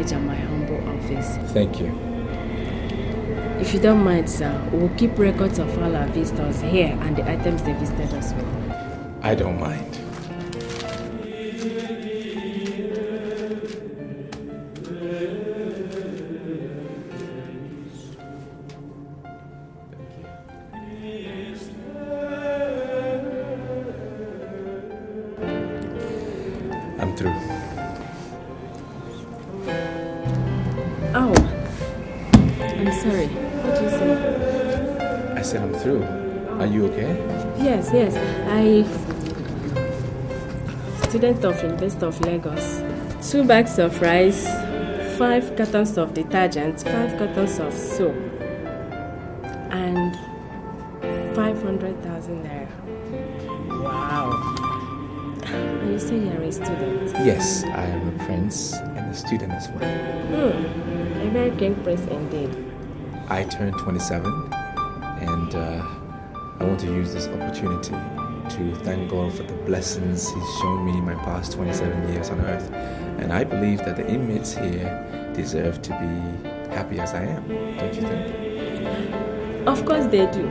privilege at my humble office. Thank you. If you don't mind, sir, we'll keep records of all our visitors here and the items they visited us with. I don't mind. I'm through. Oh, I'm sorry. What did you say? I said I'm through. Are you okay? Yes. Student of University of Lagos. 2 bags of rice, 5 cartons of detergent, 5 cartons of soap, and 500,000 naira. Wow. And you say you're a student? Yes, I am a prince and a student as well. A very king prince indeed. I turned 27 and I want to use this opportunity to thank God for the blessings He's shown me in my past 27 years on earth. And I believe that the inmates here deserve to be happy as I am, don't you think? Of course they do.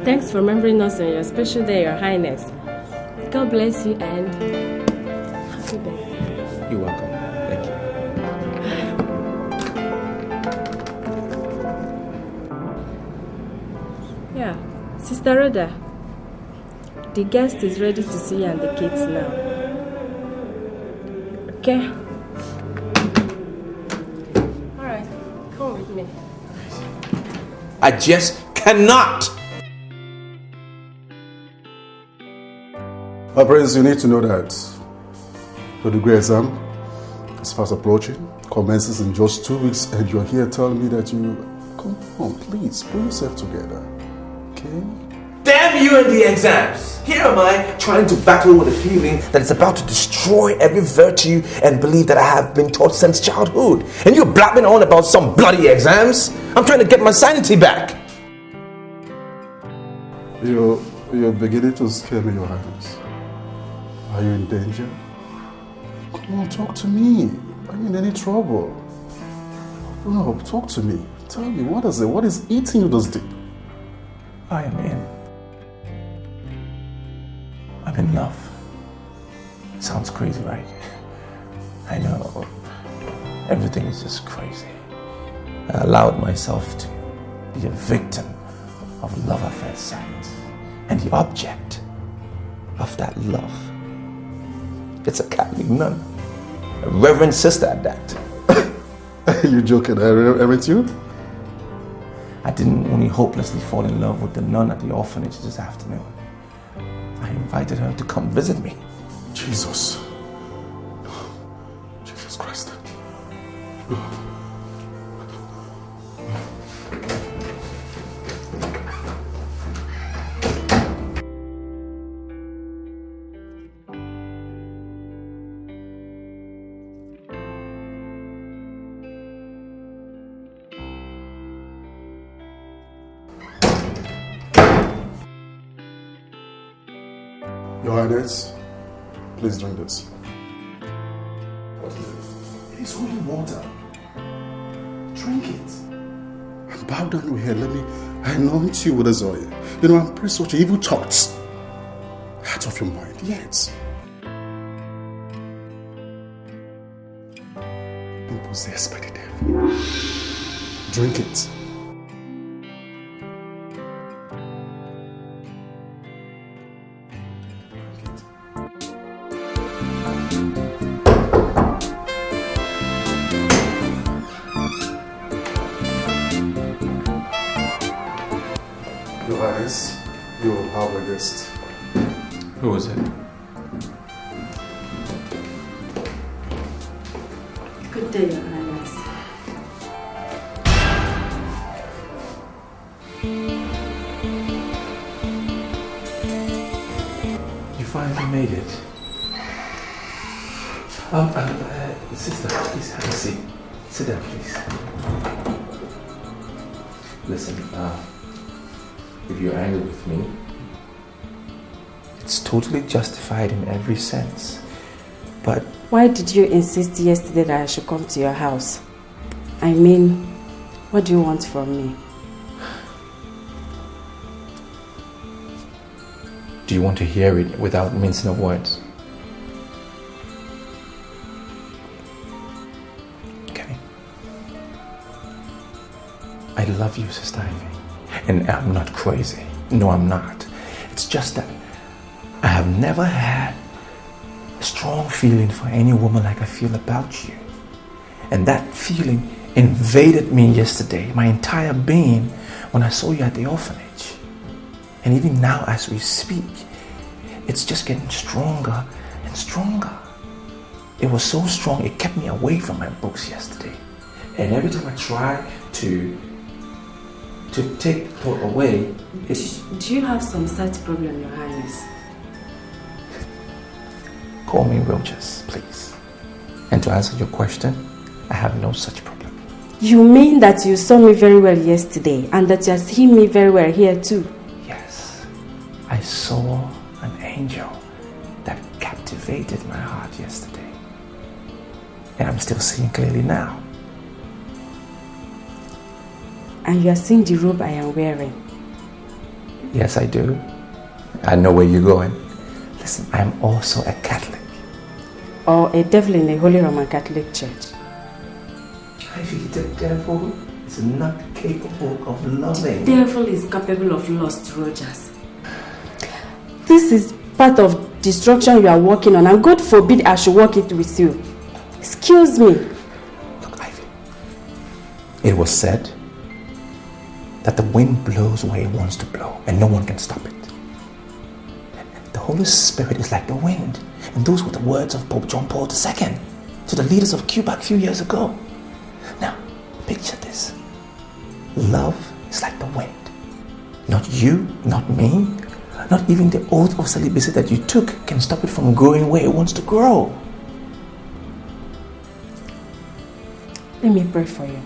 Thanks for remembering us on your special day, Your Highness. God bless you and happy birthday. You're welcome. Thank you. Yeah, Sister Rhoda, the guest is ready to see you and the kids now. Okay? Alright, come with me. I just cannot! My friends, you need to know that your degree exam is fast approaching, commences in just 2 weeks, and you're here telling me that you... Come on, please, pull yourself together, okay? Damn you and the exams! Here am I, trying to battle with a feeling that it's about to destroy every virtue and belief that I have been taught since childhood. And you're blabbing on about some bloody exams? I'm trying to get my sanity back. You're beginning to scare me, Your Highness. Are you in danger? Come on, talk to me. Are you in any trouble? No, talk to me. Tell me, what is it? What is eating you this deep? I am in. I'm in love. Sounds crazy, right? I know. Everything is just crazy. I allowed myself to be a victim of love at first sight. And the object of that love, it's a Catholic nun. A reverend sister at that. Are you joking? Aren't you? I didn't only hopelessly fall in love with the nun at the orphanage this afternoon. I invited her to come visit me. Jesus. Jesus Christ. Your Highness, please drink this. What is it? It is holy water. Drink it. And bow down your head. Let me anoint you with this oil. You know, I'm pretty such evil thoughts out of your mind. Yes. Been possessed by the devil. Drink it. Your Highness, you have a guest. Who is it? Good day, Your Highness. You finally made it. Sister, please have a seat. Sit down, please. Listen, if you're angry with me, it's totally justified in every sense. But Why did you insist yesterday that I should come to your house? I mean, what do you want from me? Do you want to hear it without mincing of words? Okay. I love you, Sister Ivy. And I'm not crazy. No, I'm not. It's just that I have never had a strong feeling for any woman like I feel about you. And that feeling invaded me yesterday, my entire being, when I saw you at the orphanage. And even now as we speak, it's just getting stronger and stronger. It was so strong, it kept me away from my books yesterday. And every time I try to take thought away, it's... Do you have some such problem, Your Highness? Call me Rogers, please. And to answer your question, I have no such problem. You mean that you saw me very well yesterday and that you are seeing me very well here too? Yes. I saw an angel that captivated my heart yesterday. And I'm still seeing clearly now. And you are seeing the robe I am wearing? Yes, I do. I know where you're going. Listen, I'm also a Catholic. Or a devil in a Holy Roman Catholic Church? Ivy, the devil is not capable of loving. The devil is capable of lust, Rogers. This is part of destruction you are working on, and God forbid I should work it with you. Excuse me. Look, Ivy, it was said that the wind blows where it wants to blow and no one can stop it. The Holy Spirit is like the wind, and those were the words of Pope John Paul II to the leaders of Cuba a few years ago. Now, picture this. Love is like the wind. Not you, not me, not even the oath of celibacy that you took can stop it from growing where it wants to grow. Let me pray for you.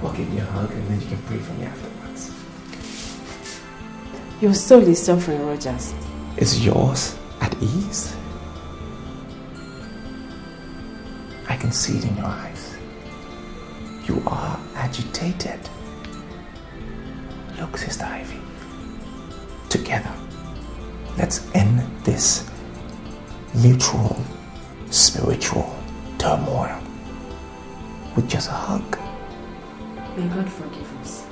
I'll give you a hug and then you can pray for me afterwards. Your soul is suffering, Rogers. Is yours at ease? I can see it in your eyes. You are agitated. Look, Sister Ivy. Together, let's end this mutual spiritual turmoil with just a hug. May God forgive us.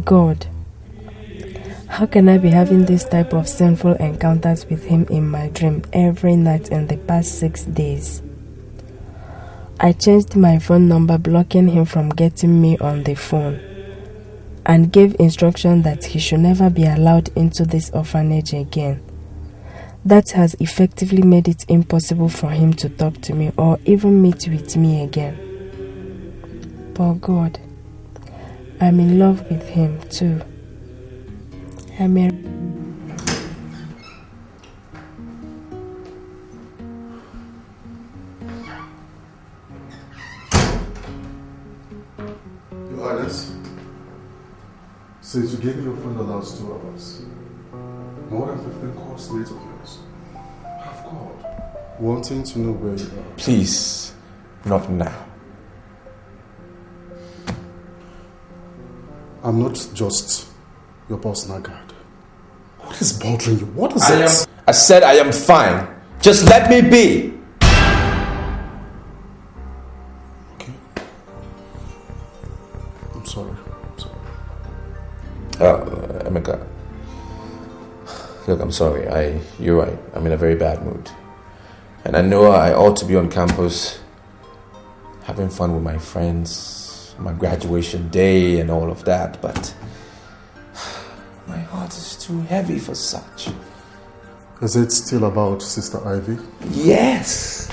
God, how can I be having this type of sinful encounters with him in my dream every night in the past 6 days? I changed my phone number, blocking him from getting me on the phone, and gave instruction that he should never be allowed into this orphanage again. That has effectively made it impossible for him to talk to me or even meet with me again. But God, I'm in love with him too. I'm a... Your Highness, since you gave me your phone the last 2 hours, more than 15 calls late of yours have called, wanting to know where you are. Please, not now. I'm not just your personal guard. What is bothering you? What is it? I said I am fine. Just let me be. Okay. I'm sorry. Emeka, Look, I'm sorry. You're right. I'm in a very bad mood. And I know I ought to be on campus having fun with my friends, my graduation day and all of that, but my heart is too heavy for such. Is it still about Sister Ivy? Yes!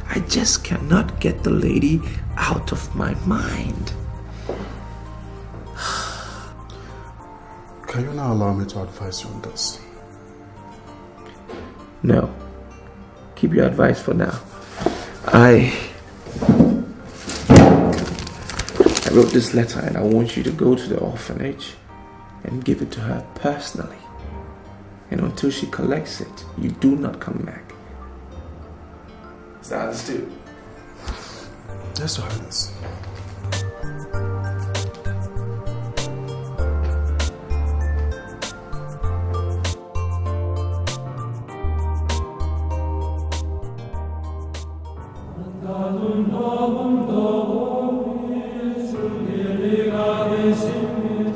I just cannot get the lady out of my mind. Can you now allow me to advise you on this? No. Keep your advice for now. I wrote this letter and I want you to go to the orphanage and give it to her personally. And until she collects it, you do not come back. Is that understood? Yes, Your Highness.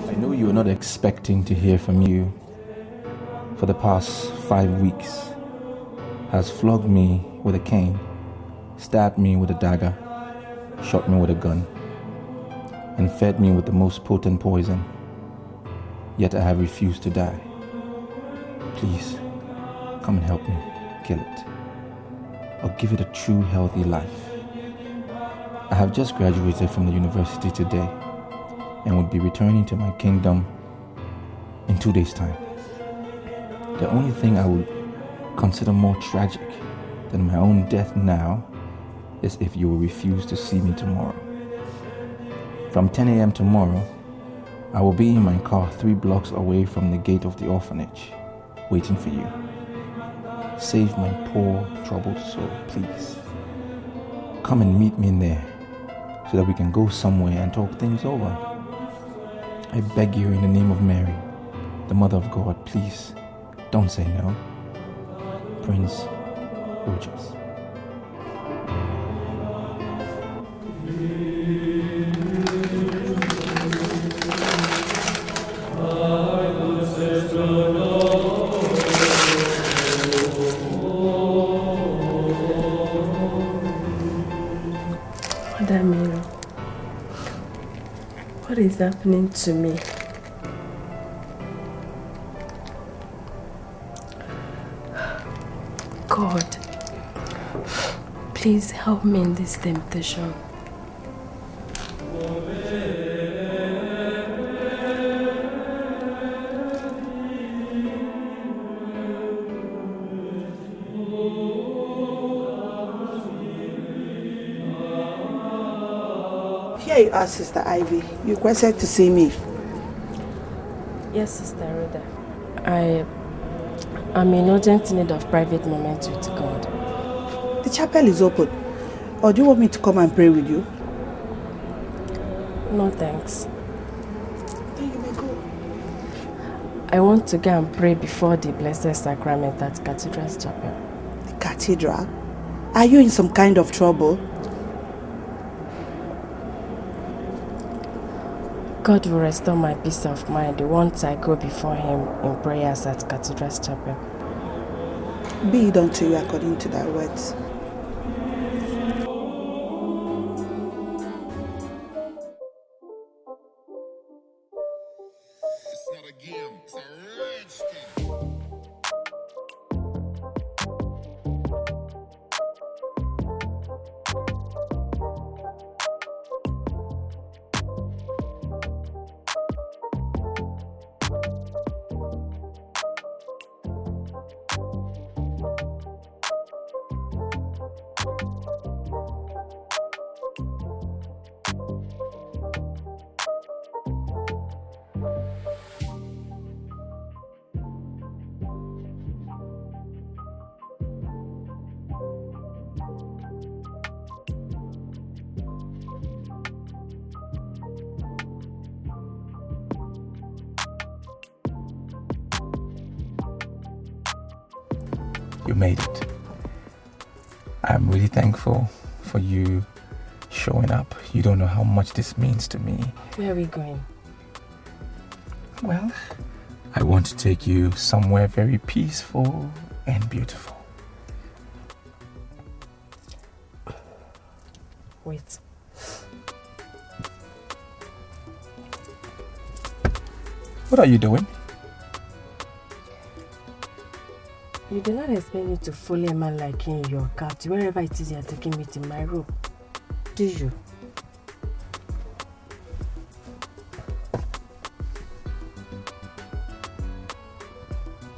I know you were not expecting to hear from you. For the past 5 weeks, has flogged me with a cane, stabbed me with a dagger, shot me with a gun, and fed me with the most potent poison. Yet I have refused to die. Please, come and help me kill it, or give it a true healthy life. I have just graduated from the university today and would be returning to my kingdom in 2 days' time. The only thing I would consider more tragic than my own death now is if you will refuse to see me tomorrow. From 10 a.m. tomorrow, I will be in my car 3 blocks away from the gate of the orphanage, waiting for you. Save my poor, troubled soul, please. Come and meet me in there so that we can go somewhere and talk things over. I beg you in the name of Mary, the Mother of God, please. Don't say no. Prince Rogers. Damien, what is happening to me? God, please help me in this temptation. Here you are, Sister Ivy. You requested to see me. Yes, Sister Rhoda. I'm in urgent need of private moment with God. The chapel is open. Or do you want me to come and pray with you? No thanks. Then you may go. I want to go and pray before the Blessed Sacrament at Cathedral's Chapel. The cathedral? Are you in some kind of trouble? God will restore my peace of mind once I go before Him in prayers at Cathedral's Chapel. Be it unto you according to thy words. It's not a game, it's a rage thing. You made it. I'm really thankful for you showing up. You don't know how much this means to me. Where are we going? Well, I want to take you somewhere very peaceful and beautiful. Wait. What are you doing? You do not expect me to follow a man like you in your car to wherever it is you are taking me to my room, do you?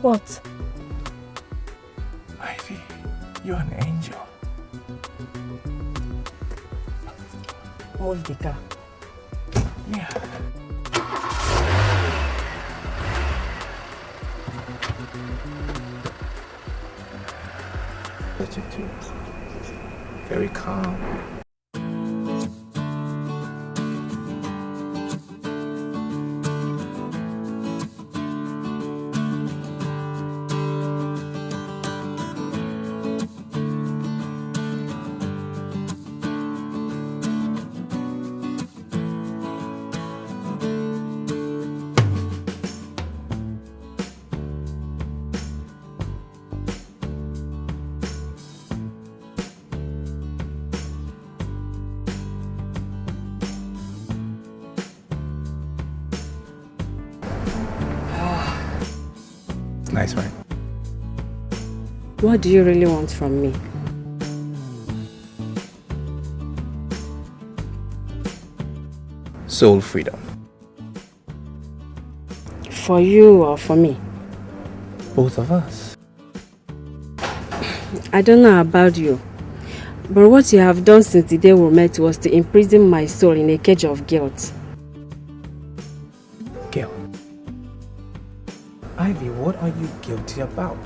What? Ivy, you're an angel. Move the car. Yeah. Very calm. Nice, right? What do you really want from me? Soul freedom. For you or for me? Both of us. I don't know about you, but what you have done since the day we met was to imprison my soul in a cage of guilt. Guilt. Ivy, what are you guilty about?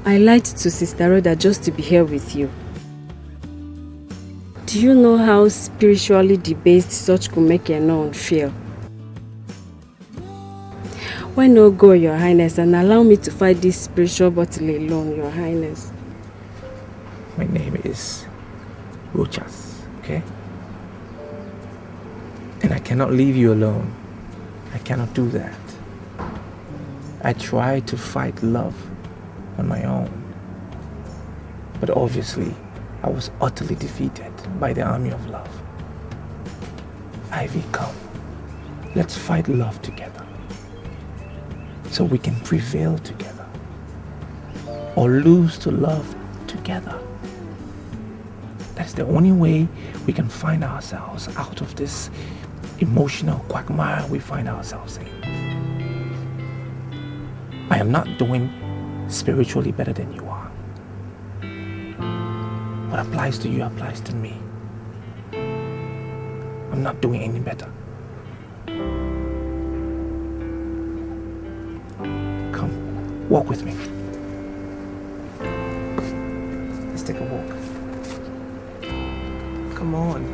I lied to Sister Rhoda just to be here with you. Do you know how spiritually debased such could make a nun feel? Why not go, Your Highness, and allow me to fight this spiritual battle alone, Your Highness? My name is Rochas, okay? And I cannot leave you alone. I cannot do that. I tried to fight love on my own. But obviously, I was utterly defeated by the army of love. Ivy, come. Let's fight love together. So we can prevail together. Or lose to love together. That's the only way we can find ourselves out of this emotional quagmire we find ourselves in. I am not doing spiritually better than you are. What applies to you applies to me. I'm not doing any better. Come, walk with me. Let's take a walk. Come on.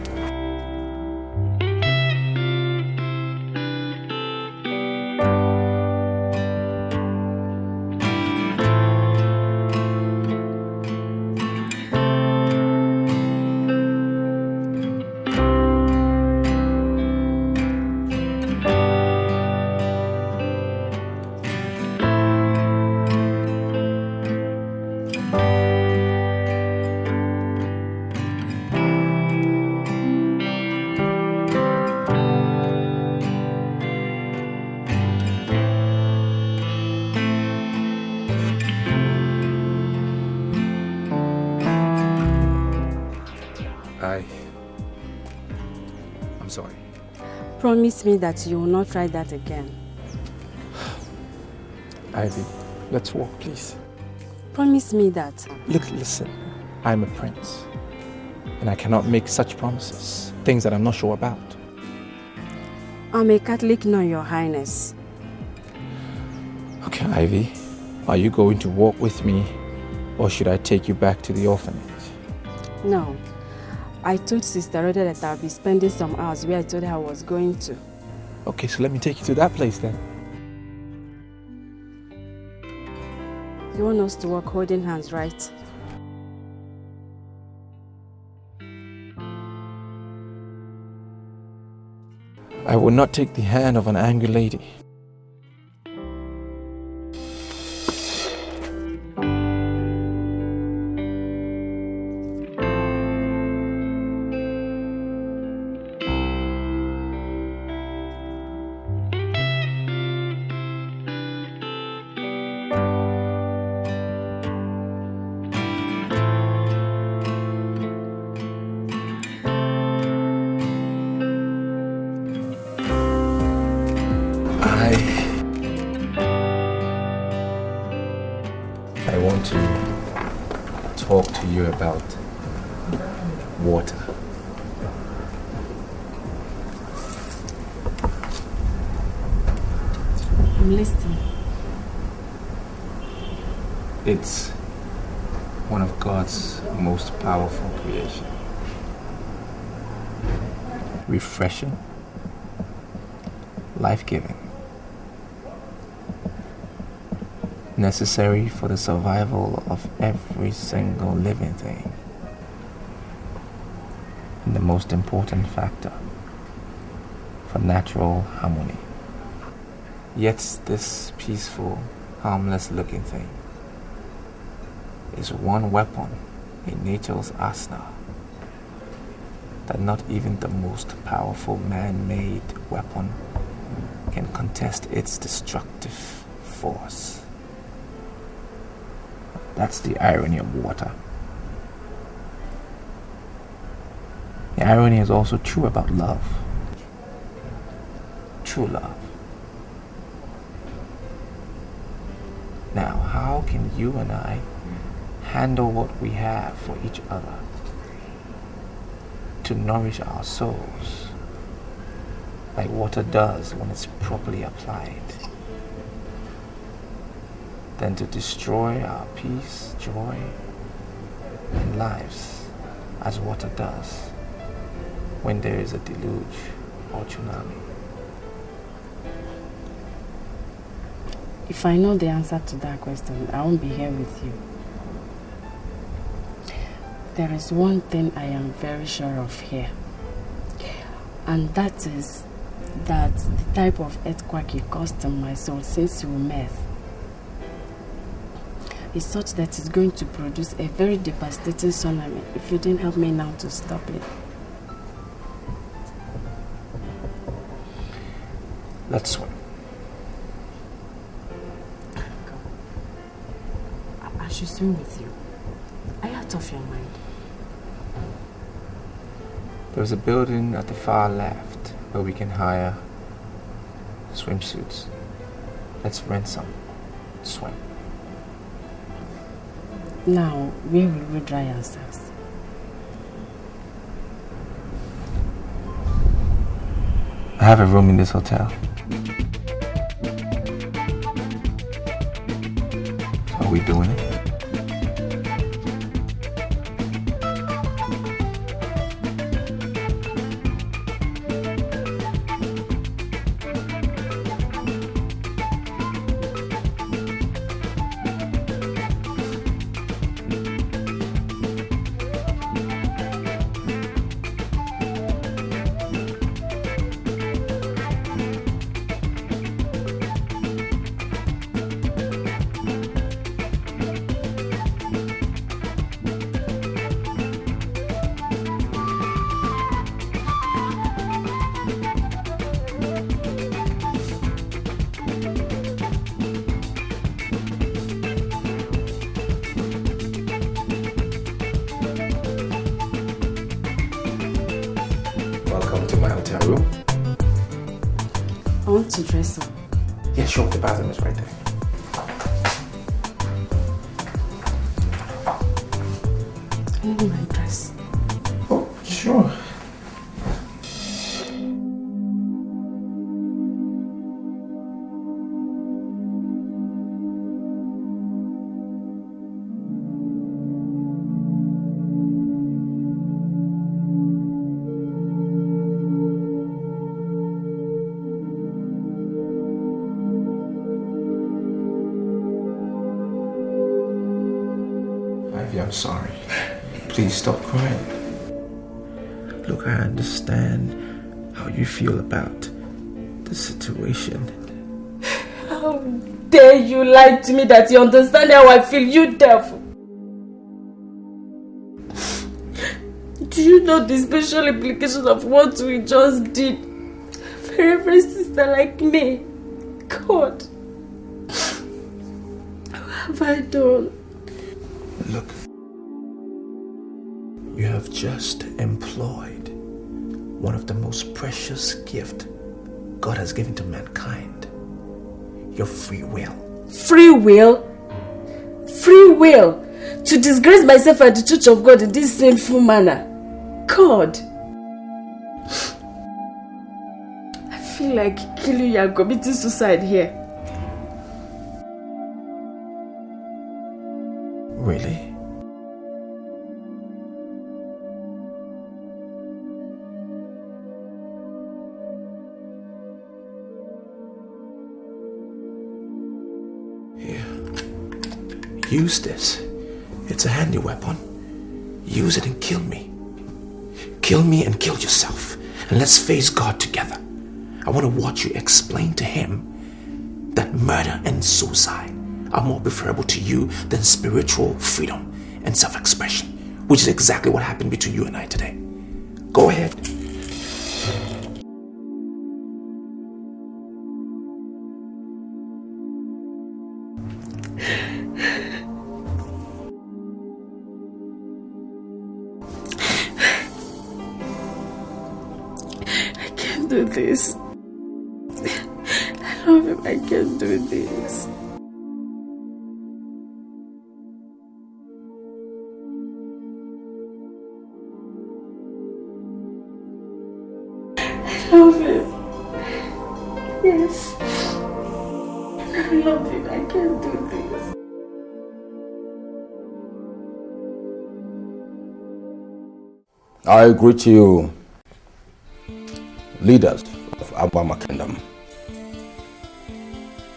I'm sorry. Promise me that you will not try that again. Ivy, let's walk, please. Promise me that. Look, listen. I'm a prince. And I cannot make such promises. Things that I'm not sure about. I'm a Catholic nun, Your Highness. Okay, Ivy. Are you going to walk with me? Or should I take you back to the orphanage? No. I told Sister Rhoda that I'll be spending some hours where I told her I was going to. Okay, so let me take you to that place then. You want us to walk holding hands, right? I will not take the hand of an angry lady. to you about water. I'm listening. It's one of God's most powerful creation. Refreshing, life-giving, necessary for the survival of every single living thing, and the most important factor for natural harmony. Yet this peaceful, harmless-looking thing is one weapon in nature's arsenal that not even the most powerful man-made weapon can contest its destructive force. That's the irony of water. The irony is also true about love. True love. Now, how can you and I handle what we have for each other to nourish our souls like water does when it's properly applied, than to destroy our peace, joy, and lives as water does when there is a deluge or tsunami? If I know the answer to that question, I won't be here with you. There is one thing I am very sure of here, and that is that the type of earthquake you caused in my soul since we met is such that it's going to produce a very devastating tsunami if you didn't help me now to stop it. Let's swim. I should swim with you. Are you out of your mind? There's a building at the far left where we can hire swimsuits. Let's rent some. Swim. Now, where will we dry ourselves? I have a room in this hotel. So are we doing it? I want to dress up. Yeah, sure. The bathroom is right there. I need my dress. Oh, sure. I'm sorry. Please stop crying. Look, I understand how you feel about the situation. How dare you lie to me that you understand how I feel, you devil? Do you know the special implication of what we just did for every sister like me? God, what have I done? Look, you have just employed one of the most precious gifts God has given to mankind. Your free will. Free will? Free will? To disgrace myself at the church of God in this sinful manner. God. I feel like killing you and committing suicide here. Really? Use this. It's a handy weapon. Use it and kill me. Kill me and kill yourself. And let's face God together. I want to watch you explain to him that murder and suicide are more preferable to you than spiritual freedom and self-expression, which is exactly what happened between you and I today. Go ahead. Do this. I love him. I can't do this. I love him. Yes. I love him. I can't do this. I greet you, leaders of Abama Kingdom.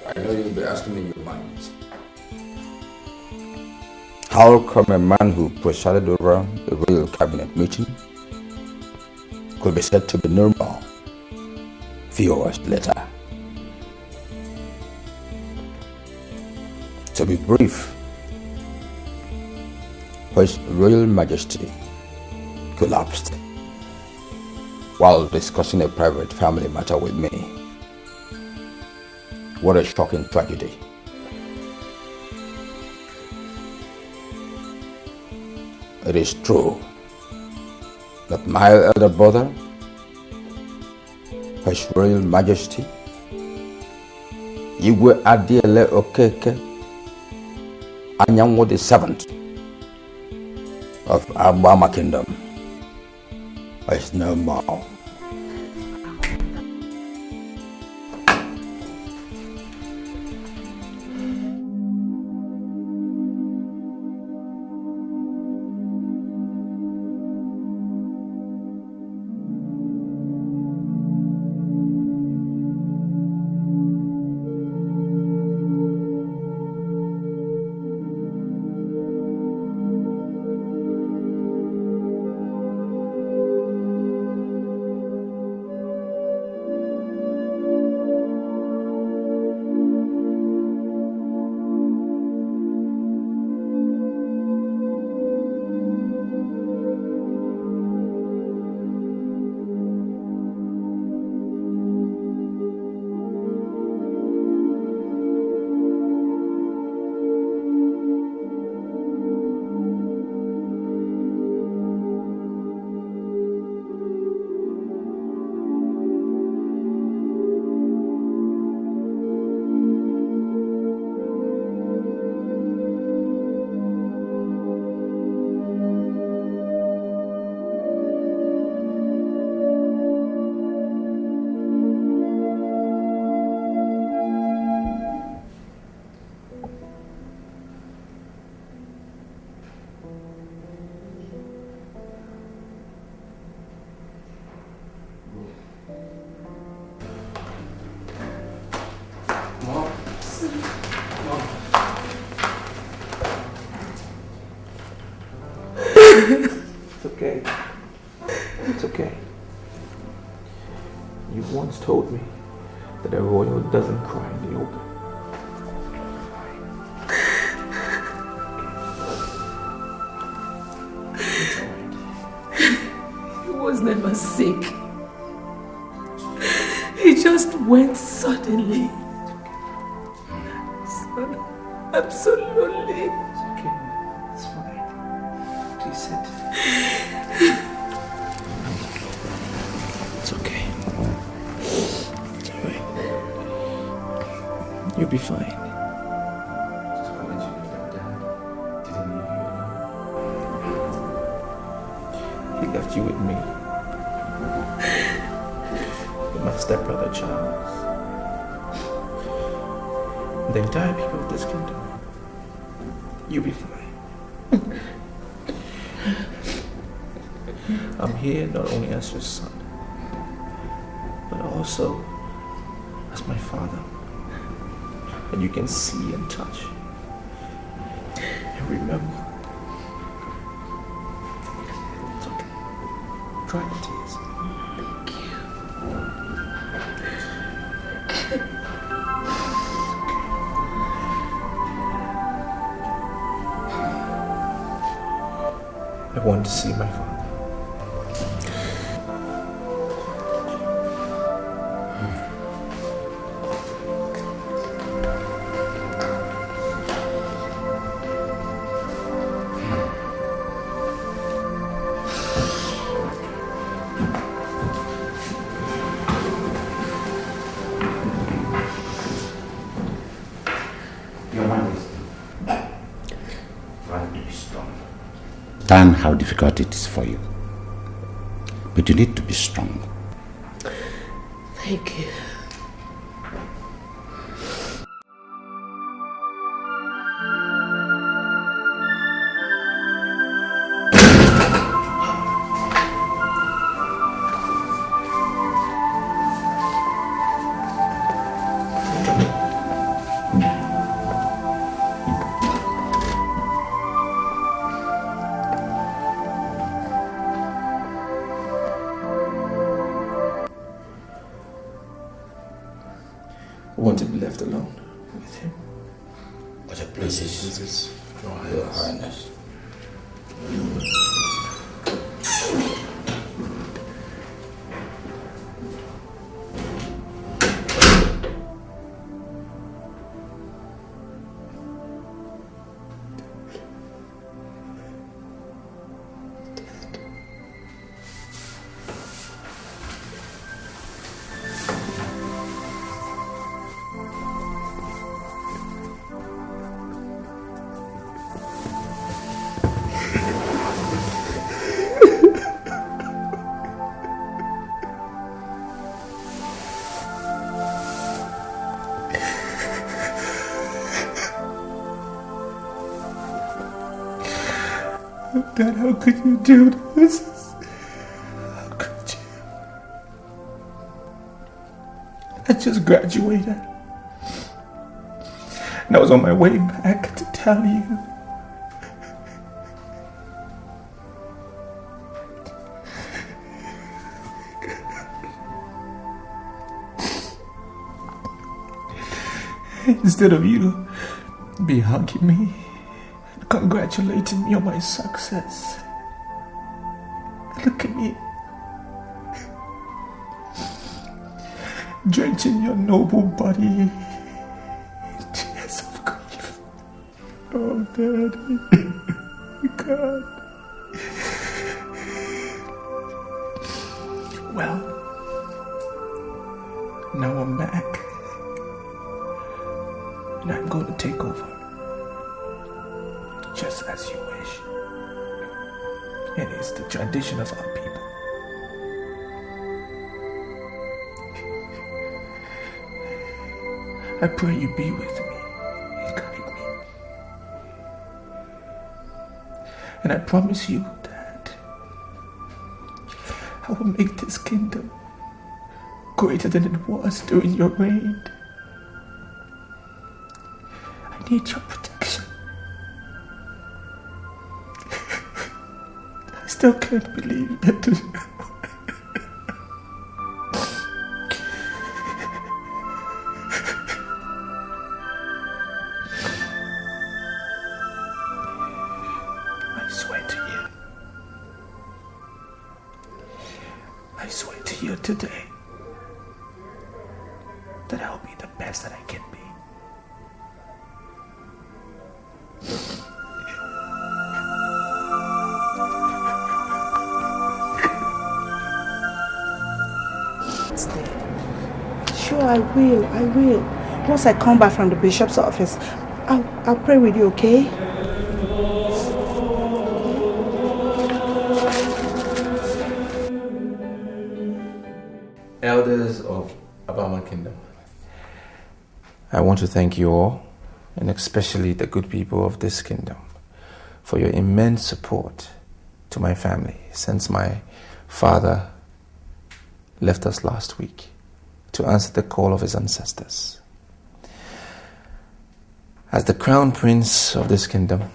I know you'll be asking me your minds. How come a man who presided over a royal cabinet meeting could be said to be normal few hours later? To be brief, His Royal Majesty collapsed while discussing a private family matter with me. What a shocking tragedy. It is true that my elder brother, His Royal Majesty, Igwe Adiele Okeke Anyanwu the 7th of Abama Kingdom is no more. It's okay. It's okay. You once told me that a royal doesn't cry in the open. He was never sick. He just went suddenly. Son, I'm so lonely. It's okay. It's fine. Please sit. It's okay. It's alright. You'll be fine. Just wanted you to know that Dad didn't leave you alone. my stepbrother Charles, the entire people of this kingdom, you'll be fine. I'm here not only as your son, but also as my father. And you can see and touch. And remember, it's okay. Dry your tears. I want to see my father. Understand how difficult it is for you. But you need to be strong. Thank you. I want to be left alone with him. But the places, Your Highness. Dad, how could you do this? How could you? I just graduated. And I was on my way back to tell you. Instead of you be hugging me, congratulating me on my success. Look at me. Drenching your noble body in tears of grief. Oh, Daddy. God. Well, now I'm back. And I'm going to take over. Just as you wish. It is the tradition of our people. I pray you be with me and guide me. And I promise you that I will make this kingdom greater than it was during your reign. I need your protection. I still can't believe it. I swear to you today that I'll be the best that I can be. Sure, I will. Once I come back from the bishop's office, I'll pray with you, okay? elders of Abama Kingdom, I want to thank you all, and especially the good people of this kingdom, for your immense support to my family since my father left us last week to answer the call of his ancestors. As the crown prince of this kingdom,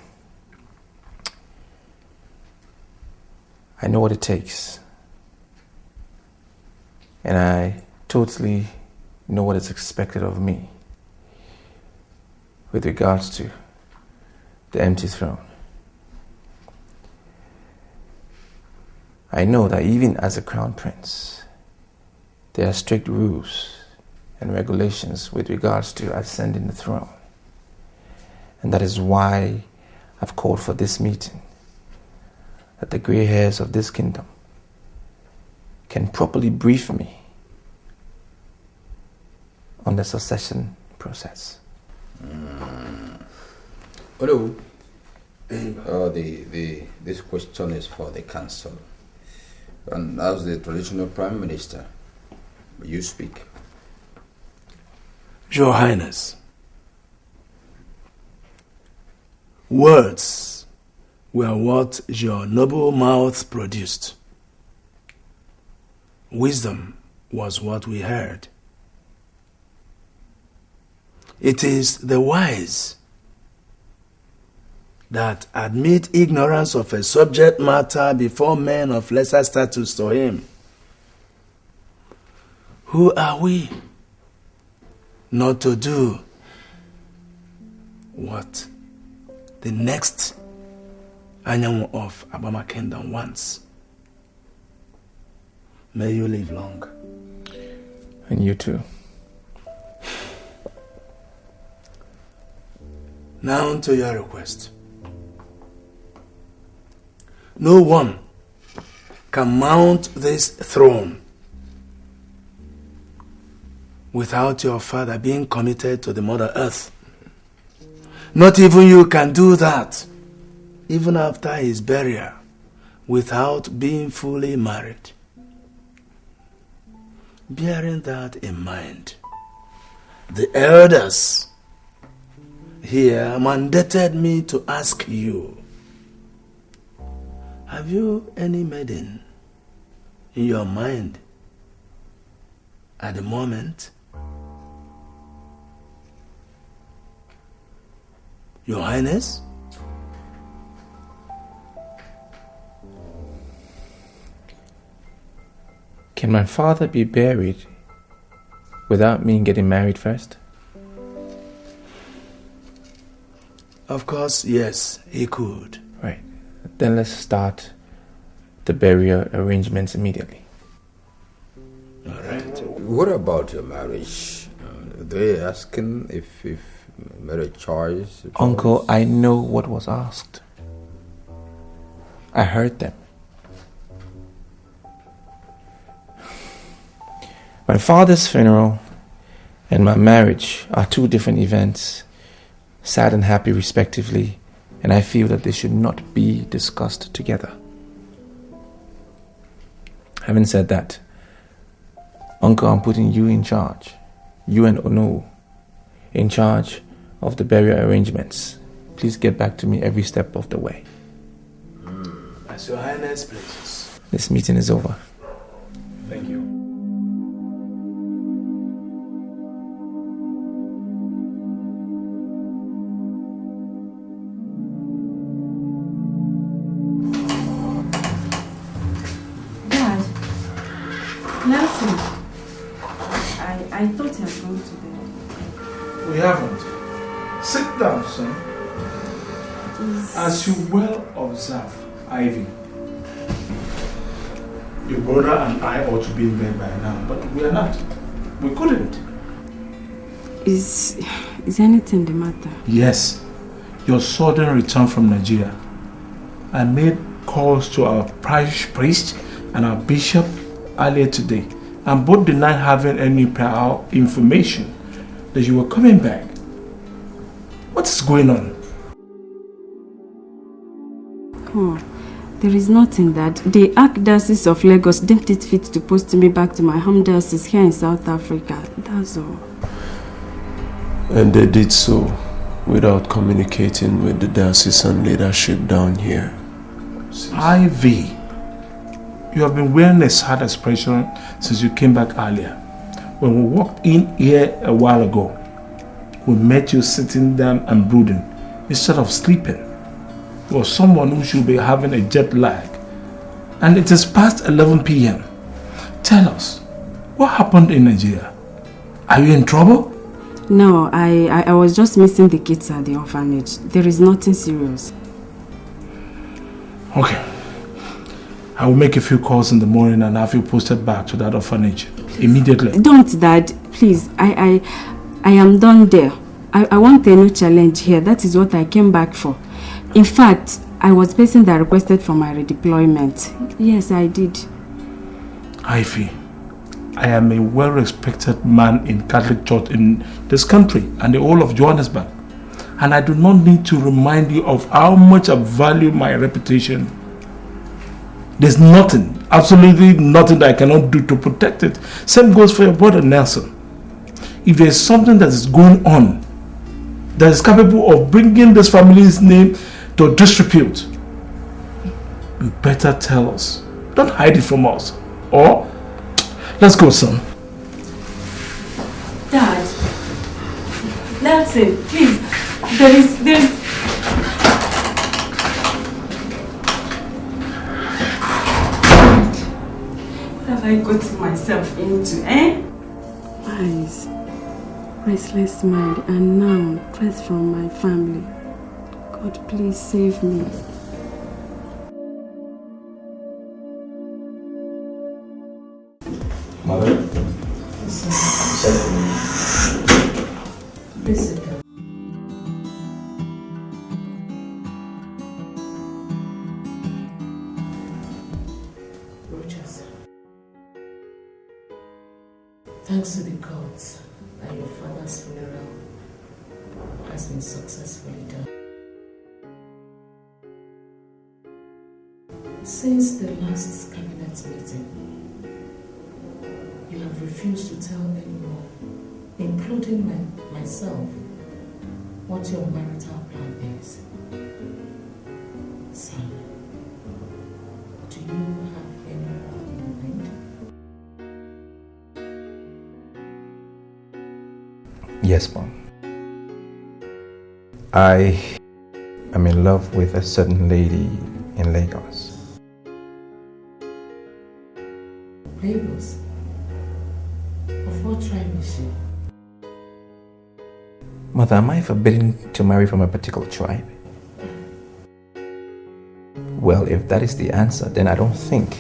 I know what it takes, and I totally know what is expected of me with regards to the empty throne. I know that even as a crown prince, there are strict rules and regulations with regards to ascending the throne. And that is why I've called for this meeting, that the gray hairs of this kingdom can properly brief me on the succession process. Hello. This question is for the council. And as the traditional prime minister, you speak. Your Highness, words were what your noble mouth produced. Wisdom was what we heard. It is the wise that admit ignorance of a subject matter before men of lesser status to him. Who are we not to do what the next Anyanwu of Abama Kingdom wants? May you live long. And you too. Now to your request. No one can mount this throne without your father being committed to the Mother Earth. Not even you can do that, even after his burial, without being fully married. Bearing that in mind, the elders here mandated me to ask you, have you any maiden in your mind at the moment? Your Highness? Can my father be buried without me getting married first? Of course, yes, he could. Right. Then let's start the burial arrangements immediately. All right. What about your marriage? They asking if marriage choice? Uncle, I know what was asked. I heard them. My father's funeral and my marriage are two different events, sad and happy respectively, and I feel that they should not be discussed together. Having said that, Uncle, I'm putting you in charge, you and Ono, in charge of the burial arrangements. Please get back to me every step of the way. As Your Highness pleases. This meeting is over. Thank you. I thought you had gone to bed. We haven't. Sit down, son. As you well observe, Ivy, your brother and I ought to be in bed by now, but we are not. We couldn't. Is anything the matter? Yes. Your sudden return from Nigeria. I made calls to our parish priest and our bishop earlier today, and both denied having any prior information that you were coming back. What is going on? Oh, There is nothing that the Archdiocese of Lagos deemed it fit to post me back to my home diocese here in South Africa. That's all. And they did so without communicating with the diocesan leadership down here. Ivy, you have been wearing a sad expression since you came back earlier. When we walked in here a while ago, we met you sitting down and brooding instead of sleeping. You are someone who should be having a jet lag. And it is past 11 p.m. Tell us, what happened in Nigeria? Are you in trouble? No, I was just missing the kids at the orphanage. There is nothing serious. Okay. I will make a few calls in the morning and have you posted back to that orphanage immediately. Don't, Dad. Please, I am done there. I want a new challenge here. That is what I came back for. In fact, I was the person that requested for my redeployment. Yes, I did. Ivy, I am a well-respected man in Catholic Church in this country and the whole of Johannesburg. And I do not need to remind you of how much I value my reputation. There's nothing, absolutely nothing that I cannot do to protect it. Same goes for your brother Nelson. If there's something that is going on that is capable of bringing this family's name to disrepute, you better tell us. Don't hide it from us. Or, let's go, son. Dad, Nelson, please, there's... What have I got myself into, eh? Eyes, restless mind, and now threats from my family. God, please save me. Mother? Listen. Rogers. Thanks to the gods that your father's funeral has been successfully done. Since the last cabinet meeting, you have refused to tell anyone, including myself, what your marital plan is. Son, do you have anyone in mind? Yes, Mom. I am in love with a certain lady in Lagos. Lagos? Of what tribe is she? Mother, am I forbidden to marry from a particular tribe? Well, if that is the answer, then I don't think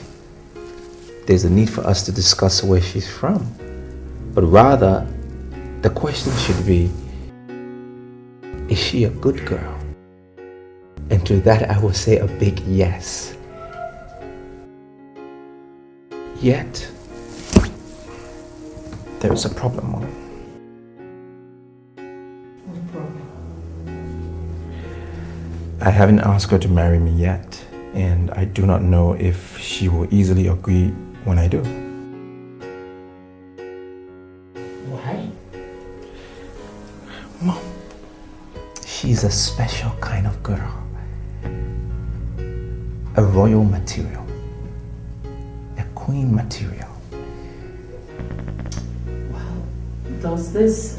there's a need for us to discuss where she's from. But rather, the question should be, is she a good girl? And to that I will say a big yes. Yet, there is a problem, Mom. What problem? I haven't asked her to marry me yet, and I do not know if she will easily agree when I do. Why? Mom, she's a special kind of girl. A royal material. A queen material. Well, does this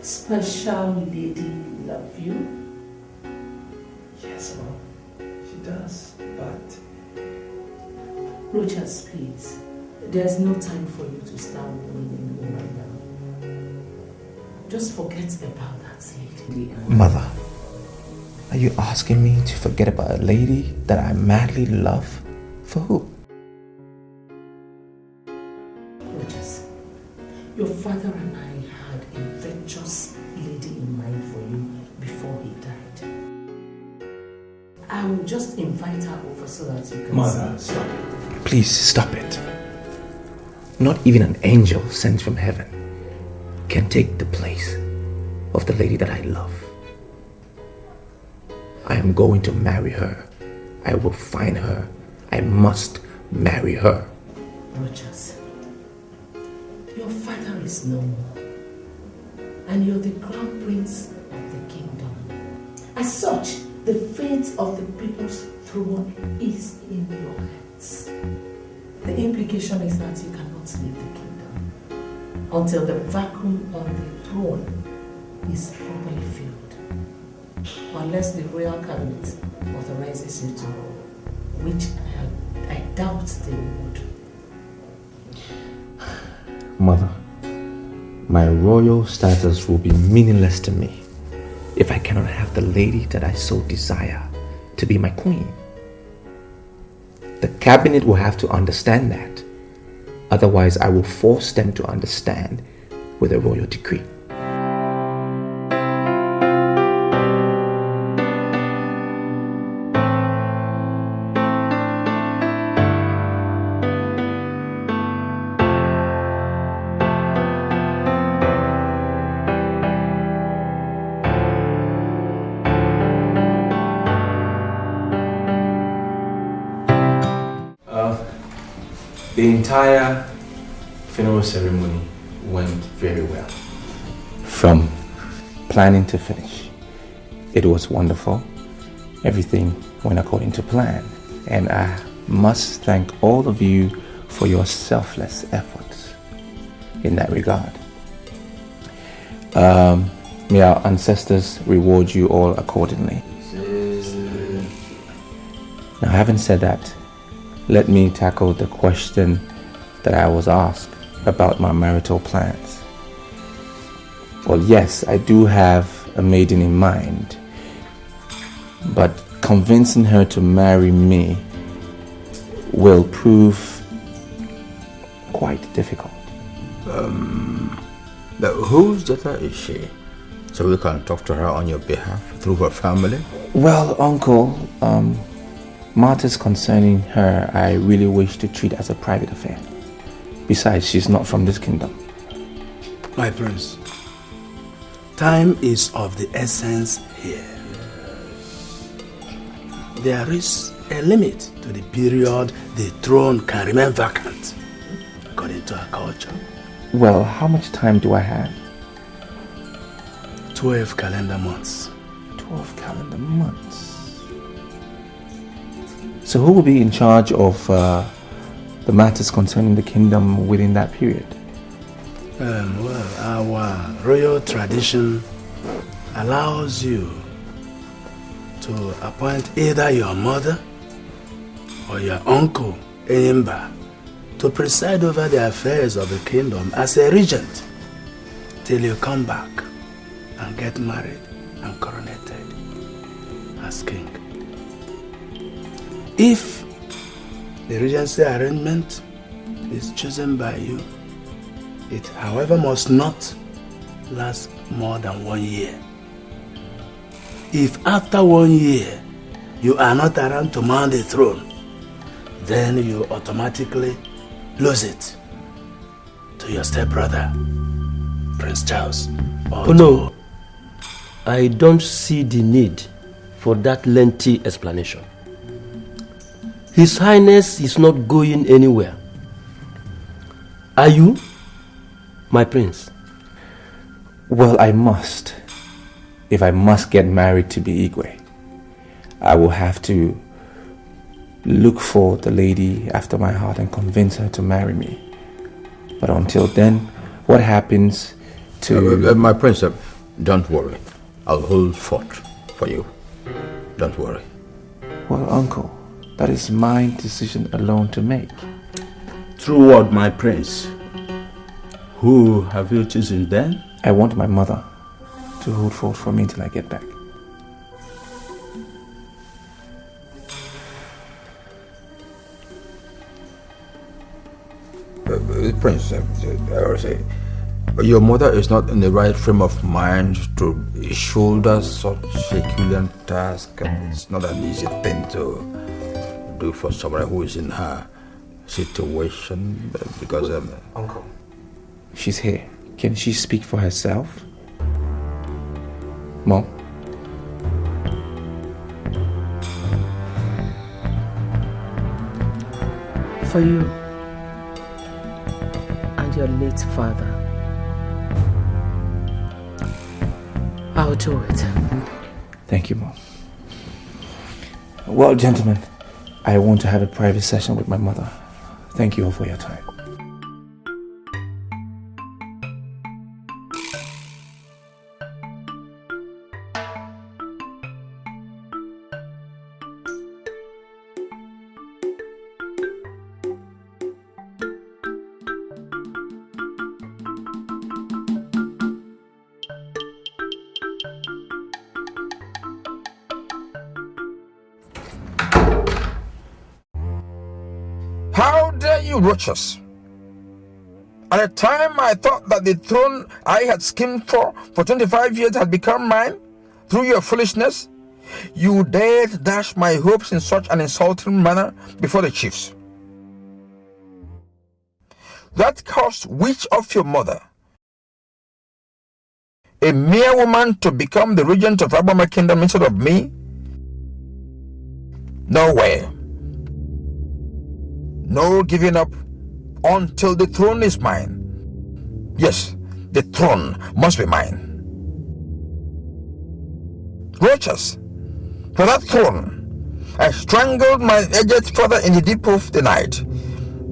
special lady love you? Yes, Mom, she does, but... Rogers, please. There's no time for you to start worrying me right now. Just forget about that lady. Mother, are you asking me to forget about a lady that I madly love? For who? Rogers, your father and I had a virtuous lady in mind for you before he died. I will just invite her over so that you can Mother, see. stop it. Please stop it. Not even an angel sent from heaven can take the place of the lady that I love. I am going to marry her. I will find her I must marry her. Rogers, your father is no more, and you're the crown prince of the kingdom. As such, the fate of the people's throne is in your hands. The implication is that you cannot leave the kingdom until the vacuum on the throne is properly filled. Unless the royal cabinet authorizes you to, which I doubt they would. Mother, my royal status will be meaningless to me if I cannot have the lady that I so desire to be my queen. The cabinet will have to understand that. Otherwise, I will force them to understand with a royal decree. The entire funeral ceremony went very well. From planning to finish. It was wonderful. Everything went according to plan. And I must thank all of you for your selfless efforts in that regard. May our ancestors reward you all accordingly. Now, having said that, let me tackle the question that I was asked about my marital plans. Well, yes, I do have a maiden in mind, but convincing her to marry me will prove quite difficult. Whose daughter is she? So we can talk to her on your behalf through her family? Well, Uncle, matters concerning her I really wish to treat as a private affair. Besides, she's not from this kingdom. My prince, time is of the essence here. There is a limit to the period the throne can remain vacant, according to our culture. Well, how much time do I have? 12 calendar months. 12 calendar months. So who will be in charge of the matters concerning the kingdom within that period? Well, our royal tradition allows you to appoint either your mother or your uncle, Enyimba, to preside over the affairs of the kingdom as a regent till you come back and get married and coronated as king. If the regency arrangement is chosen by you, it, however, must not last more than 1 year. If after 1 year you are not around to mount the throne, then you automatically lose it to your stepbrother, Prince Charles. Oh no, I don't see the need for that lengthy explanation. His Highness is not going anywhere. Are you, my prince? Well, I must. If I must get married to be Igwe, I will have to look for the lady after my heart and convince her to marry me. But until then, what happens to... my prince, don't worry. I'll hold fort for you. Don't worry. Well, Uncle, that is my decision alone to make. True word, my prince. Who have you chosen then? I want my mother to hold fort for me till I get back. Prince, your mother is not in the right frame of mind to shoulder such a Herculean task. It's not an easy thing to do for someone who is in her situation, because... Uncle, she's here. Can she speak for herself? Mom? For you and your late father. I'll do it. Thank you, Mom. Well, gentlemen, I want to have a private session with my mother. Thank you all for your time. How dare you, roaches? At a time I thought that the throne I had schemed for 25 years had become mine through your foolishness, you dared dash my hopes in such an insulting manner before the chiefs. That caused which of your mother, a mere woman, to become the regent of Abama Kingdom instead of me? No way. No giving up until the throne is mine. Yes, the throne must be mine. Roaches, for that throne, I strangled my aged father in the deep of the night,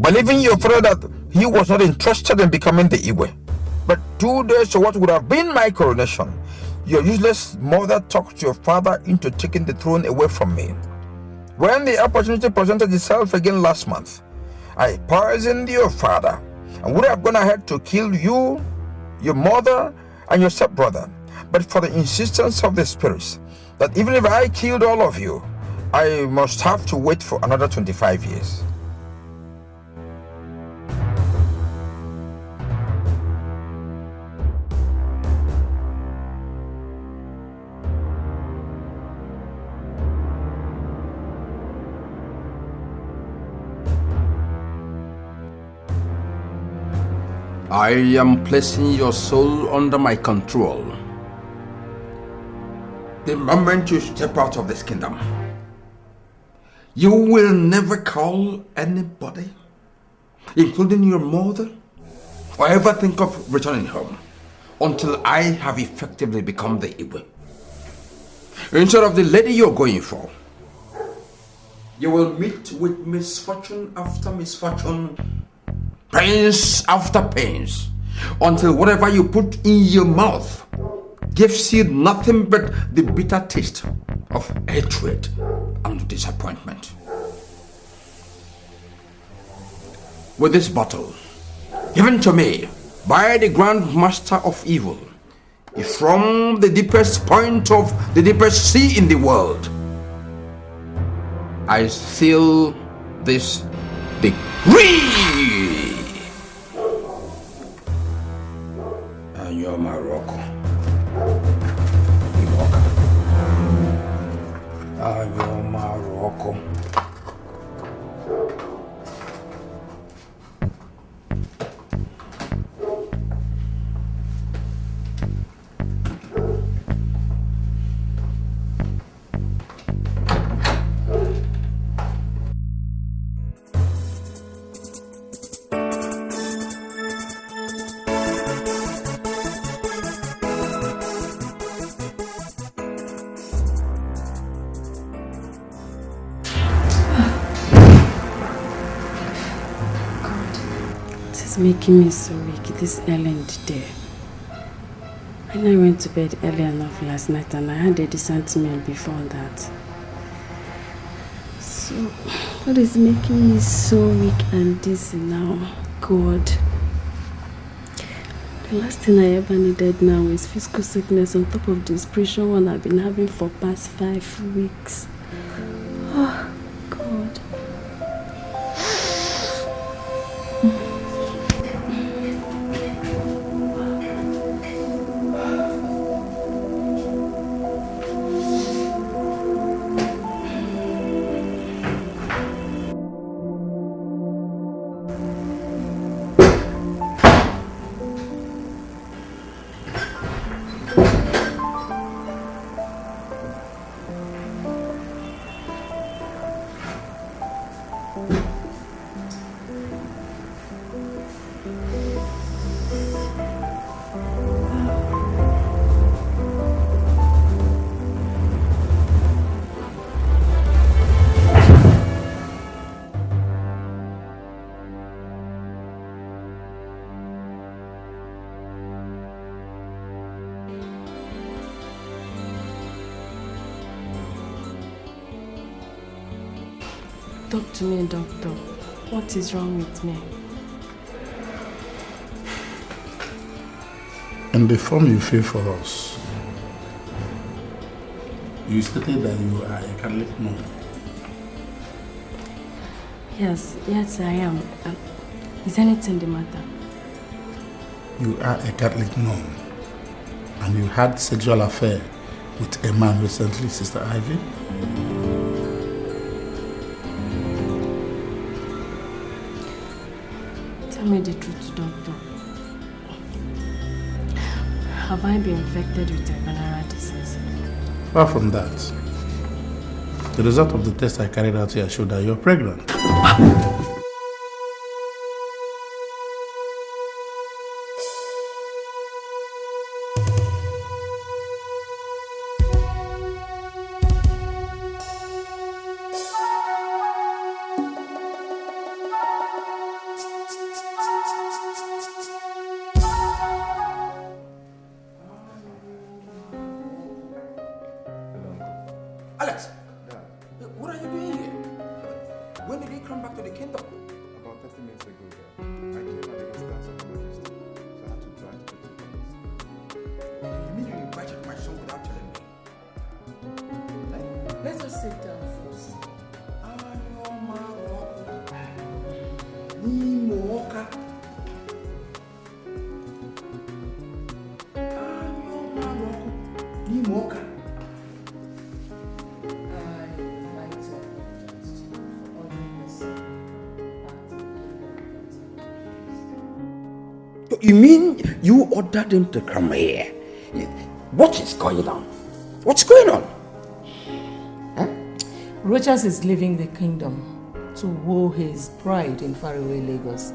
believing your father that he was not interested in becoming the Iwe. But 2 days to what would have been my coronation, your useless mother talked your father into taking the throne away from me. When the opportunity presented itself again last month, I poisoned your father and would have gone ahead to kill you, your mother, and your stepbrother. But for the insistence of the spirits that even if I killed all of you, I must have to wait for another 25 years. I am placing your soul under my control. The moment you step out of this kingdom, you will never call anybody, including your mother, or ever think of returning home until I have effectively become the Iwe. Instead of the lady you're going for, you will meet with misfortune after misfortune, pains after pains, until whatever you put in your mouth gives you nothing but the bitter taste of hatred and disappointment. With this bottle, given to me by the Grand Master of Evil, from the deepest point of the deepest sea in the world, I seal this decree. And you're my rock. And you're my rock. Making me so weak this early in the day. And I went to bed early enough last night and I had a decent meal before that. So, what is making me so weak and dizzy now? God. The last thing I ever needed now is physical sickness on top of the desperation one I've been having for past 5 weeks. Oh, God. Talk to me, doctor. What is wrong with me? In the form you fill for us, you stated that you are a Catholic nun. Yes, I am. Is anything the matter? You are a Catholic nun, and you had sexual affair with a man recently, Sister Ivy? Tell me the truth, doctor. Have I been infected with a venereal disease? Apart from that, the result of the test I carried out here showed that you're pregnant. Alex! What are you doing here? When did you come back to the kingdom? About 30 minutes ago, I came and I got started on my list, so I had to try to take the place. You mean you invited my son without telling me? Let us sit down first. You mean you ordered him to come here? What is going on? What's going on? Huh? Rogers is leaving the kingdom to woo his bride in faraway Lagos.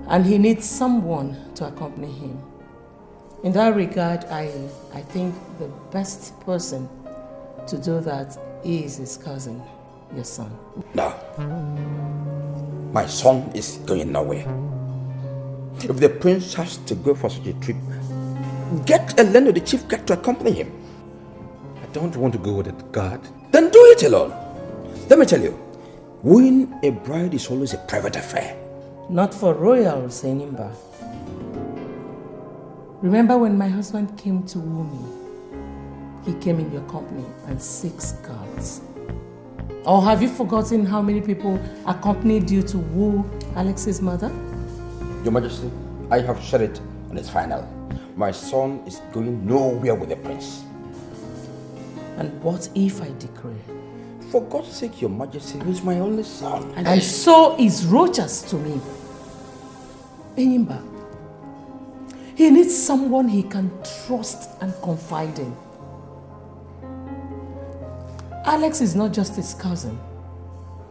And he needs someone to accompany him. In that regard, I think the best person to do that is his cousin, your son. No. My son is going nowhere. If the prince has to go for such a trip, get a land of the chief guard to accompany him. I don't want to go with a guard. Then do it alone. Let me tell you, wooing a bride is always a private affair. Not for royals, Nimba. Remember when my husband came to woo me? He came in your company and 6 guards. Or have you forgotten how many people accompanied you to woo Alex's mother? Your Majesty, I have said it and it's final. My son is going nowhere with the prince. And what if I decree? For God's sake, Your Majesty, he is my only son. And so is Rogers to me. Enyimba, he needs someone he can trust and confide in. Alex is not just his cousin,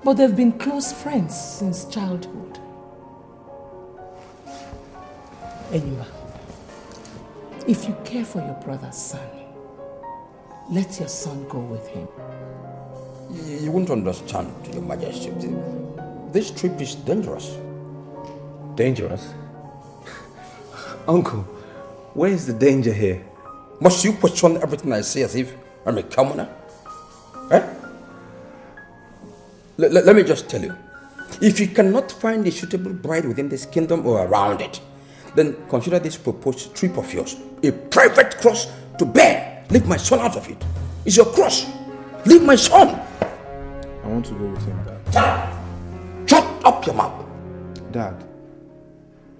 but they've been close friends since childhood. Enyimba, if you care for your brother's son, let your son go with him. You won't understand, Your Majesty. This trip is dangerous. Dangerous? Uncle, where is the danger here? Must you question everything I say as if I'm a commoner? Eh? Let me just tell you. If you cannot find a suitable bride within this kingdom or around it, then consider this proposed trip of yours a private cross to bear. Leave my son out of it. It's your cross. Leave my son. I want to go with him, Dad. Shut up your mouth. Dad,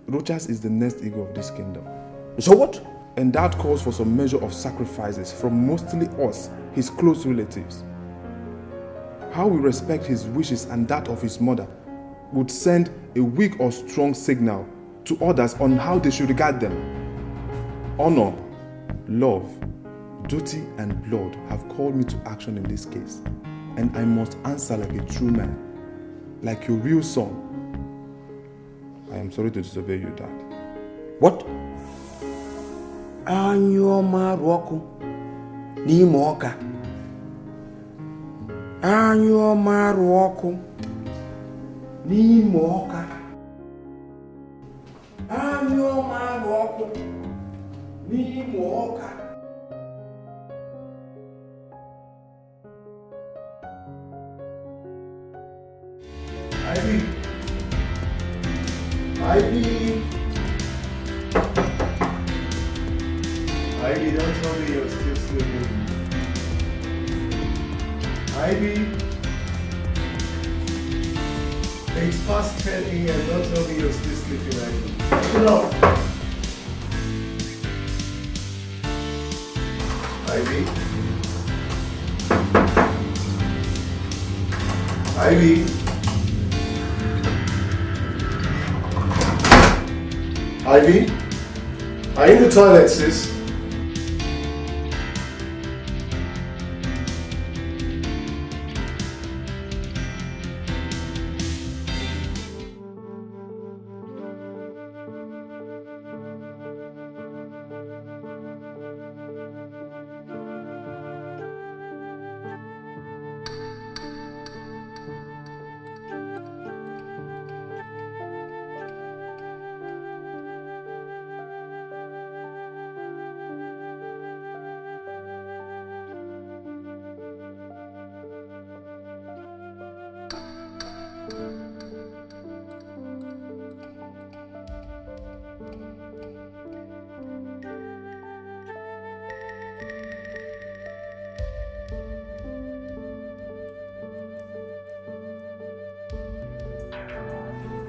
Rogers is the next ego of this kingdom. So what? And that calls for some measure of sacrifices from mostly us, his close relatives. How we respect his wishes and that of his mother would send a weak or strong signal to others on how they should regard them. Honor, love, duty, and blood have called me to action in this case, and I must answer like a true man, like your real son. I am sorry to disobey you, Dad. What? Anyoma Roku Nimoka. Anyoma Roku Nimoka. Anyoma Roku Nimoka. Ivy, don't tell me you're still sleeping. Ivy? It's past 10 a.m. Don't tell me you're still sleeping, Ivy. Get up! Ivy? Ivy? Ivy? Are you in the toilet, sis?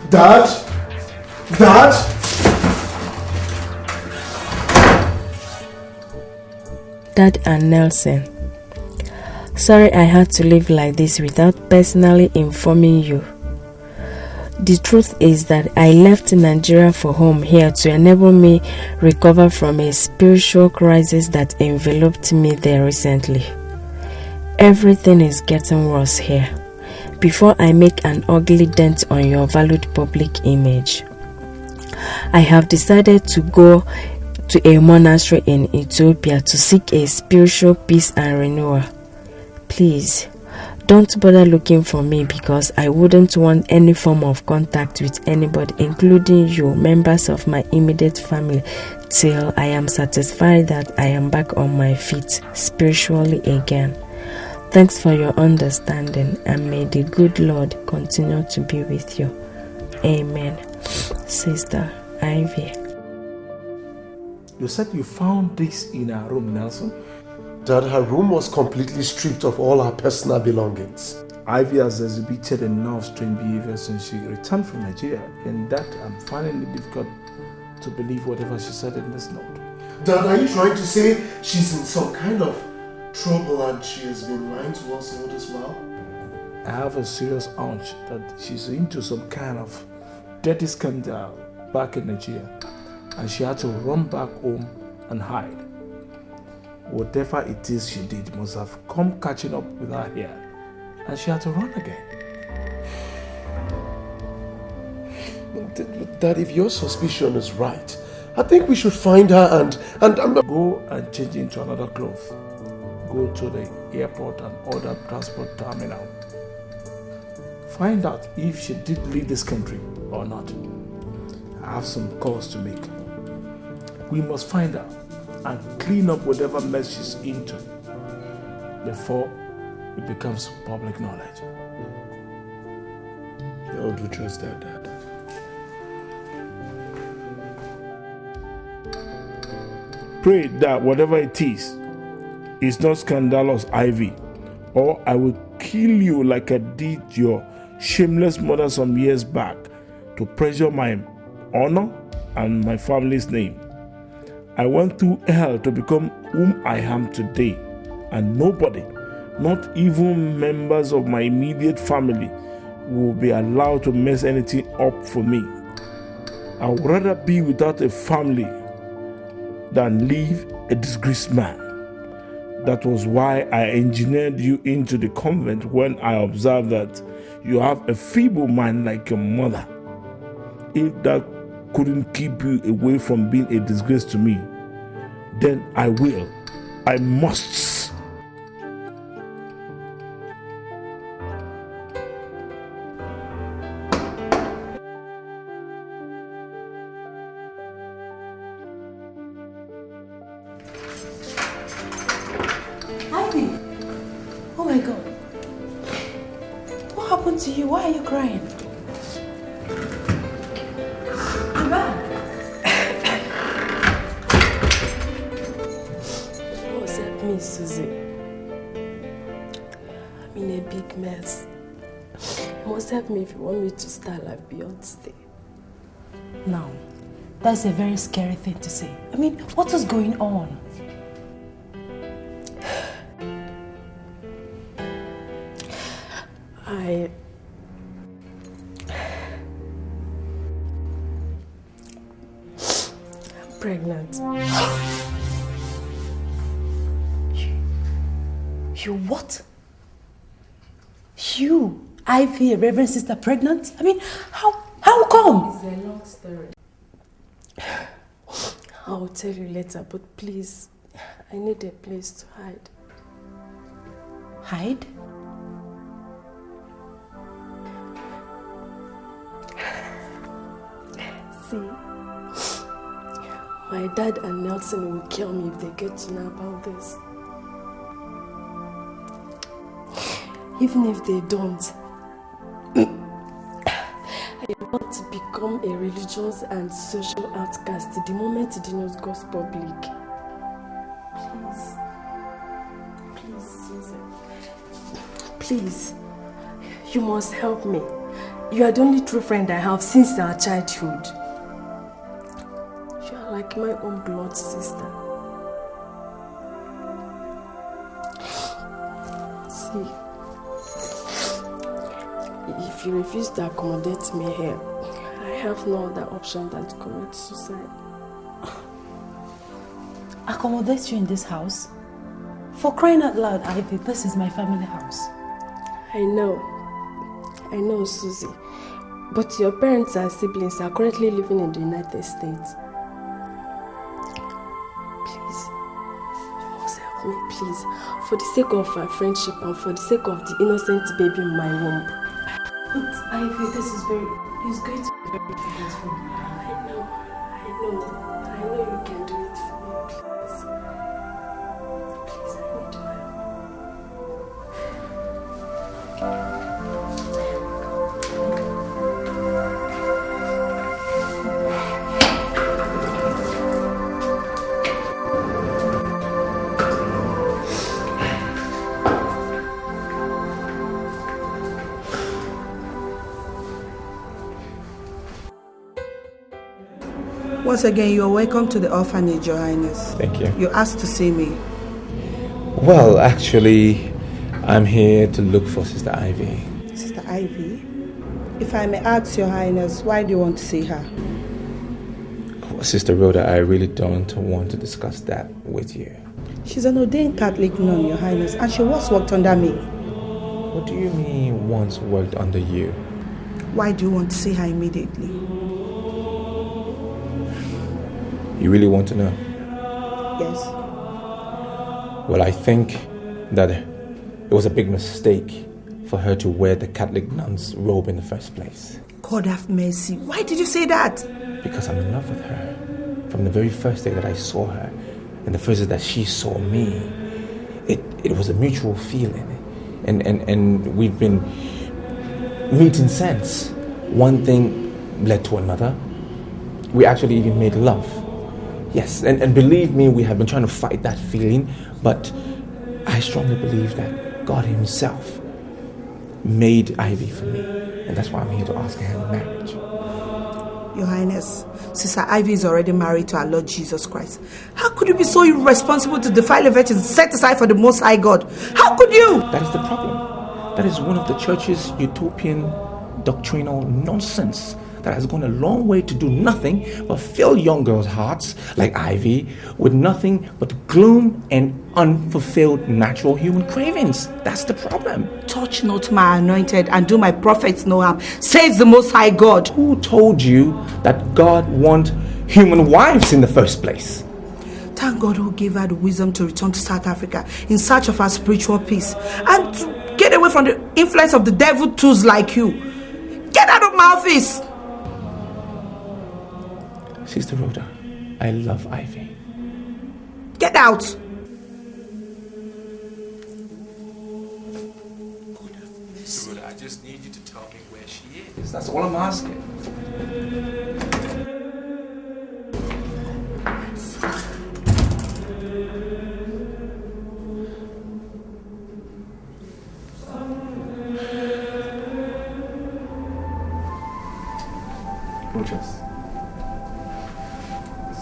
Dad? Dad? Dad and Nelson. Sorry I had to live like this without personally informing you. The truth is that I left Nigeria for home here to enable me recover from a spiritual crisis that enveloped me there recently. Everything is getting worse here. Before I make an ugly dent on your valued public image, I have decided to go to a monastery in Ethiopia to seek a spiritual peace and renewal. Please, don't bother looking for me because I wouldn't want any form of contact with anybody, including you, members of my immediate family, till I am satisfied that I am back on my feet spiritually again. Thanks for your understanding, and may the good Lord continue to be with you. Amen. Sister Ivy. You said you found this in her room, Nelson? Dad, her room was completely stripped of all her personal belongings. Ivy has exhibited enough strange behavior since she returned from Nigeria, and that I'm finding it difficult to believe whatever she said in this note. Dad, are you trying to say she's in some kind of trouble and she has been lying to us all this while? I have a serious hunch that she's into some kind of dirty scandal back in Nigeria, and she had to run back home and hide. Whatever it is she did must have come catching up with her here, and she had to run again. Dad, if your suspicion is right, I think we should find her and go and change into another cloth. Go to the airport and other transport terminal. Find out if she did leave this country or not. I have some calls to make. We must find her and clean up whatever mess she's into before it becomes public knowledge. How do you trust that, Dad? Pray that whatever it is not scandalous, Ivy, or I will kill you like I did your shameless mother some years back to pressure my honor and my family's name. I went through hell to become whom I am today, and nobody, not even members of my immediate family, will be allowed to mess anything up for me. I would rather be without a family than leave a disgraced man. That was why I engineered you into the convent when I observed that you have a feeble mind like your mother. If that couldn't keep you away from being a disgrace to me, then I must. Ivy! Oh my God. What happened to you? Why are you crying? me, Susie. I'm in a big mess. You must help me if you want me to start like Beyonce. Now, that's a very scary thing to say. I mean, what is going on? I'm pregnant. You what? You, Ivy, a Reverend Sister, pregnant? I mean, how come? It's a long story. I'll tell you later, but please, I need a place to hide. Hide? See, my dad and Nelson will kill me if they get to know about this. Even if they don't, I want to become a religious and social outcast the moment the news goes public. Please, Susan. Please, you must help me. You are the only true friend I have since our childhood. You are like my own blood sister. See, if you refuse to accommodate me here, I have no other option than to commit suicide. Accommodate you in this house? For crying out loud, Ivy, this is my family house. I know, Susie. But your parents and siblings are currently living in the United States. Please, you must help me, please. For the sake of our friendship and for the sake of the innocent baby in my womb. But Ivy, this is going to be very difficult for me. I know you can do it for me, please. Please, I need your help. Once again, you are welcome to the orphanage, Your Highness. Thank you. You asked to see me. Well, actually, I'm here to look for Sister Ivy. Sister Ivy? If I may ask, Your Highness, why do you want to see her? Well, Sister Rhoda, I really don't want to discuss that with you. She's an ordained Catholic nun, Your Highness, and she once worked under me. What do you mean once worked under you? Why do you want to see her immediately? You really want to know? Yes. Well, I think that it was a big mistake for her to wear the Catholic nun's robe in the first place. God have mercy. Why did you say that? Because I'm in love with her. From the very first day that I saw her, and the first day that she saw me, it was a mutual feeling. And we've been meeting since. One thing led to another. We actually even made love. Yes, and believe me, we have been trying to fight that feeling, but I strongly believe that God Himself made Ivy for me, and that's why I'm here to ask her in marriage. Your Highness, Sister Ivy is already married to our Lord Jesus Christ. How could you be so irresponsible to defile a virgin set aside for the Most High God? How could you? That is the problem. That is one of the church's utopian doctrinal nonsense that has gone a long way to do nothing but fill young girls' hearts like Ivy with nothing but gloom and unfulfilled natural human cravings. That's the problem. Touch not my anointed and do my prophets no harm, says the Most High God. Who told you that God wants human wives in the first place? Thank God who gave her the wisdom to return to South Africa in search of her spiritual peace and to get away from the influence of the devil tools like you. Get out of my office! Sister Rhoda, I love Ivy. Get out! Rhoda, I just need you to tell me where she is. That's all I'm asking.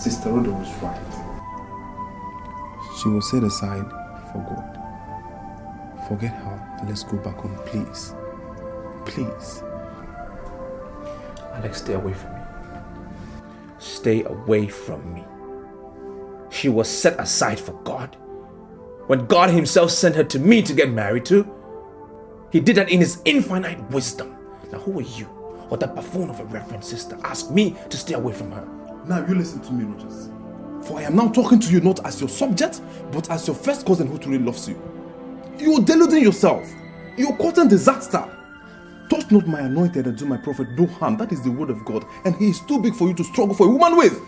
Sister Rhoda was right. She was set aside for God. Forget her and let's go back home, please. Please. Alex, stay away from me. Stay away from me. She was set aside for God. When God himself sent her to me to get married to, he did that in his infinite wisdom. Now who are you, or that buffoon of a reverend sister, ask me to stay away from her? Now you listen to me, Rogers. For I am now talking to you not as your subject, but as your first cousin who truly loves you. You are deluding yourself. You are causing disaster. Touch not my anointed and do my prophet no harm. That is the word of God, and he is too big for you to struggle for a woman with.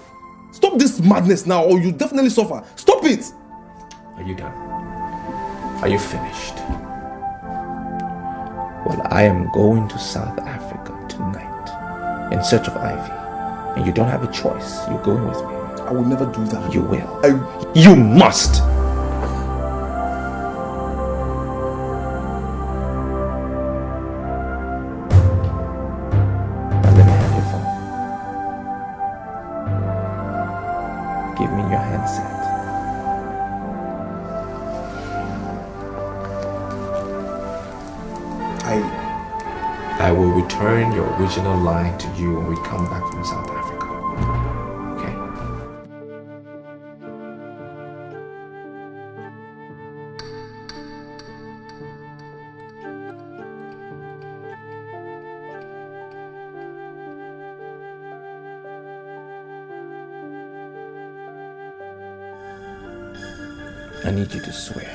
Stop this madness now, or you definitely suffer. Stop it! Are you done? Are you finished? Well, I am going to South Africa tonight in search of Ivy, and you don't have a choice. You're going with me. I will never do that. You will. You must. Now let me have your phone. Give me your handset. I will return your original line to you when we come back from South Africa. Okay? I need you to swear.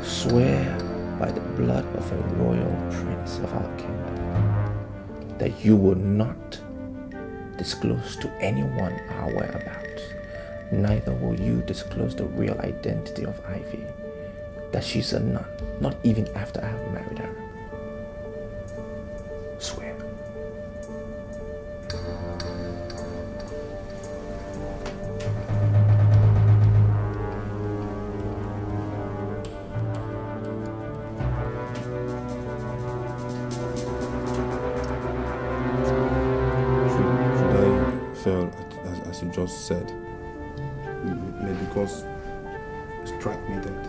Swear by the blood of a royal prince of our kingdom that you will not disclose to anyone our whereabouts. Neither will you disclose the real identity of Ivy, that she's a nun, not even after I have married her. Swear. As you just said, maybe because it struck me dead.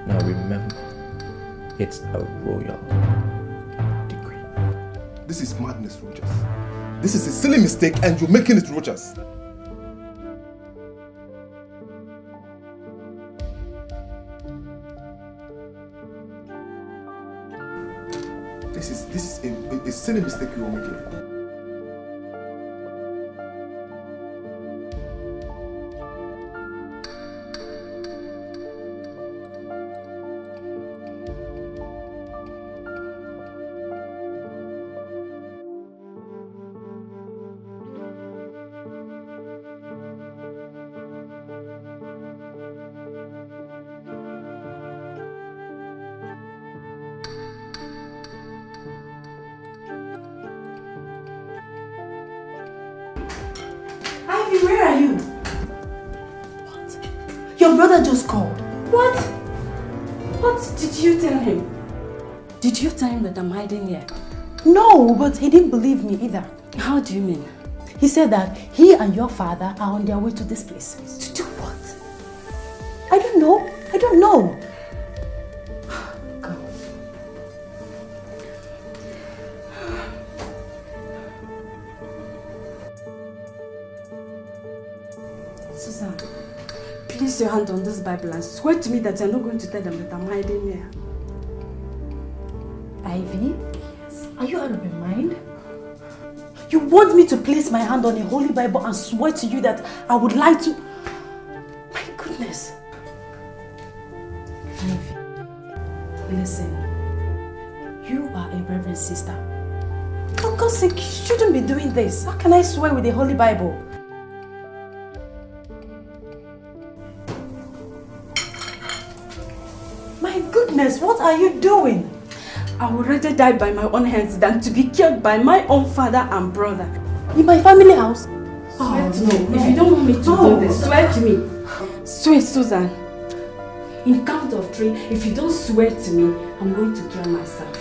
Now remember, it's a royal decree. This is madness, Rogers. This is a silly mistake and you're making it, Rogers. This is a silly mistake you're making. Where are you? What? Your brother just called. What? What did you tell him? Did you tell him that I'm hiding here? No, but he didn't believe me either. How do you mean? He said that he and your father are on their way to this place. To do what? I don't know. I don't know. Susan, place your hand on this Bible and swear to me that you're not going to tell them that I'm hiding here. Ivy? Yes. Are you out of your mind? You want me to place my hand on a holy Bible and swear to you that I would lie to... My goodness. Ivy, listen. You are a reverend sister. For God's sake, you shouldn't be doing this. How can I swear with a holy Bible? My goodness, what are you doing? I would rather die by my own hands than to be killed by my own father and brother. In my family house? Swear to me. If you don't want me to do this, swear to me. Swear, Susan. In count of 3, if you don't swear to me, I'm going to kill myself.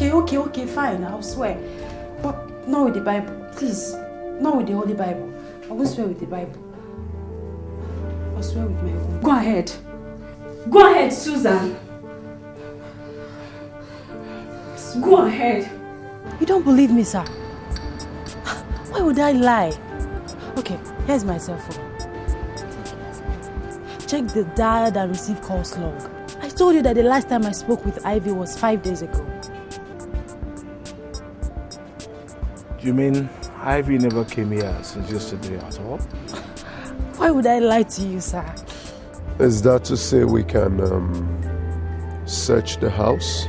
Okay, fine, I'll swear. But not with the Bible. Please. Not with the Holy Bible. I won't swear with the Bible. I'll swear with my own. Go ahead. Go ahead, Susan. Go ahead. You don't believe me, sir? Why would I lie? Okay, here's my cell phone. Check the dialed and received calls log. I told you that the last time I spoke with Ivy was 5 days ago. You mean Ivy never came here since yesterday at all? Why would I lie to you, sir? Is that to say we can search the house?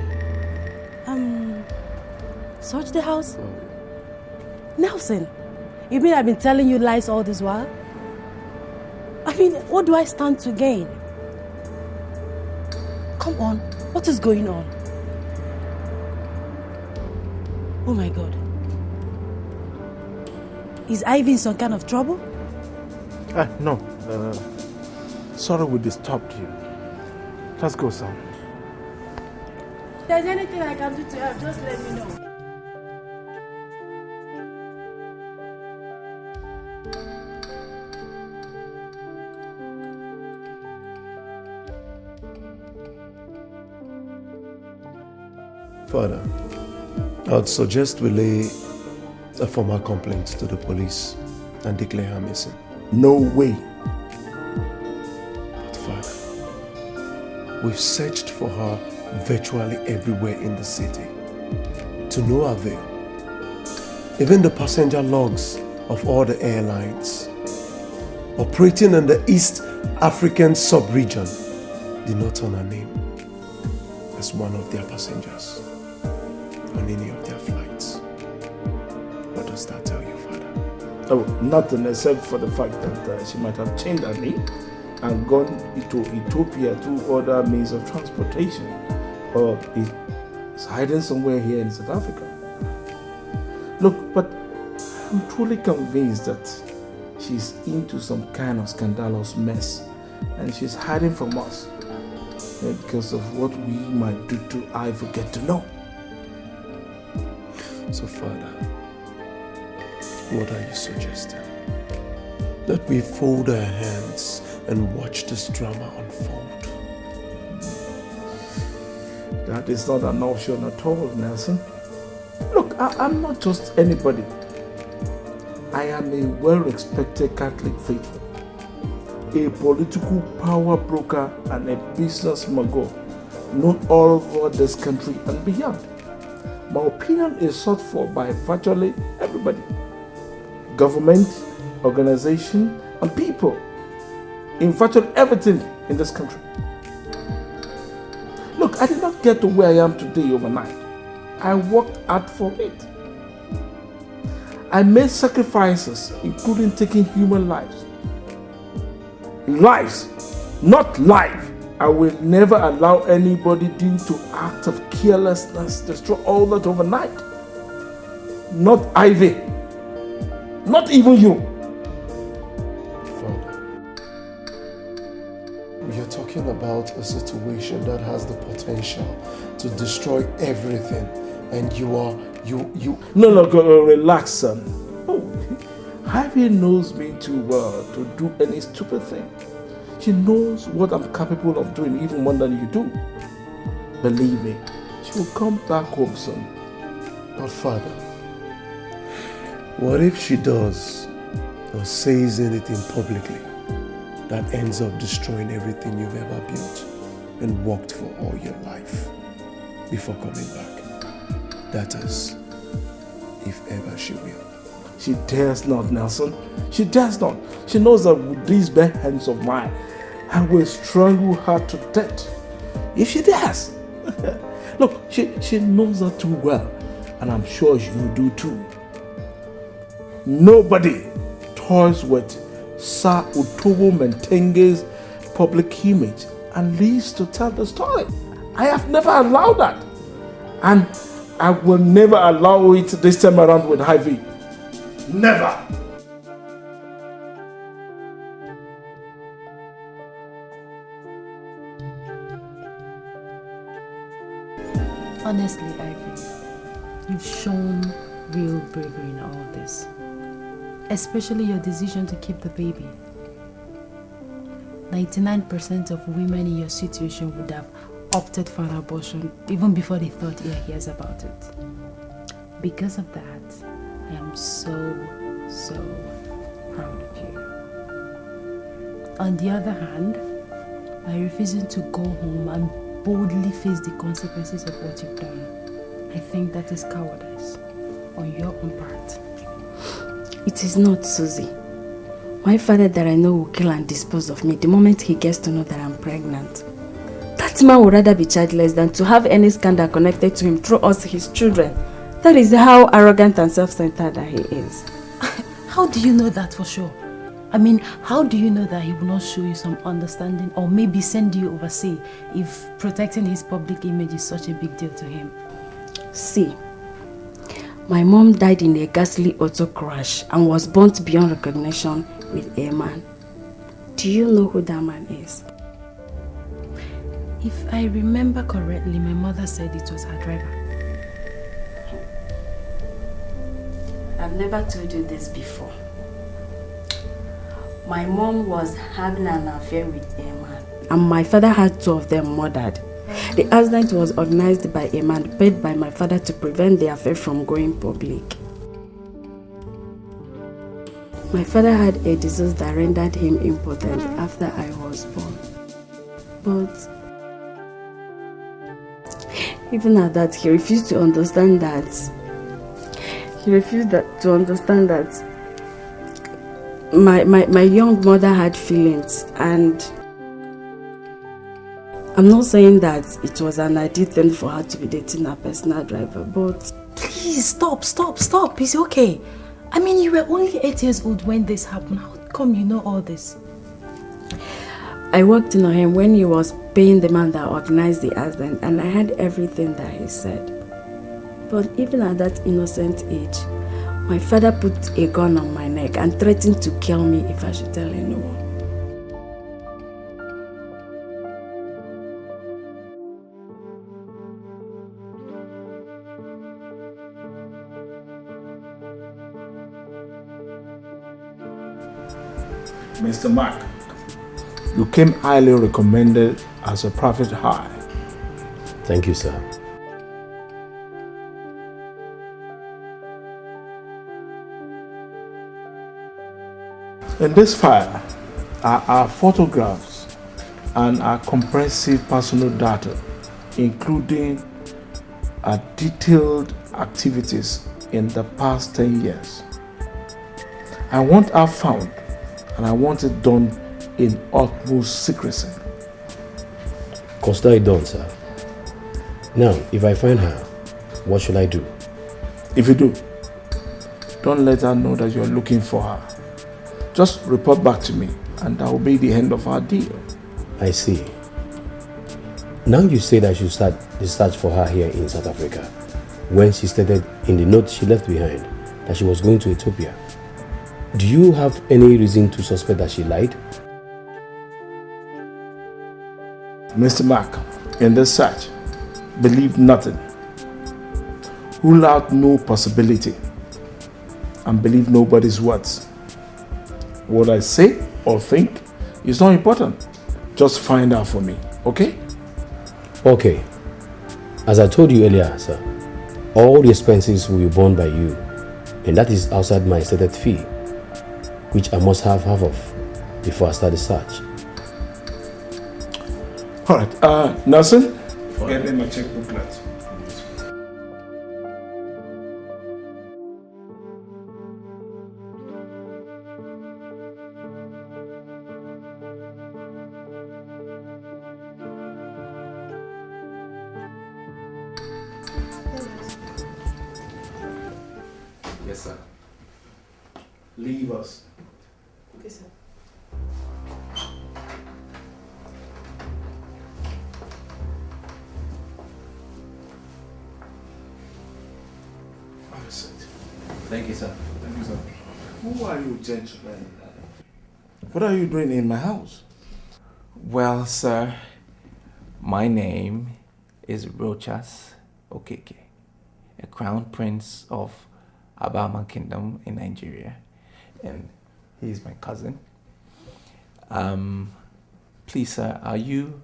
Search the house? Nelson, you mean I've been telling you lies all this while? I mean, what do I stand to gain? Come on, what is going on? Oh my God. Is Ivy in some kind of trouble? No. Sorry we disturbed you. Let's go, son. If there's anything I can do to help, just let me know. Father, I'd suggest we lay a formal complaint to the police and declare her missing. No way. But Father, we've searched for her virtually everywhere in the city, to no avail. Even the passenger logs of all the airlines operating in the East African sub-region did not turn her name as one of their passengers on any of their flights. What does that tell you, Father? Oh, nothing except for the fact that she might have changed her name and gone into Ethiopia through other means of transportation, or is hiding somewhere here in South Africa. Look, but I'm truly convinced that she's into some kind of scandalous mess and she's hiding from us because of what we might do to Ivy get to know. So, Father, what are you suggesting? That we fold our hands and watch this drama unfold? That is not an option at all, Nelson. Look, I'm not just anybody. I am a well-respected Catholic faithful, a political power broker and a business mogul known all over this country and beyond. My opinion is sought for by virtually everybody. Government, organization, and people in virtually everything in this country. Look, I did not get to where I am today overnight. I worked hard for it. I made sacrifices, including taking human lives. Lives, not life. I will never allow anybody due to act of carelessness destroy all that overnight. Not Ivy. Not even you. Father, you're talking about a situation that has the potential to destroy everything, and you No, relax, son. Oh, Ivy knows me too well to do any stupid thing. She knows what I'm capable of doing even more than you do. Believe me, she will come back home soon. But Father, what if she does or says anything publicly that ends up destroying everything you've ever built and worked for all your life before coming back? That is, if ever she will. She dares not, Nelson. She dares not. She knows that with these bare hands of mine, I will strangle her to death. If she dares. Look, she knows that too well, and I'm sure you do too. Nobody toys with Sir Utobo Mentenge's public image and lives to tell the story. I have never allowed that. And I will never allow it this time around with Ivy. Never. Honestly, Ivy, you've shown real bravery in all this. Especially your decision to keep the baby. 99% of women in your situation would have opted for an abortion even before they thought their hears about it. Because of that, I am so proud of you. On the other hand, by refusing to go home and boldly face the consequences of what you've done, I think that is cowardice on your own part. It is not, Susie. My father that I know will kill and dispose of me the moment he gets to know that I'm pregnant. That man would rather be childless than to have any scandal connected to him through us, his children. That is how arrogant and self-centered that he is. How do you know that for sure? I mean, how do you know that he will not show you some understanding or maybe send you overseas if protecting his public image is such a big deal to him? See, my mom died in a ghastly auto crash and was burnt beyond recognition with a man. Do you know who that man is? If I remember correctly, my mother said it was her driver. I've never told you this before. My mom was having an affair with a man, and my father had 2 of them murdered. The accident was organized by a man paid by my father to prevent the affair from going public. My father had a disease that rendered him impotent after I was born. But even at that, he refused to understand that. My young mother had feelings, and I'm not saying that it was an ideal thing for her to be dating a personal driver, but... Please, stop. It's okay. I mean, you were only 8 years old when this happened. How come you know all this? I worked on him when he was paying the man that organized the accident, and I heard everything that he said. But even at that innocent age, my father put a gun on my neck and threatened to kill me if I should tell anyone. Mr. Mark, you came highly recommended as a private hire. Thank you, sir. In this file are our photographs and our comprehensive personal data, including our detailed activities in the past 10 years. I want her found, and I want it done in utmost secrecy. Consider it done, sir. Now, if I find her, what should I do? If you do, don't let her know that you're looking for her. Just report back to me, and that will be the end of our deal. I see. Now you said I should start the search for her here in South Africa, when she stated in the note she left behind that she was going to Ethiopia. Do you have any reason to suspect that she lied? Mr. Mark, in this search, believe nothing. Rule out no possibility, and believe nobody's words. What I say or think is not important. Just find out for me, okay? Okay. As I told you earlier, sir, all the expenses will be borne by you, and that is outside my stated fee, which I must have half of before I start the search. All right, Nelson, get me my checkbook, let's. Yes, sir. Leave us. Okay, sir. Have a seat. Thank you, sir. Thank you, sir. Who are you, gentlemen? What are you doing in my house? Well, sir, my name is Rochas Okeke, a crown prince of Abama Kingdom in Nigeria, and he's my cousin. Please, sir, are you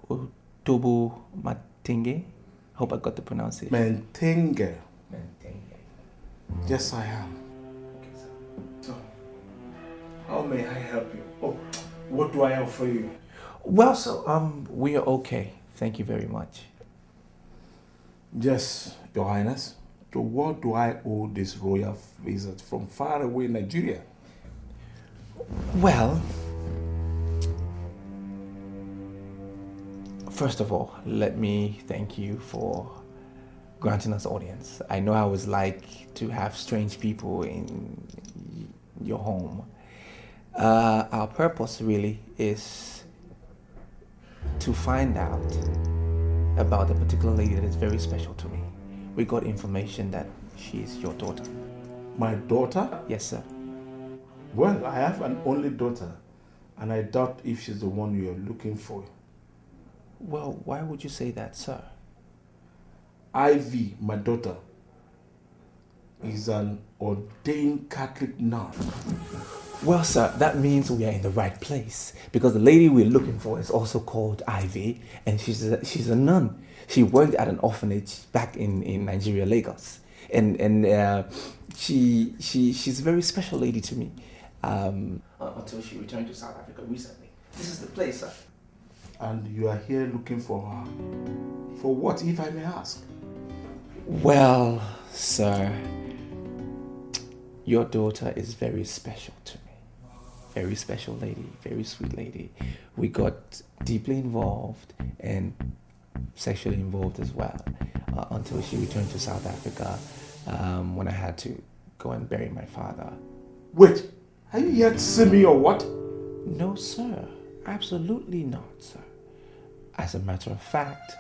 Otobo Matenge? Hope I got the pronunciation. Mentenge. Yes, I am. Okay, sir. So, how may I help you? Oh, what do I have for you? Well, so we are okay. Thank you very much. Yes, Your Highness. To what do I owe this royal visit from far away Nigeria? Well, first of all, let me thank you for granting us audience. I know how it's like to have strange people in your home. Our purpose really is to find out about a particular lady that is very special to me. We got information that she is your daughter. My daughter? Yes, sir. Well, I have an only daughter, and I doubt if she's the one you're looking for. Well, why would you say that, sir? Ivy, my daughter, is an ordained Catholic nun. Well, sir, that means we are in the right place, because the lady we're looking for is also called Ivy, and she's a nun. She worked at an orphanage back in Nigeria, Lagos, and she's a very special lady to me. Until she returned to South Africa recently. This is the place, sir. And you are here looking for her. For what, if I may ask? Well, sir, your daughter is very special to me. Very special lady, very sweet lady. We got deeply involved and sexually involved as well until she returned to South Africa when I had to go and bury my father. Wait, are you here to see me or what? No, sir. Absolutely not, sir. As a matter of fact,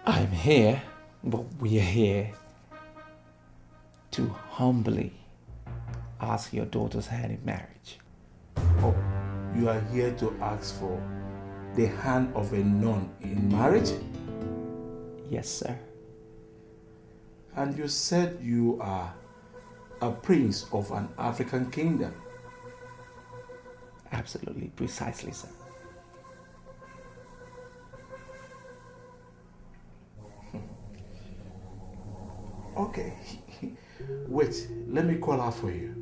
I'm here, but we are here to humbly ask your daughter's hand in marriage. Oh, you are here to ask for the hand of a nun in marriage? Yes, sir. And you said you are a prince of an African kingdom? Absolutely, precisely, sir. Okay. Wait, let me call her for you.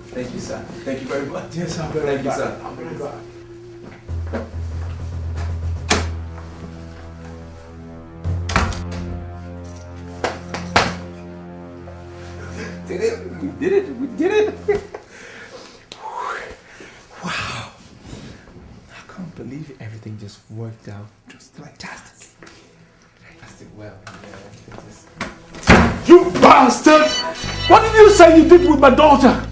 Thank you, sir. Thank you very much. Yes, I'll be right back. Sir. I'll be right back. We did it. Wow. I can't believe everything just worked out just fantastic. Fantastic. Well, You bastard! What did you say you did with my daughter?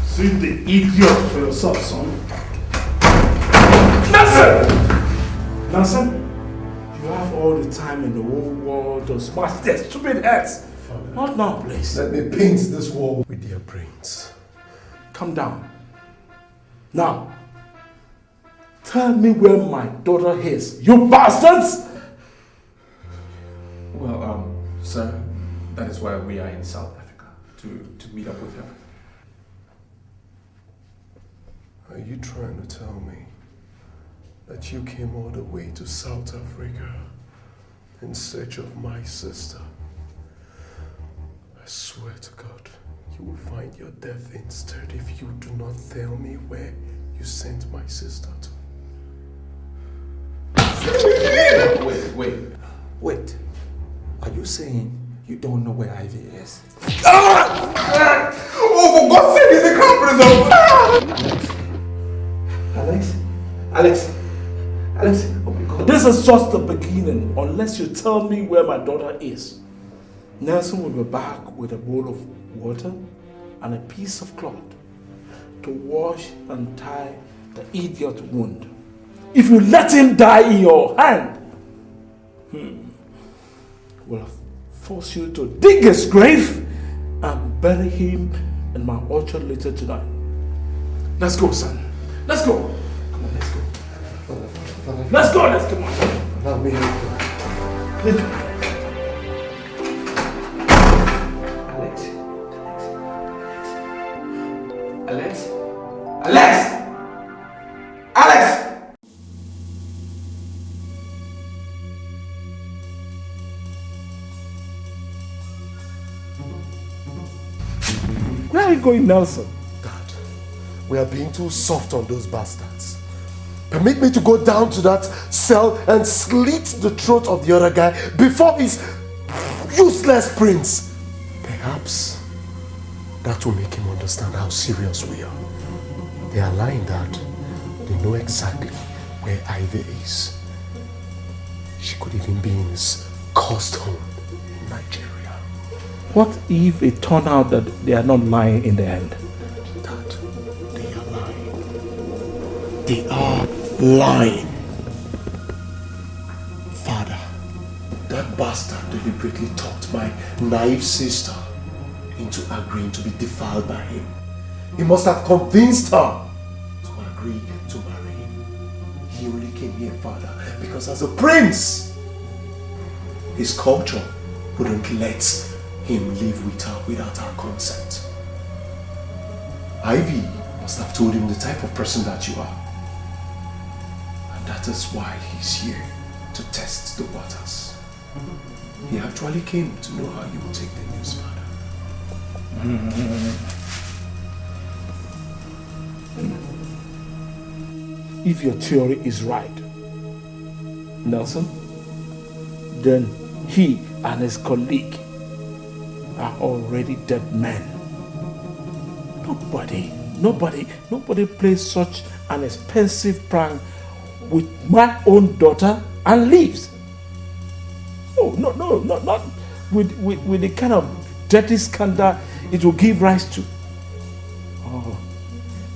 See the idiot for yourself, son. Nelson! You have all the time in the whole world to smash their stupid heads. Not now, please. Let me paint this wall with their brains. Calm down. Now, tell me where my daughter is, you bastards! well, sir, that is why we are in South Africa, to meet up with her. Are you trying to tell me that you came all the way to South Africa in search of my sister? I swear to God, you will find your death instead if you do not tell me where you sent my sister to. Wait. Are you saying you don't know where Ivy is? Oh, for God's sake, is the conference over? Alex, oh my God. This is just the beginning. Unless you tell me where my daughter is, Nelson will be back with a bowl of water and a piece of cloth to wash and tie the idiot wound. If you let him die in your hand, will force you to dig his grave and bury him in my orchard later tonight. Let's go, son. Let's go. Come on, let's go. Let's go, let's come on. Allow me. Alex! Where are you going, Nelson? Dad, we are being too soft on those bastards. Permit me to go down to that cell and slit the throat of the other guy before his useless prince. Perhaps that will make him understand how serious we are. They are lying, Dad. They know exactly where Ivy is. She could even be in his cursed home in Nigeria. What if it turned out that they are not lying in the end? Dad, they are lying. They are lying. Father, that bastard deliberately talked my naive sister into agreeing to be defiled by him. He must have convinced her to agree to marry him. He only came here, Father, because as a prince, his culture wouldn't let him live with her without her consent. Ivy must have told him the type of person that you are. And that is why he's here, to test the waters. He actually came to know how you will take the news, Father. If your theory is right, Nelson, then he and his colleague are already dead men. Nobody plays such an expensive prank with my own daughter and leaves. Oh, no, not with the kind of dirty scandal it will give rise to. Oh,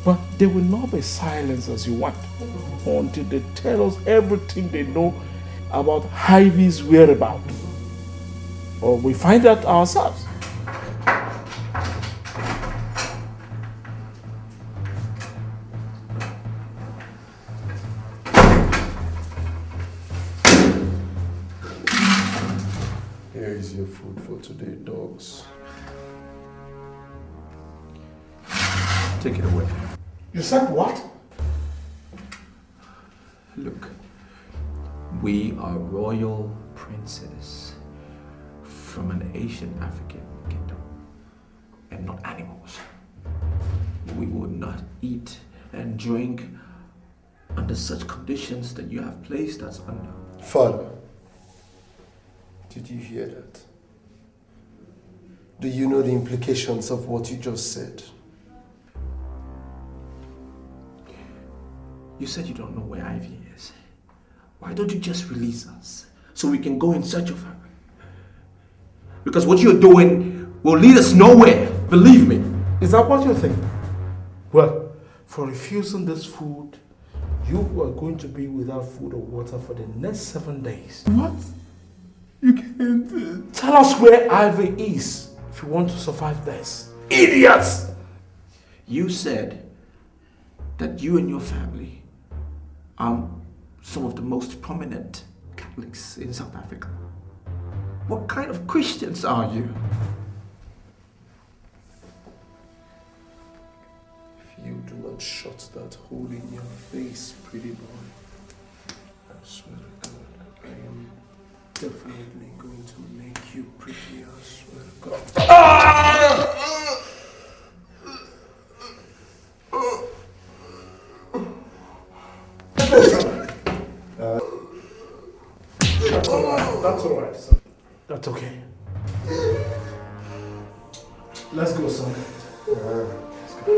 but they will not be silenced as you want until they tell us everything they know about Ivy's whereabouts. Or we find out ourselves. Here is your food for today, dogs. Take it away. You said what? Look, we are royal princes from an Asian African kingdom and not animals. We will not eat and drink under such conditions that you have placed us under. Father, did you hear that? Do you know the implications of what you just said? You said you don't know where Ivy is. Why don't you just release us so we can go in search of her? Because what you're doing will lead us nowhere, believe me. Is that what you think? Well, for refusing this food, you are going to be without food or water for the next 7 days. What? You can't... Tell us where Ivy is if you want to survive this. Idiots! You said that you and your family are some of the most prominent Catholics in South Africa. What kind of Christians are you? If you do not shut that hole in your face, pretty boy, I swear to God, I am definitely going to make you pretty, I swear to God. That's all right, son. That's okay. Let's go, son. Let's go.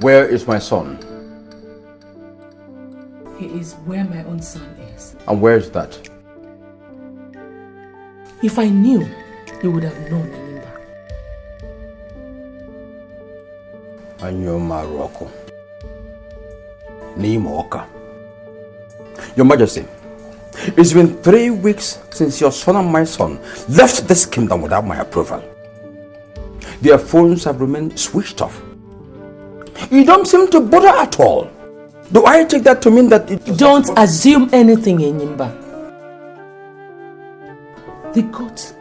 Where is my son? He is where my own son is. And where is that? If I knew, you would have known, Nimba. I knew Morocco. Nimoka. Your Majesty, it's been 3 weeks since your son and my son left this kingdom without my approval. Their phones have remained switched off. You don't seem to bother at all. Do I take that to mean that it... Don't assume anything, Enyimba. The goat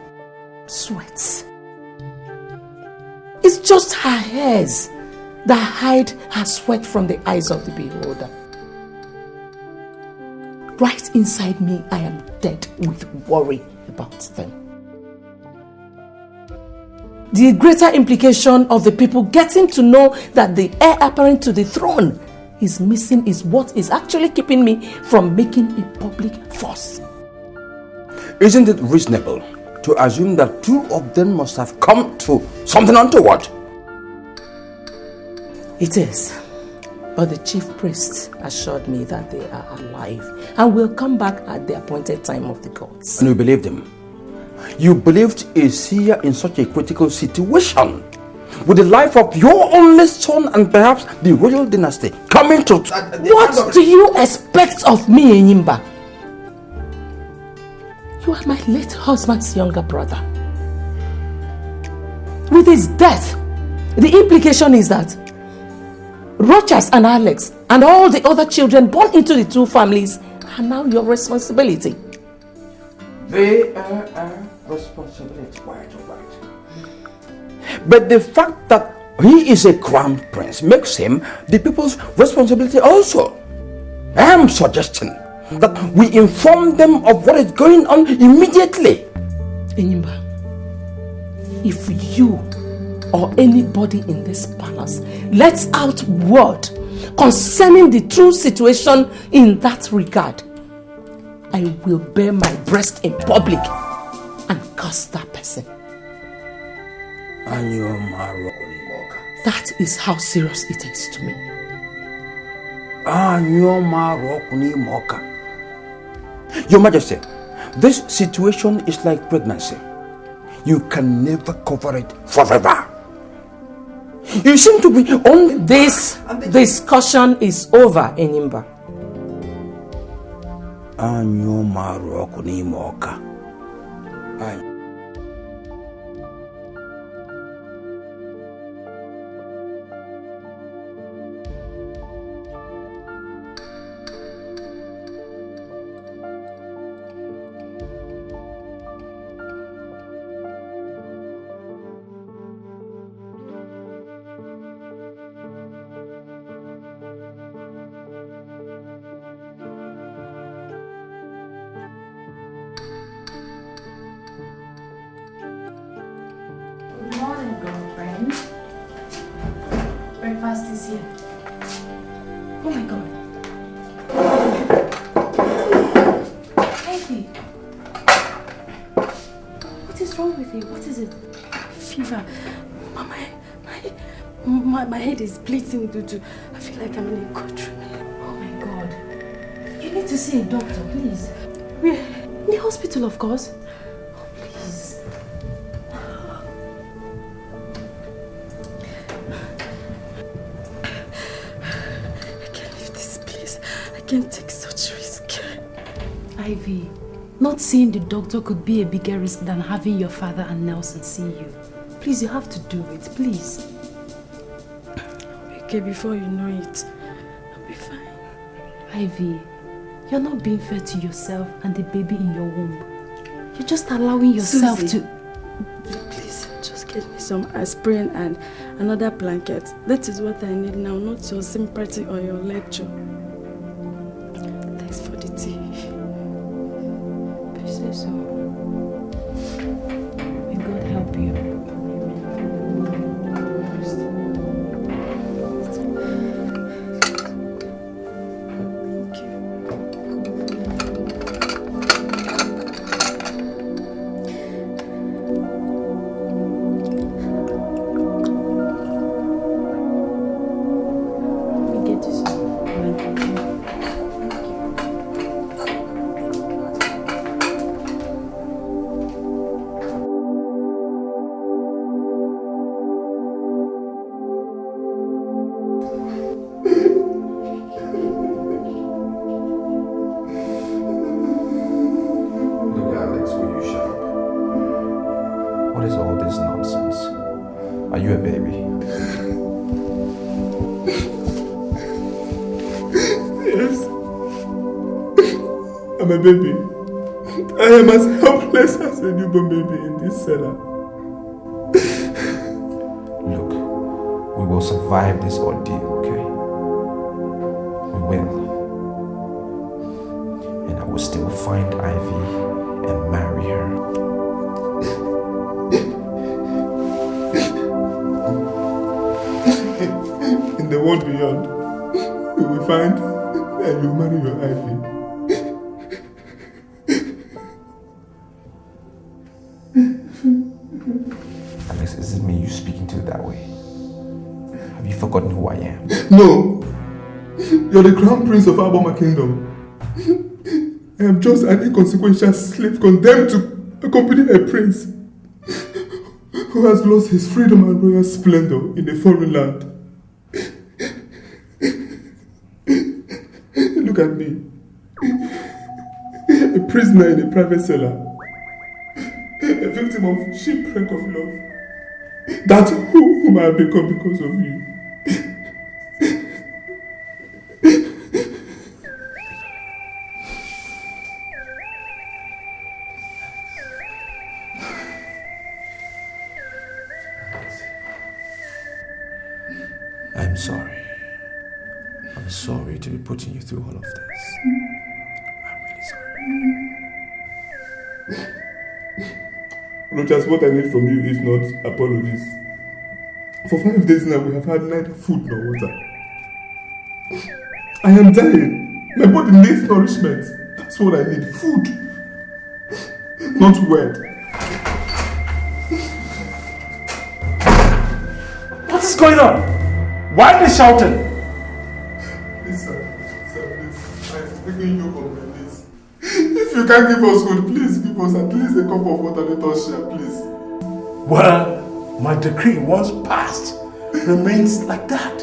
sweats. It's just her hairs that hide her sweat from the eyes of the beholder. Right inside me, I am dead with worry about them. The greater implication of the people getting to know that the heir apparent to the throne is missing is what is actually keeping me from making a public fuss. Isn't it reasonable to assume that 2 of them must have come to something untoward? It is. But the chief priest assured me that they are alive and will come back at the appointed time of the gods. And you believed him? You believed a seer in such a critical situation, with the life of your only son and perhaps the royal dynasty coming to... What do you expect of me, Enyimba? You are my late husband's younger brother. With his death, the implication is that Rochas and Alex and all the other children born into the 2 families are now your responsibility. They are our responsibility, right. But the fact that he is a crown prince makes him the people's responsibility also. I am suggesting that we inform them of what is going on immediately. Enyimba, if you or anybody in this palace lets out word concerning the true situation in that regard, I will bare my breast in public and curse that person. That is how serious it is to me. Your Majesty, this situation is like pregnancy. You can never cover it forever. You seem to be on... This discussion is over, Enyimba. Breakfast is here. Oh my God. Ivy. What is wrong with you? What is it? Fever. My head is bleeding due to... I feel like I'm in a cold room. Oh my God. You need to see a doctor, please. Where? In the hospital, of course. Oh, please. Can't take such risk. Ivy, not seeing the doctor could be a bigger risk than having your father and Nelson see you. Please, you have to do it, please. Okay, before you know it, I'll be fine. Ivy, you're not being fair to yourself and the baby in your womb. You're just allowing yourself Susie, to... Please, just get me some aspirin and another blanket. That is what I need now, not your sympathy or your lecture. Thanks for the tea. Please say so. May God help you. What is all this nonsense? Are you a baby? Yes. I'm a baby. I am as helpless as a newborn baby in this cellar. Look, we will survive this ordeal, okay? We will. And I will still find Ivy and marry her. In the world beyond, you will find and you marry your Ivy. Alex, is it me you speaking to that way? Have you forgotten who I am? No! You're the crown prince of Alabama Kingdom. I am just an inconsequential slave condemned to accompany a prince who has lost his freedom and royal splendor in a foreign land. Look at me. A prisoner in a private cellar. A victim of shipwreck of love. That's whom I have become because of you. I'm sorry. I'm sorry to be putting you through all of this. I'm really sorry. Rojas, what I need from you is not apologies. For 5 days now, we have had neither food nor water. I am dying. My body needs nourishment. That's what I need. Food. Not word. What is going on? Why are they shouting? Please, sir, please. I'm begging you for my knees. If you can't give us food, please give us at least a cup of water. Let us share, please. Well, my decree, once passed, remains like that.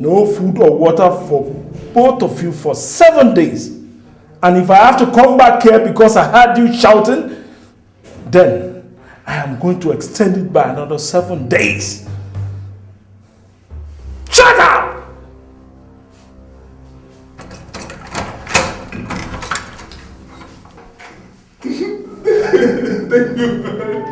No food or water for both of you for 7 days. And if I have to come back here because I heard you shouting, then I am going to extend it by another 7 days. Shut up! Thank you very much.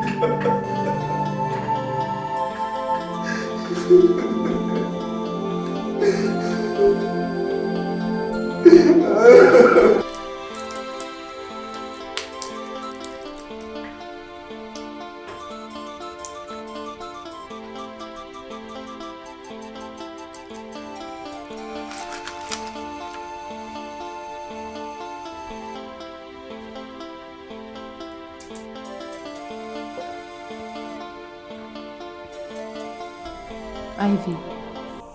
Ivy,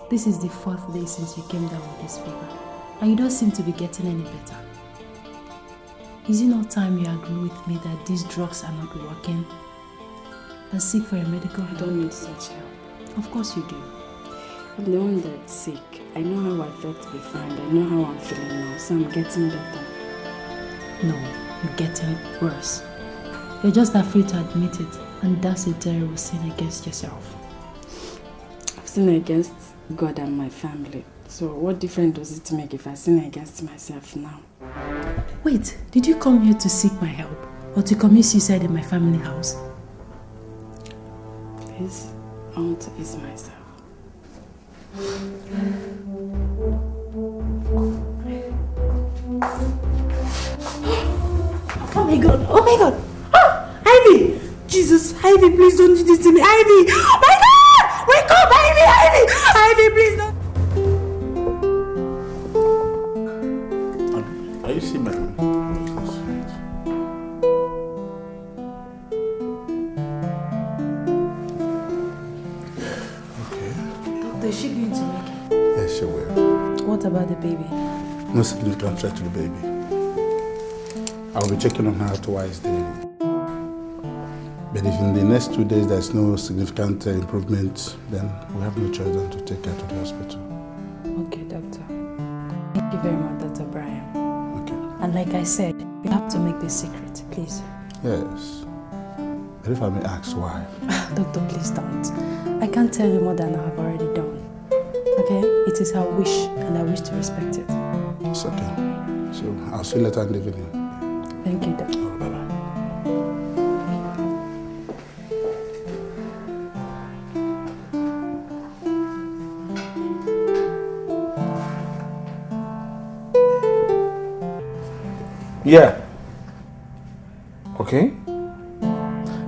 this is the 4th day since you came down with this fever, and you don't seem to be getting any better. Is it not time you agree with me that these drugs are not working and seek for a medical help? I don't need such help. Of course you do. I'm the one that's sick. I know how I felt before and I know how I'm feeling now, so I'm getting better. No, you're getting worse. You're just afraid to admit it, and that's a terrible sin against yourself. I've sinned against God and my family. So what difference does it make if I sin against myself now? Wait, did you come here to seek my help or to commit suicide in my family house? Please, I want to ease myself. Oh my god, oh my god! Ah, Ivy! Jesus, Ivy, please don't do this to me, Ivy! Oh my god! Wake up, Ivy! Ivy! Ivy, please don't! Are you seeing my Doctor, is she going to make it? Yes, she will. What about the baby? No significant threat to the baby. I'll be checking on her twice daily. But if in the next 2 days there's no significant improvement, then we have no choice than to take her to the hospital. Okay, doctor. Thank you very much, Dr. Brian. Okay. And like I said, you have to make this secret, please. Yes. But if I may ask why? Doctor, please don't. I can't tell you more than I have already done. Okay? It is her wish, and I wish to respect it. It's okay. So I'll see you later in the evening. Thank you, Doctor. Bye-bye. Yeah. Okay.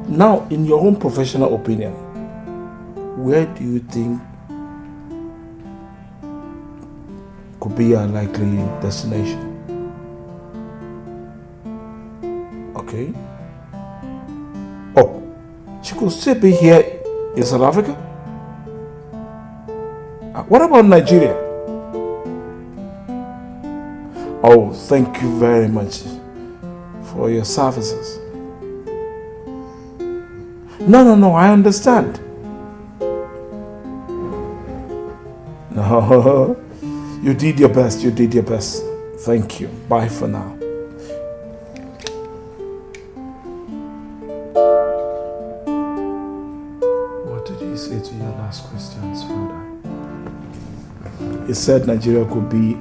Now, in your own professional opinion, where do you think could be a likely destination? Okay. Oh, she could still be here in South Africa? What about Nigeria? Oh, thank you very much for your services. No, I understand. No, you did your best, Thank you. Bye for now. What did he say to your last questions, Father? He said Nigeria could be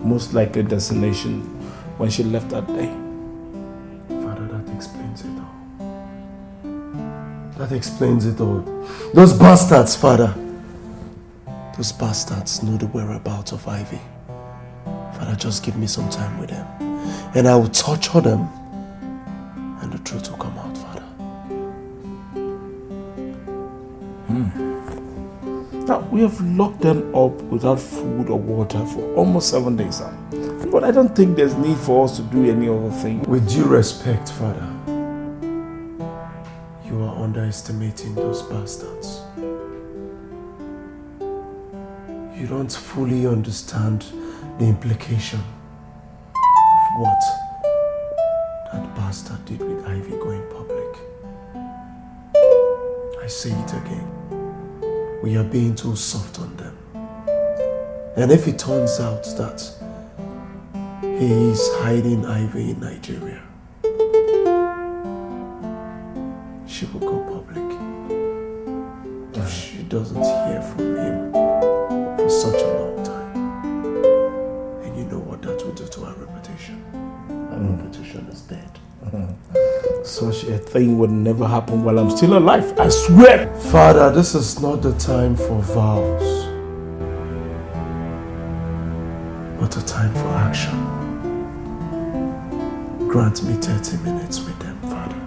most likely destination when she left that day. Father, that explains it all. That explains it all. Those bastards, Father. Those bastards know the whereabouts of Ivy. Father, just give me some time with them. And I will torture them. And the truth will come out, Father. Now, we have locked them up without food or water for almost 7 days now. But I don't think there's need for us to do any other thing. With due respect, Father, you are underestimating those bastards. You don't fully understand the implication of what that bastard did with Ivy going public. I say it again. We are being too soft on them. And if it turns out that he is hiding Ivy in Nigeria, she will go public. If she doesn't hear from him for such a long time, and you know what that will do to our reputation. Our reputation is dead. Such a thing would never happen while I'm still alive, I swear! Father, this is not the time for vows, but a time for action. Grant me 30 minutes with them, Father.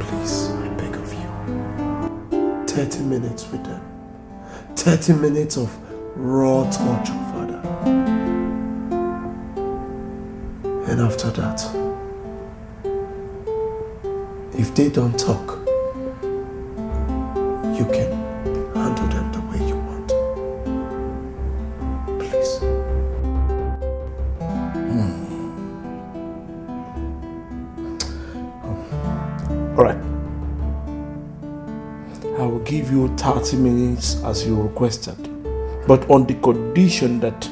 Please, I beg of you. 30 minutes with them. 30 minutes of raw torture, Father. And after that, if they don't talk, you can handle them the way you want. Please. Alright. I will give you 30 minutes as you requested, but on the condition that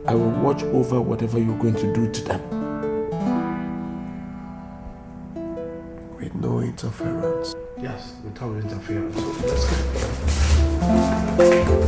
I will watch over whatever you're going to do to them. With no interference. Yes, without interference. Let's go.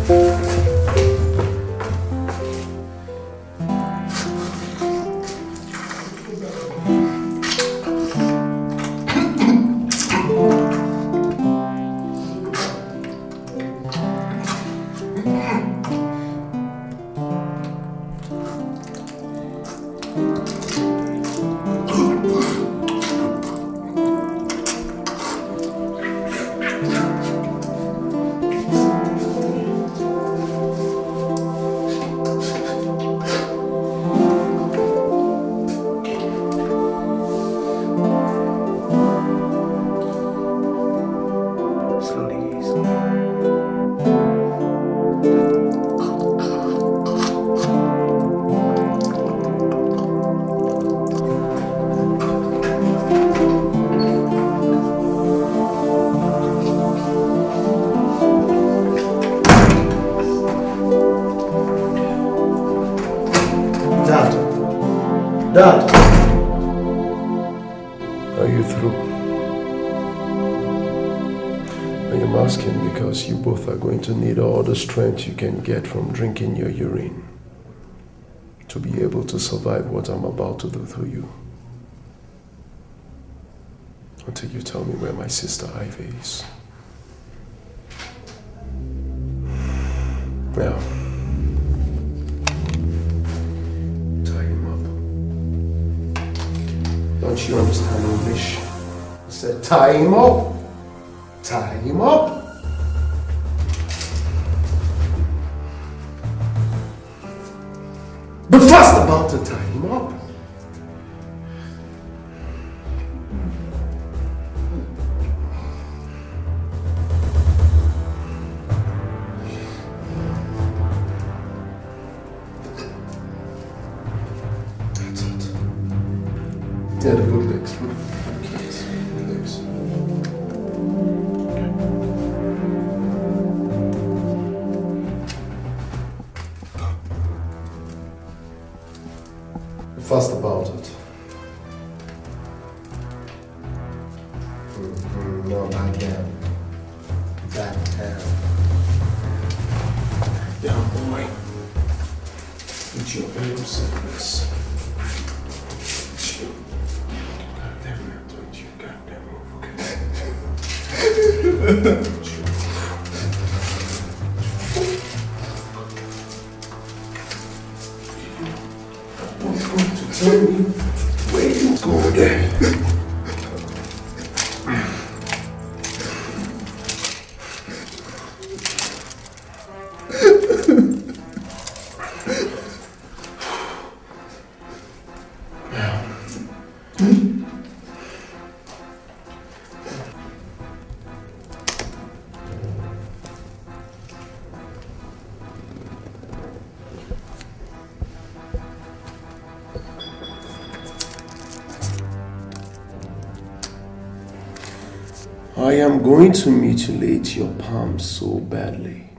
Are you through? I am asking because you both are going to need all the strength you can get from drinking your urine to be able to survive what I'm about to do to you. Until you tell me where my sister Ivy is. Now, tie him up. Don't you understand English? I said tie him up. Tie him up. Be fast about to tie him up. Yeah, the good legs. Good legs. Fast about it. No, back down. Back down. Down, boy. Put your arms in this. Tell me where you go there. I am going to mutilate your palms so badly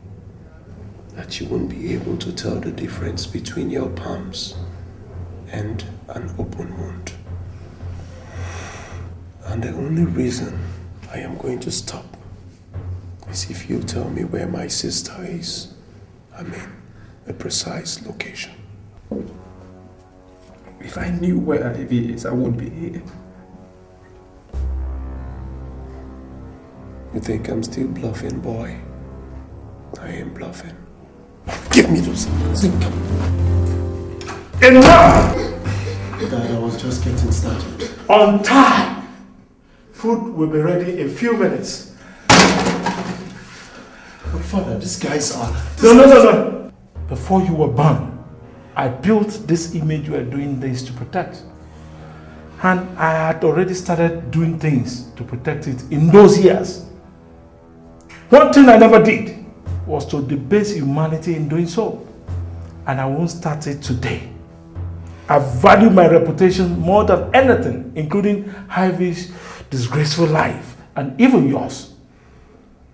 that you won't be able to tell the difference between your palms and an open wound. And the only reason I am going to stop is if you tell me where my sister is. I mean, a precise location. If I knew where Ivy is, I wouldn't be here. You think I'm still bluffing, boy? I am bluffing. Give me those hands. Enough! Dad, I was just getting started. On time! Food will be ready in a few minutes. But Father, these guys are... No. Before you were born, I built this image you are doing this to protect. And I had already started doing things to protect it in those years. One thing I never did was to debase humanity in doing so. And I won't start it today. I value my reputation more than anything, including Ivy's disgraceful life and even yours.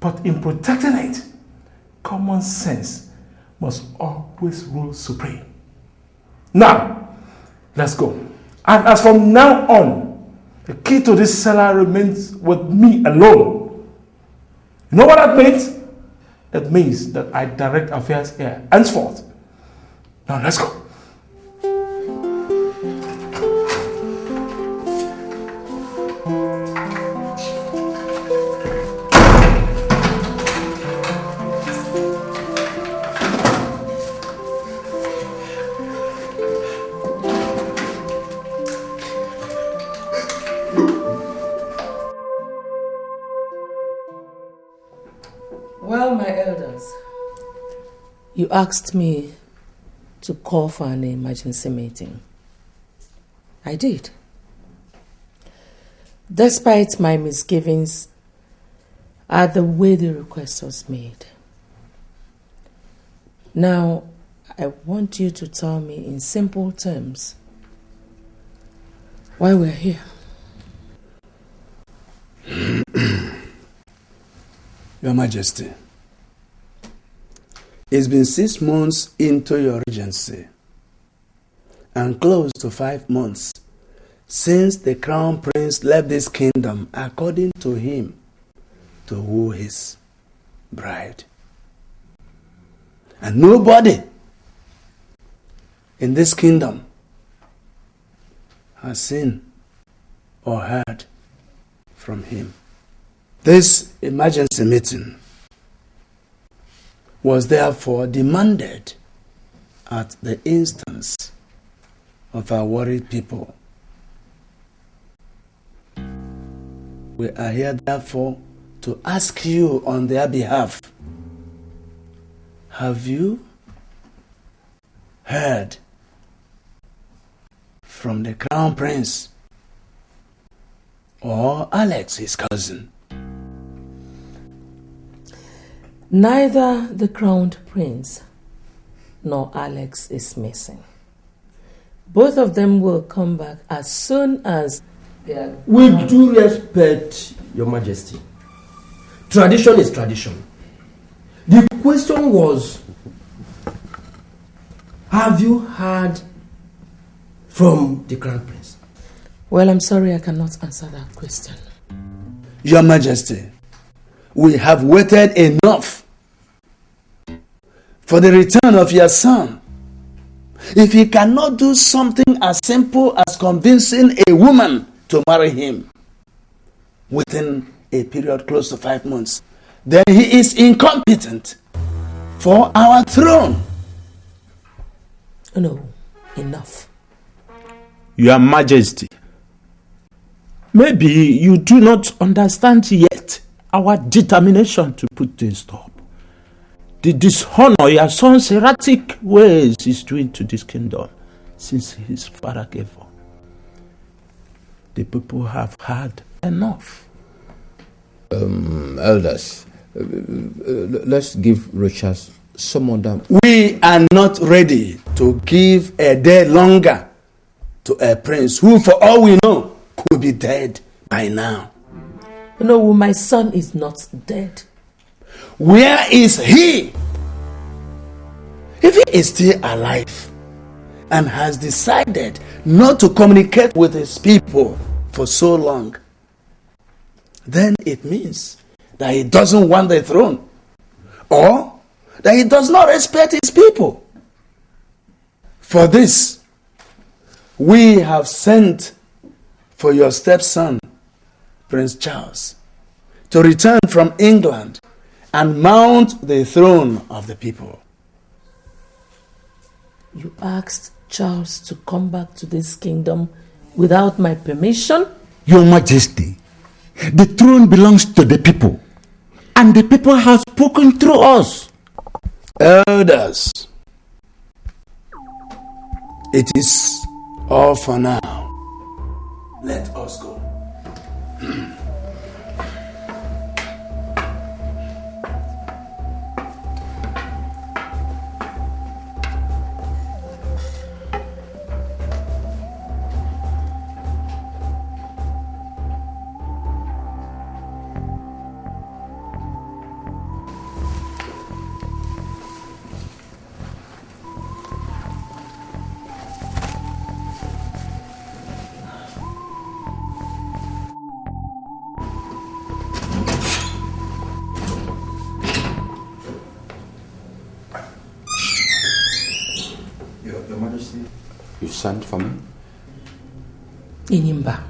But in protecting it, common sense must always rule supreme. Now, let's go. And as from now on, the key to this cellar remains with me alone. You know what that means? That means that I direct affairs here henceforth. Now let's go. Well, my elders, you asked me to call for an emergency meeting. I did. Despite my misgivings at the way the request was made. Now, I want you to tell me in simple terms why we're here. Your Majesty, it's been 6 months into your regency and close to 5 months since the crown prince left this kingdom according to him to woo his bride. And nobody in this kingdom has seen or heard from him. This emergency meeting was therefore demanded at the instance of our worried people. We are here therefore to ask you on their behalf, have you heard from the crown prince or Alex, his cousin? Neither the crowned prince nor Alex is missing. Both of them will come back as soon as they are... With due respect, Your Majesty, tradition is tradition. The question was, have you heard from the crown prince? Well, I'm sorry I cannot answer that question. Your Majesty, we have waited enough for the return of your son. If he cannot do something as simple as convincing a woman to marry him within a period close to 5 months, then he is incompetent for our throne. No, enough. Your Majesty, maybe you do not understand yet our determination to put this stop. The dishonor your son's erratic ways is doing to this kingdom since his father gave up. The people have had enough. Elders, let's give Richard some of them. We are not ready to give a day longer to a prince who, for all we know, could be dead by now. No, my son is not dead. Where is he? If he is still alive and has decided not to communicate with his people for so long, then it means that he doesn't want the throne, or that he does not respect his people. For this, we have sent for your stepson, Prince Charles, to return from England and mount the throne of the people. You asked Charles to come back to this kingdom without my permission? Your Majesty, the throne belongs to the people, and the people have spoken through us. Elders, it is all for now. Let us go. Your Majesty, you sent for me? Inimba,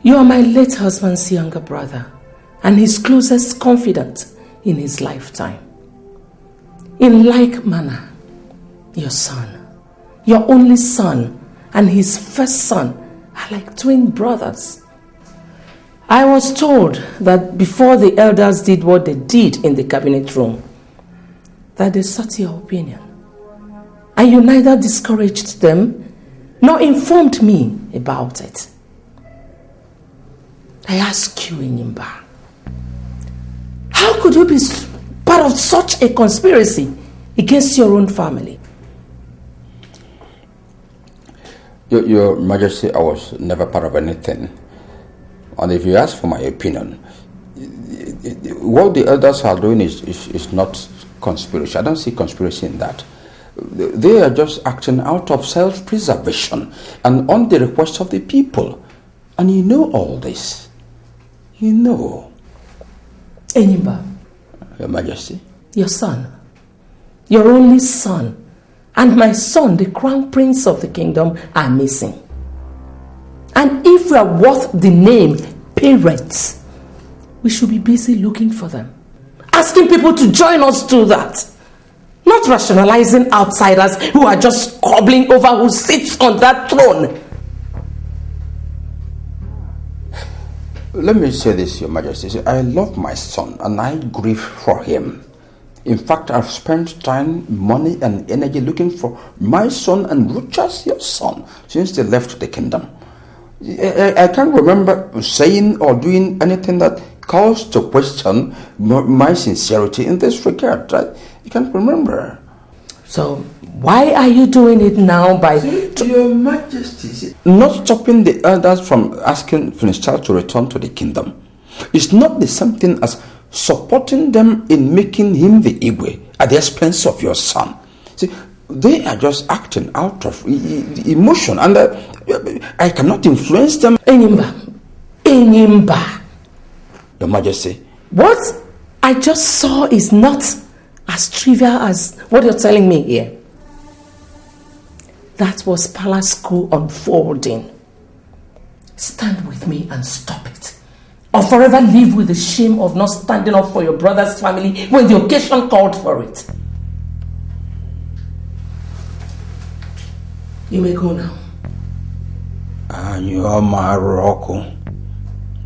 you are my late husband's younger brother and his closest confidant in his lifetime. In like manner, your son, your only son, and his first son are like twin brothers. I was told that before the elders did what they did in the cabinet room, that they sought your opinion. And you neither discouraged them nor informed me about it. I ask you, Inimba, how could you be part of such a conspiracy against your own family? Your Majesty, I was never part of anything. And if you ask for my opinion, what the elders are doing is not conspiracy. I don't see conspiracy in that. They are just acting out of self-preservation and on the request of the people. And you know all this. You know. Ndibe, Your Majesty. your son, your only son, and my son, the crown prince of the kingdom, are missing. And if we are worth the name parents, we should be busy looking for them. Asking people to join us do that. Not rationalizing outsiders who are just squabbling over who sits on that throne. Let me say this, Your Majesty. See, I love my son and I grieve for him. In fact, I've spent time, money and energy looking for my son and Ruchas, your son, since they left the kingdom. I can't remember saying or doing anything that calls to question my sincerity in this regard. I can't remember. So, why are you doing it now by... Your Majesty, not stopping the elders from asking Prince Charles to return to the kingdom. It's not the same thing as supporting them in making him the Igwe at the expense of your son. See, they are just acting out of emotion and I cannot influence them. Ndibe. Your Majesty. What I just saw is not as trivial as what you're telling me here. That was palace school unfolding. Stand with me and stop it. Or forever live with the shame of not standing up for your brother's family when the occasion called for it. You may go now. Anyoma Roku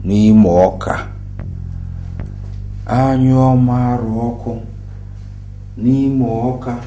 Nimoka. Anyoma Roku Nimoka.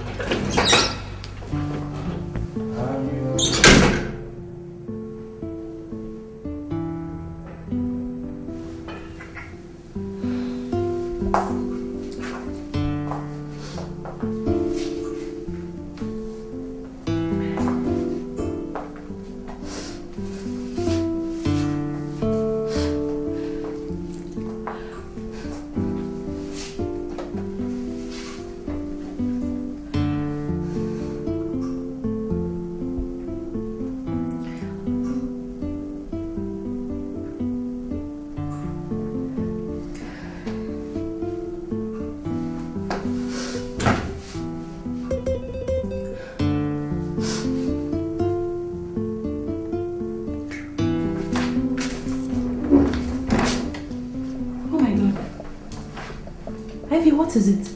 What is it?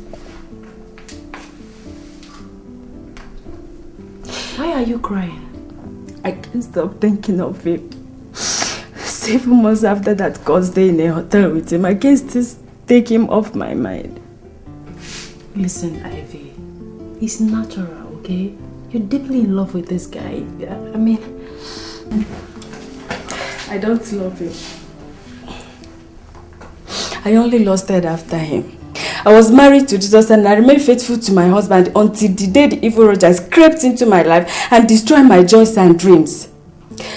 Why are you crying? I can't stop thinking of him. 7 months after that course day in a hotel with him, I can't still take him off my mind. Listen, Ivy, it's natural, okay? You're deeply in love with this guy. I mean, I don't love him. I only lusted after him. I was married to Jesus and I remained faithful to my husband until the day the evil Rogers crept into my life and destroyed my joys and dreams.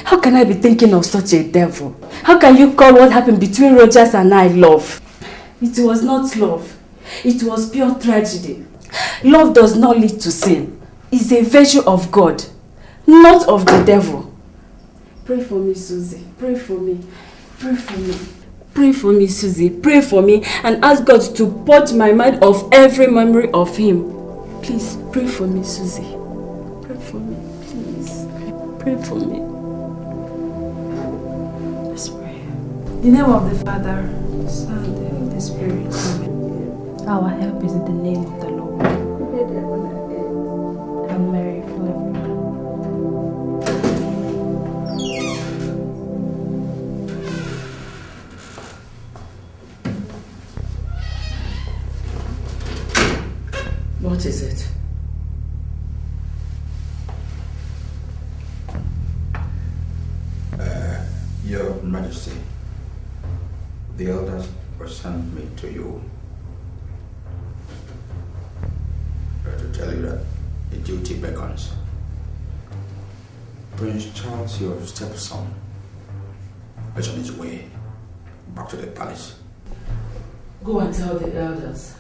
How can I be thinking of such a devil? How can you call what happened between Rogers and I love? It was not love. It was pure tragedy. Love does not lead to sin. It's a virtue of God, not of the devil. Pray for me, Susie. Pray for me. Pray for me. Pray for me, Susie. Pray for me and ask God to purge my mind of every memory of him. Please, pray for me, Susie. Pray for me, please. Pray for me. Let's pray. In the name of the Father, the Son, and the Spirit. Amen. Our help is in the name of the Lord. Hail Mary, full of grace. What is it? Your Majesty, the elders sent me to you to tell you that the duty beckons. Prince Charles, your stepson, is on his way back to the palace. Go and tell the elders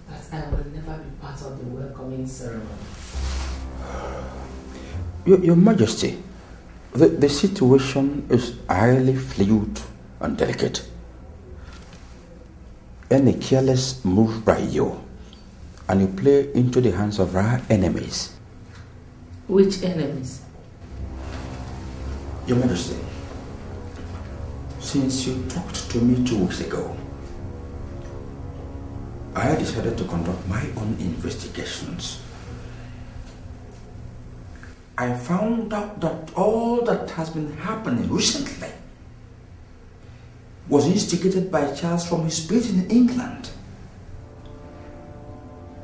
that I will never be part of the welcoming ceremony. Your Majesty, the situation is highly fluid and delicate. Any careless move by you, and you play into the hands of our enemies. Which enemies? Your Majesty, since you talked to me 2 weeks ago, I decided to conduct my own investigations. I found out that all that has been happening recently was instigated by Charles from his base in England.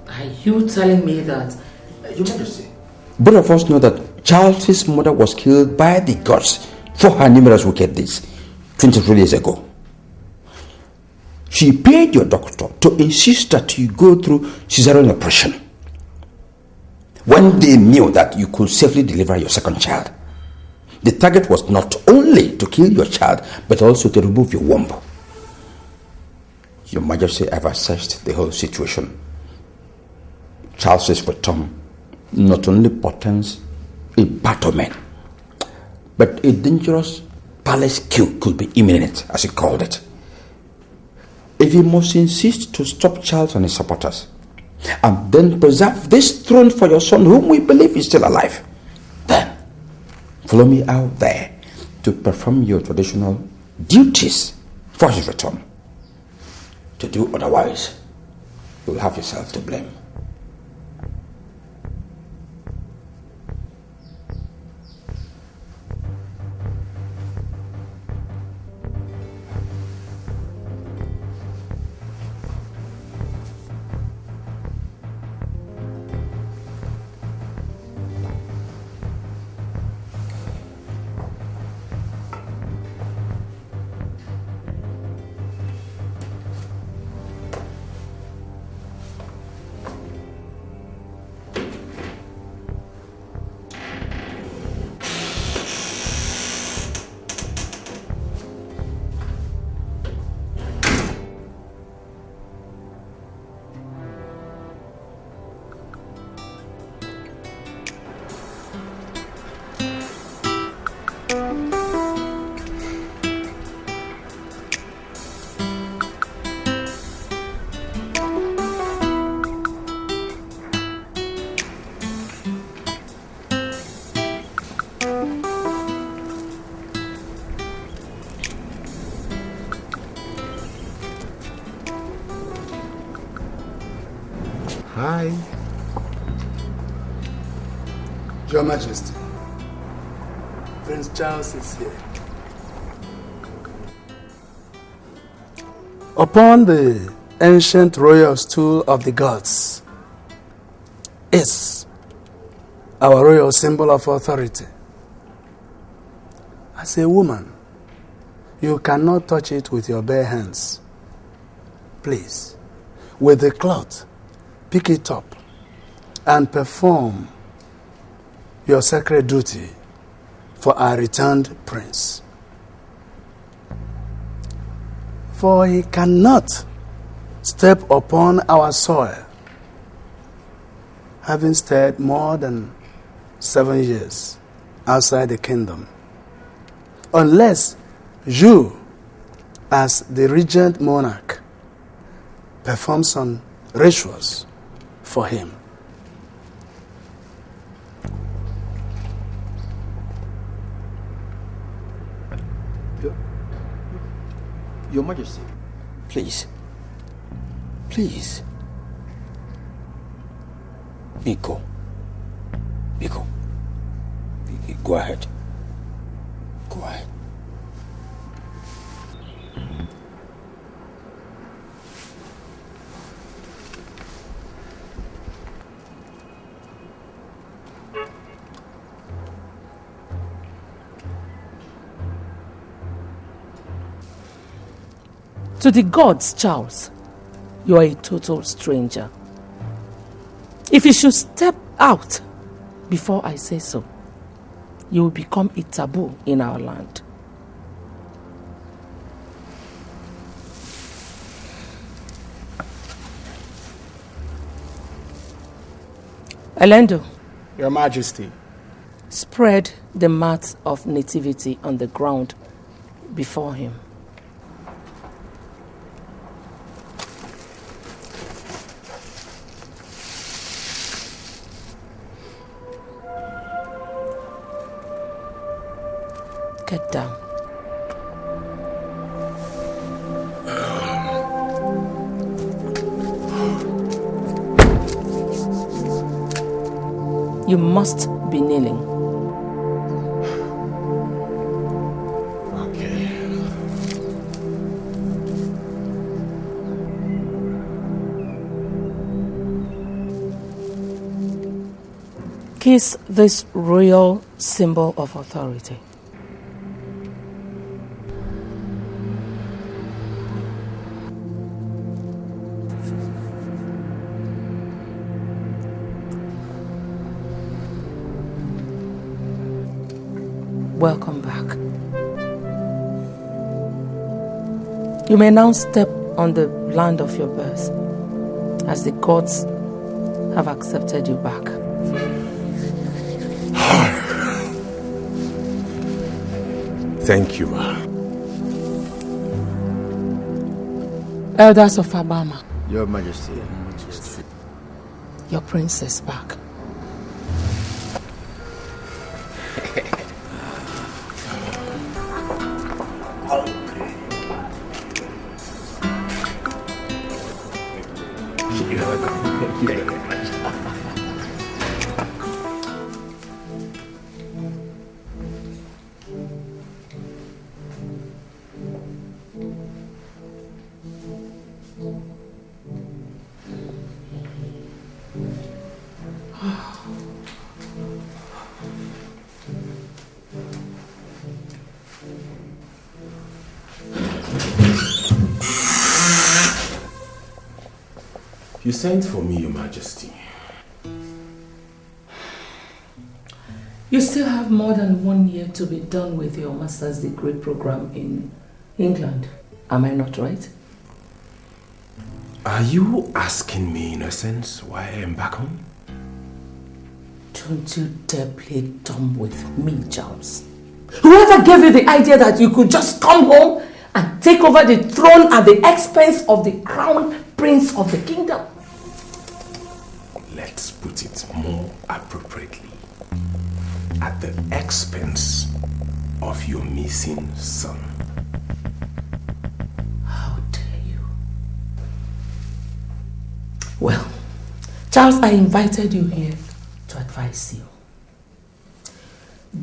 Are you telling me that? Your Majesty, both of us know that Charles's mother was killed by the gods for her numerous wicked deeds 23 years ago. She paid your doctor to insist that you go through cesarean operation when they knew that you could safely deliver your second child. The target was not only to kill your child, but also to remove your womb. Your Majesty, I've assessed the whole situation. Charles's return not only portends a battlement, but a dangerous palace coup could be imminent, as he called it. If he must insist to stop Charles and his supporters, and then preserve this throne for your son, whom we believe is still alive, then follow me out there to perform your traditional duties for his return. To do otherwise, you'll have yourself to blame. Hi. Your Majesty, Prince Charles is here. Upon the ancient royal stool of the gods is our royal symbol of authority. As a woman, you cannot touch it with your bare hands. Please, with the cloth, pick it up and perform your sacred duty for our returned prince. For he cannot step upon our soil, having stayed more than 7 years outside the kingdom, unless you, as the regent monarch, perform some rituals for him. Your Majesty, please. Please. Biko. Go ahead. Go ahead. To the gods, Charles, you are a total stranger. If you should step out before I say so, you will become a taboo in our land. Elendo, Your Majesty. Spread the mat of nativity on the ground before him. Get down. You must be kneeling. Okay. Kiss this royal symbol of authority. Welcome back. You may now step on the land of your birth, as the gods have accepted you back. Thank you, Ma. Elders of Abama, Your Majesty. your prince is back. You sent for me, Your Majesty. You still have more than 1 year to be done with your master's degree program in England. Am I not right? Are you asking me, in a sense, why I am back home? Don't you dare play dumb with me, Charles. Whoever gave you the idea that you could just come home and take over the throne at the expense of the crown prince of the kingdom? Let's put it more appropriately. At the expense of your missing son. How dare you? Well, Charles, I invited you here to advise you.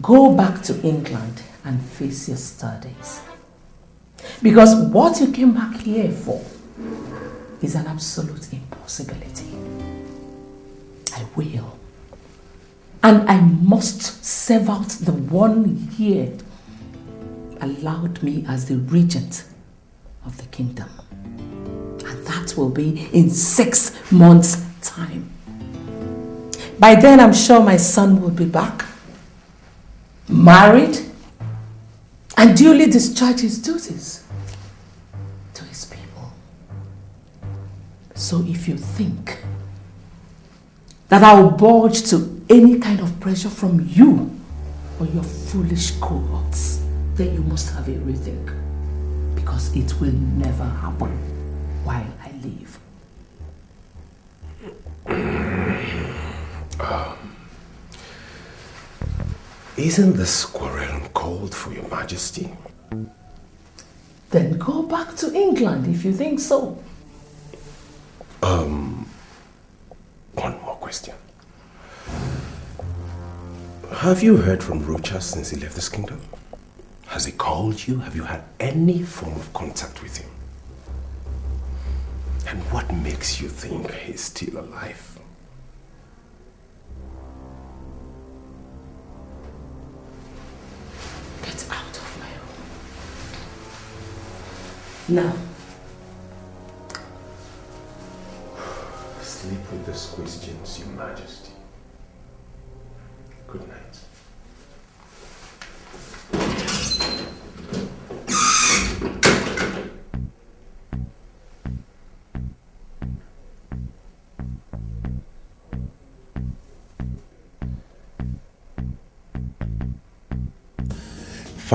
Go back to England and face your studies. Because what you came back here for is an absolute impossibility. I will. And I must serve out the 1 year allowed me as the regent of the kingdom. And that will be in 6 months' time. By then, I'm sure my son will be back, married, and duly discharge his duties to his people. So if you think that I'll budge to any kind of pressure from you or your foolish cohorts, then you must have a rethink, because it will never happen while I live. Isn't this quarrel called for, Your Majesty? Then go back to England if you think so. One more question. Have you heard from Rocha since he left this kingdom? Has he called you? Have you had any form of contact with him? And what makes you think he's still alive? Get out of my home. Now. Sleep with these questions, Your Majesty. Good night.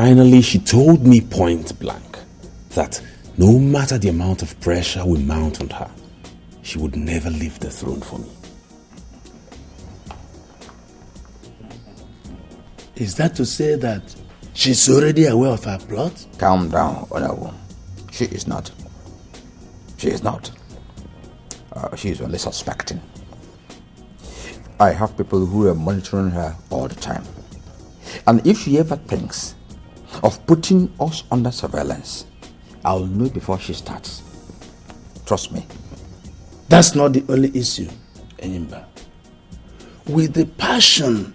Finally, she told me point blank that no matter the amount of pressure we mount on her, she would never leave the throne for me. Is that to say that she's already aware of her plot? Calm down, Honorable. She is not. She is not. She is only suspecting. I have people who are monitoring her all the time. And if she ever thinks of putting us under surveillance, I'll know before she starts. Trust me. That's not the only issue, Enyimba. With the passion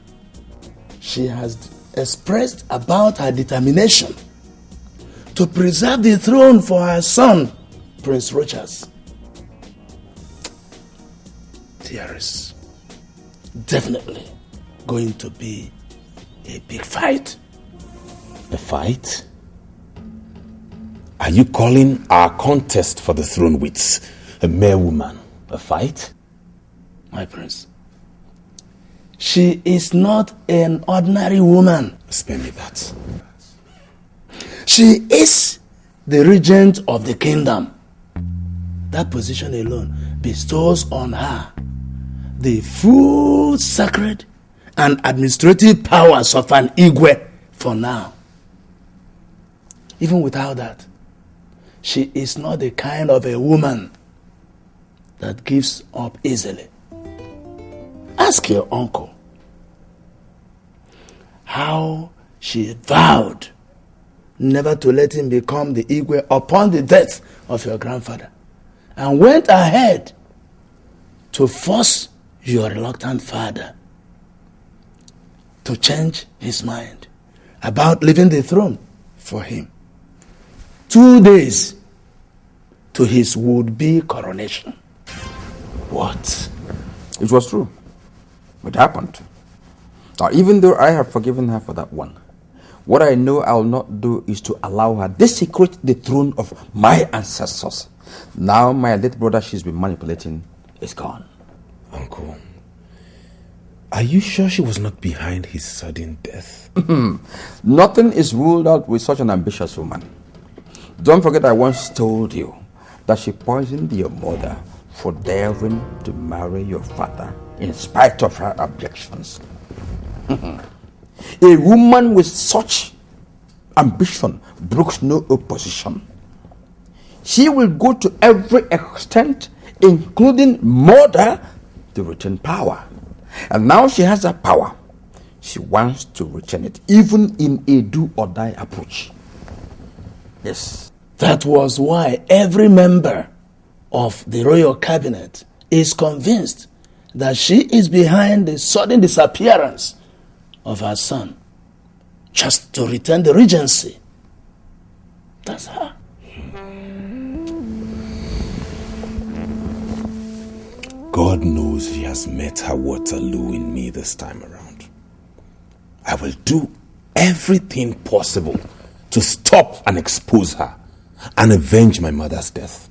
she has expressed about her determination to preserve the throne for her son, Prince Rochas, there is definitely going to be a big fight. A fight? Are you calling our contest for the throne with a mere woman a fight? My prince, she is not an ordinary woman. Spare me that. She is the regent of the kingdom. That position alone bestows on her the full sacred and administrative powers of an Igwe for now. Even without that, she is not the kind of a woman that gives up easily. Ask your uncle how she vowed never to let him become the Igwe upon the death of your grandfather, and went ahead to force your reluctant father to change his mind about leaving the throne for him 2 days to his would-be coronation. What? It was true. It happened. Now, even though I have forgiven her for that one, what I know I'll not do is to allow her desecrate the throne of my ancestors. Now my late brother she's been manipulating is gone. Uncle, are you sure she was not behind his sudden death? Nothing is ruled out with such an ambitious woman. Don't forget I once told you that she poisoned your mother for daring to marry your father in spite of her objections. A woman with such ambition brooks no opposition. She will go to every extent, including murder, to retain power. And now she has that power. She wants to retain it, even in a do-or-die approach. Yes. That was why every member of the royal cabinet is convinced that she is behind the sudden disappearance of her son, just to retain the regency. That's her. God knows she has met her Waterloo in me this time around. I will do everything possible to stop and expose her and avenge my mother's death.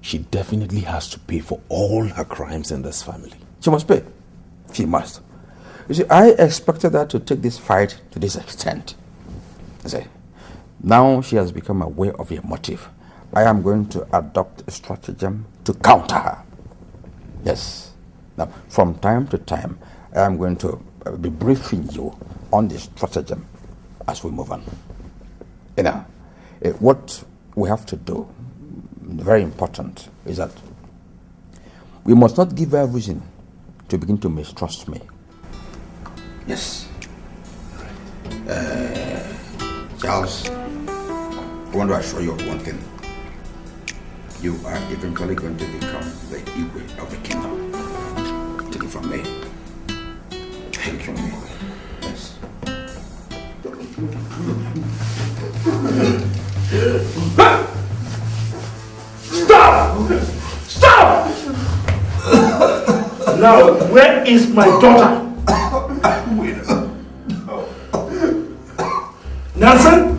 She definitely has to pay for all her crimes in this family. She must pay. She must. You see, I expected her to take this fight to this extent. You see, now she has become aware of your motive. I am going to adopt a stratagem to counter her. Yes. Now, from time to time, I am going to be briefing you on this stratagem as we move on. You know, what we have to do, very important, is that we must not give her reason to begin to mistrust me. Yes. Charles, I want to assure you of one thing. You are eventually going to become the Igwe of the kingdom. Take it from me. Thank you. Yes. Stop! Stop! Now, where is my daughter? Nelson?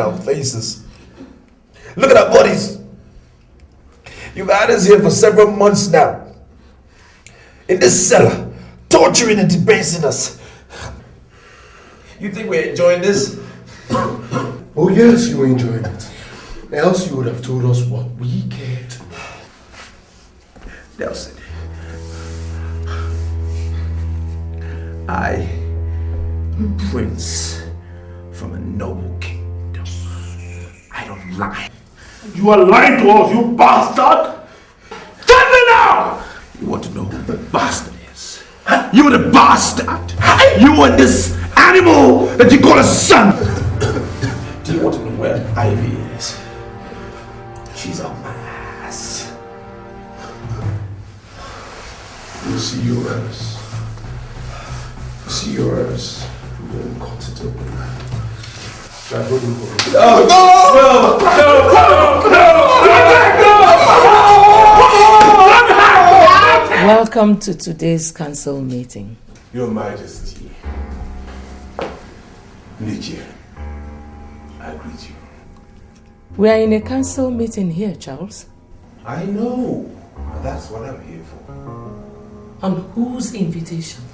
our faces. Look at our bodies. You've had us here for several months now. In this cellar, torturing and debasing us. You think we're enjoying this? Oh yes, you were enjoying it. Else you would have told us what we cared to know. Nelson, I am a prince from a noble kingdom. I don't lie. You are lying to us, you bastard! Tell me now! You want to know who the bastard is? You're the bastard! You and this animal that you call a son! Do you want to know where Ivy is? She's on my ass. You see yours. You see yours. You're going to cut it open. Welcome to today's council meeting. Your Majesty, Nigeria, I greet you. We are in a council meeting here, Charles. I know. That's what I'm here for. On whose invitation?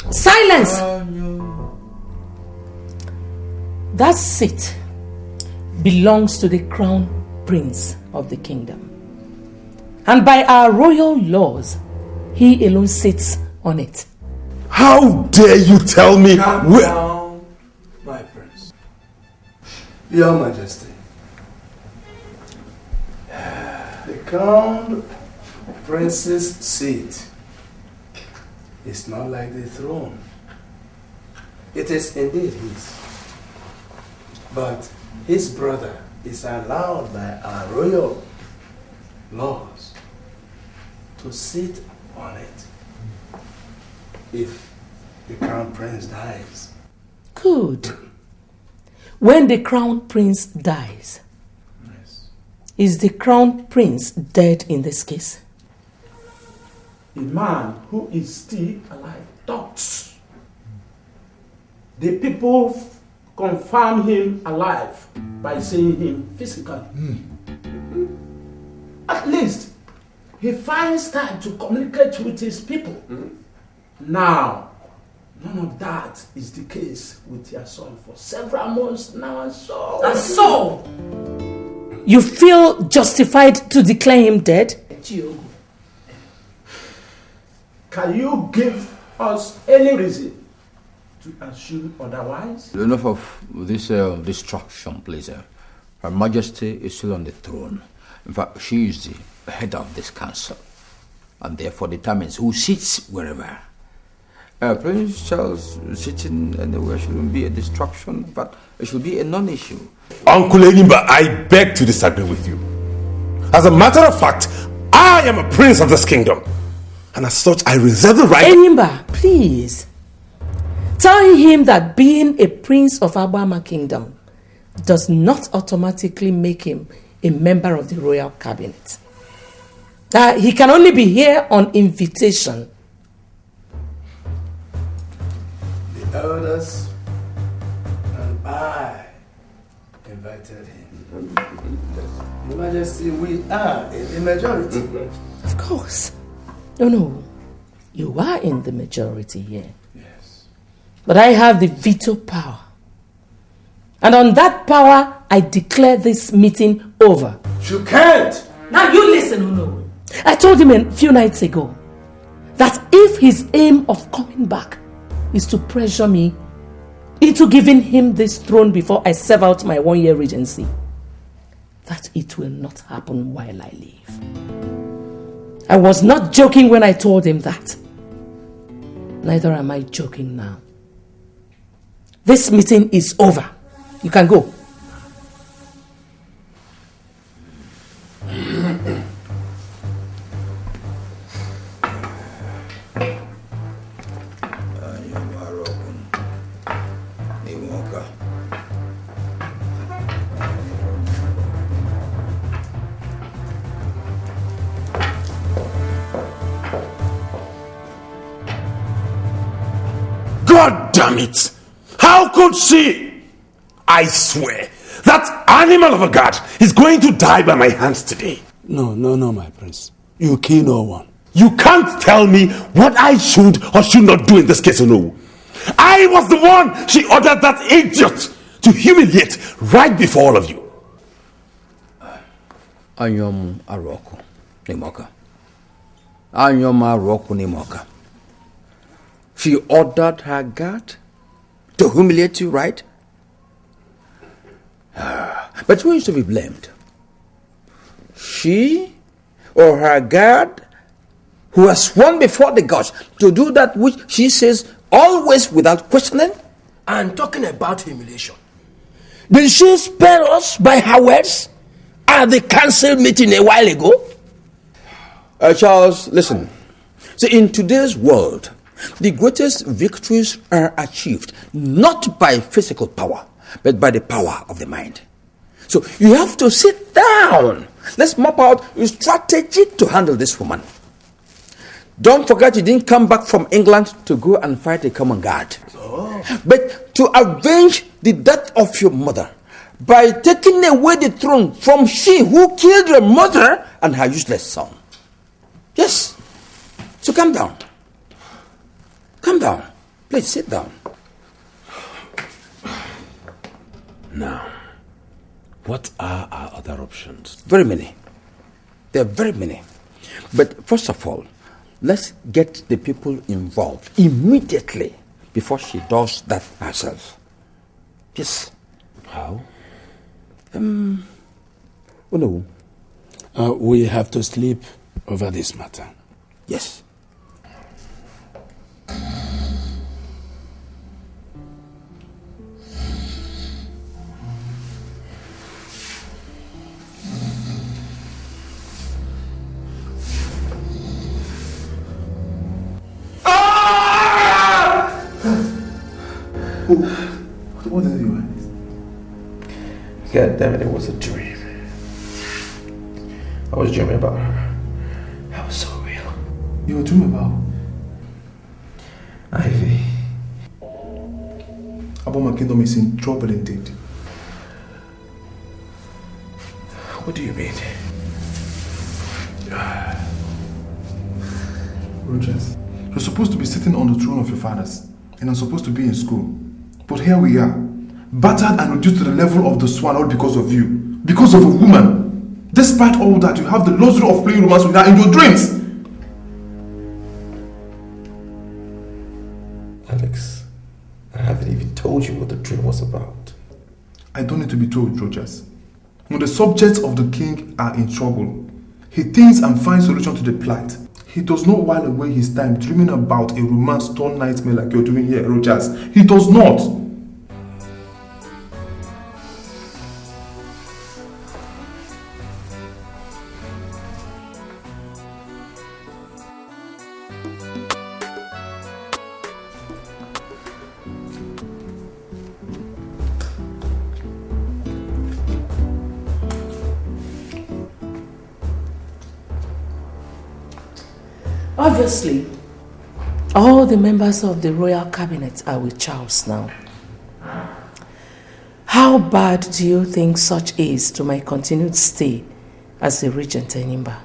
Silence! That seat belongs to the crown prince of the kingdom. And by our royal laws, he alone sits on it. How dare you tell me where... Down, my prince. Your Majesty. The crown prince's seat is not like the throne. It is indeed his. But his brother is allowed by our royal laws to sit on it if the crown prince dies. Good. When the crown prince dies, is the crown prince dead in this case? A man who is still alive talks. The people confirm him alive by seeing him physically. At least he finds time to communicate with his people. Now, none of that is the case with your son for several months now, and so you feel justified to declare him dead? Can you give us any reason to assume otherwise? Enough of this distraction, please. Her Majesty is still on the throne. In fact, she is the head of this council, and therefore determines who sits wherever. Prince Charles sitting anywhere shouldn't be a distraction, but it should be a non-issue. Uncle Enyimba, I beg to disagree with you. As a matter of fact, I am a prince of this kingdom, and as such, I reserve the right... Enyimba, please. Tell him that being a prince of Abama Kingdom does not automatically make him a member of the royal cabinet. He can only be here on invitation. The elders and I invited him. Your Majesty, we are in the majority. Of course. No. You are in the majority here. Yes. But I have the veto power. And on that power, I declare this meeting over. You can't! Now you listen, Uno. I told him a few nights ago that if his aim of coming back is to pressure me into giving him this throne before I serve out my 1-year regency, that it will not happen while I live. I was not joking when I told him that. Neither am I joking now. This meeting is over. You can go. damn it! How could she? I swear, that animal of a god is going to die by my hands today. No, my prince. You kill no one. You can't tell me what I should or should not do in this case, no. I was the one she ordered that idiot to humiliate right before all of you. Anyom Aroko Nimoka. Anyom Aroko Nimoka. She ordered her guard to humiliate you, right? But who is to be blamed? She or her guard, who has sworn before the gods to do that which she says always without questioning? And talking about humiliation, did she spare us by her words at the council meeting a while ago? Charles, listen. See, in today's world, the greatest victories are achieved not by physical power, but by the power of the mind. So you have to sit down. Let's map out a strategy to handle this woman. Don't forget you didn't come back from England to go and fight a common guard, but to avenge the death of your mother by taking away the throne from she who killed your mother and her useless son. Yes. So calm down. Calm down. Please sit down. Now, what are our other options? Very many. There are very many. But first of all, let's get the people involved immediately before she does that herself. Yes. How? Oh no. We have to sleep over this matter. Yes. What did you want? God damn it, it was a dream. I was dreaming about her. That was so real. You were dreaming about? Ivy. Aboma Kingdom is in trouble indeed. What do you mean? Rogers, you're supposed to be sitting on the throne of your fathers, and I'm supposed to be in school. But here we are, battered and reduced to the level of the swan, all because of you. Because of a woman. Despite all that, you have the luxury of playing romance with her in your dreams. Alex, I haven't even told you what the dream was about. I don't need to be told, Rogers. When the subjects of the king are in trouble, he thinks and finds solution to the plight. He does not while away his time dreaming about a romance-torn nightmare like you're doing here, Rogers. He does not. Obviously, all the members of the royal cabinet are with Charles now. How bad do you think such is to my continued stay as the regent in Nimba?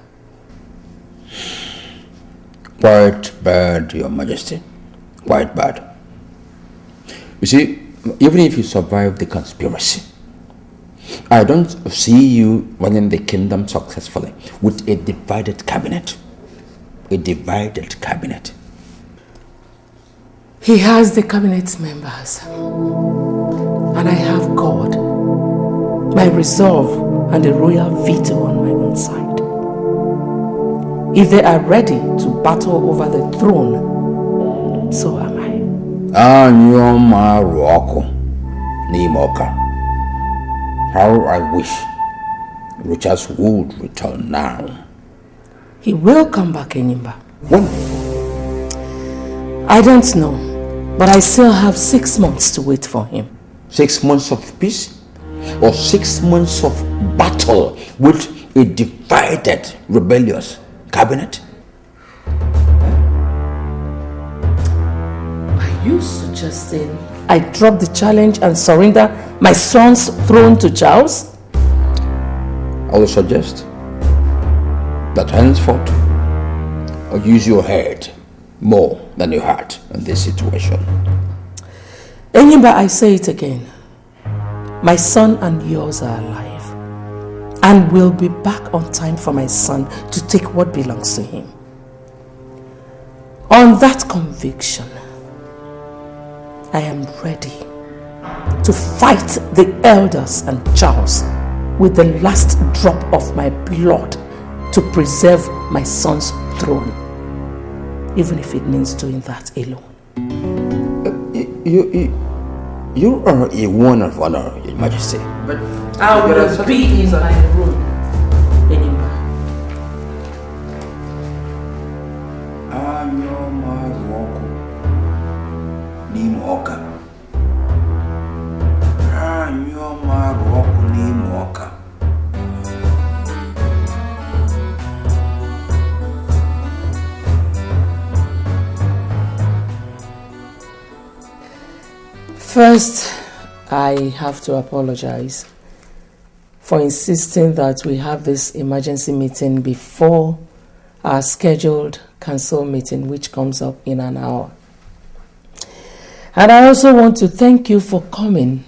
Quite bad, Your Majesty. Quite bad. You see, even if you survive the conspiracy, I don't see you running the kingdom successfully with a divided cabinet. A divided cabinet. He has the cabinet members, and I have God, my resolve, and the royal veto on my own side. If they are ready to battle over the throne, so am I. Anyoma Roko Nimoka. How I wish Richard would return now. He will come back, Enimba. When? I don't know, but I still have 6 months to wait for him. 6 months of peace? Or 6 months of battle with a divided, rebellious cabinet? My you suggesting I drop the challenge and surrender my son's throne to Charles? I will suggest that henceforth, use your head more than your heart in this situation. Enyimba, I say it again. My son and yours are alive and will be back on time for my son to take what belongs to him. On that conviction, I am ready to fight the elders and Charles with the last drop of my blood to preserve my son's throne, even if it means doing that alone. You are a one of honor, Your Majesty. But I will be in my room anymore. First, I have to apologize for insisting that we have this emergency meeting before our scheduled council meeting, which comes up in an hour. And I also want to thank you for coming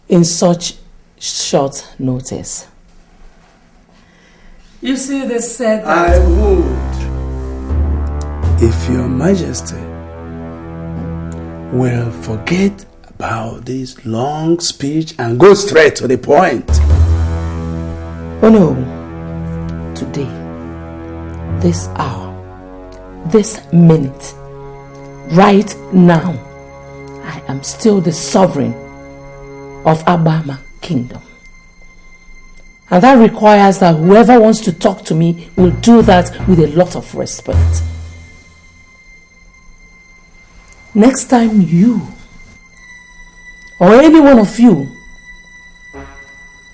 in such short notice. You see, they said that I would, if Your Majesty will forget about this long speech and go straight to the point. Oh no, today, this hour, this minute, right now, I am still the sovereign of Abama Kingdom. And that requires that whoever wants to talk to me will do that with a lot of respect. Next time you or any one of you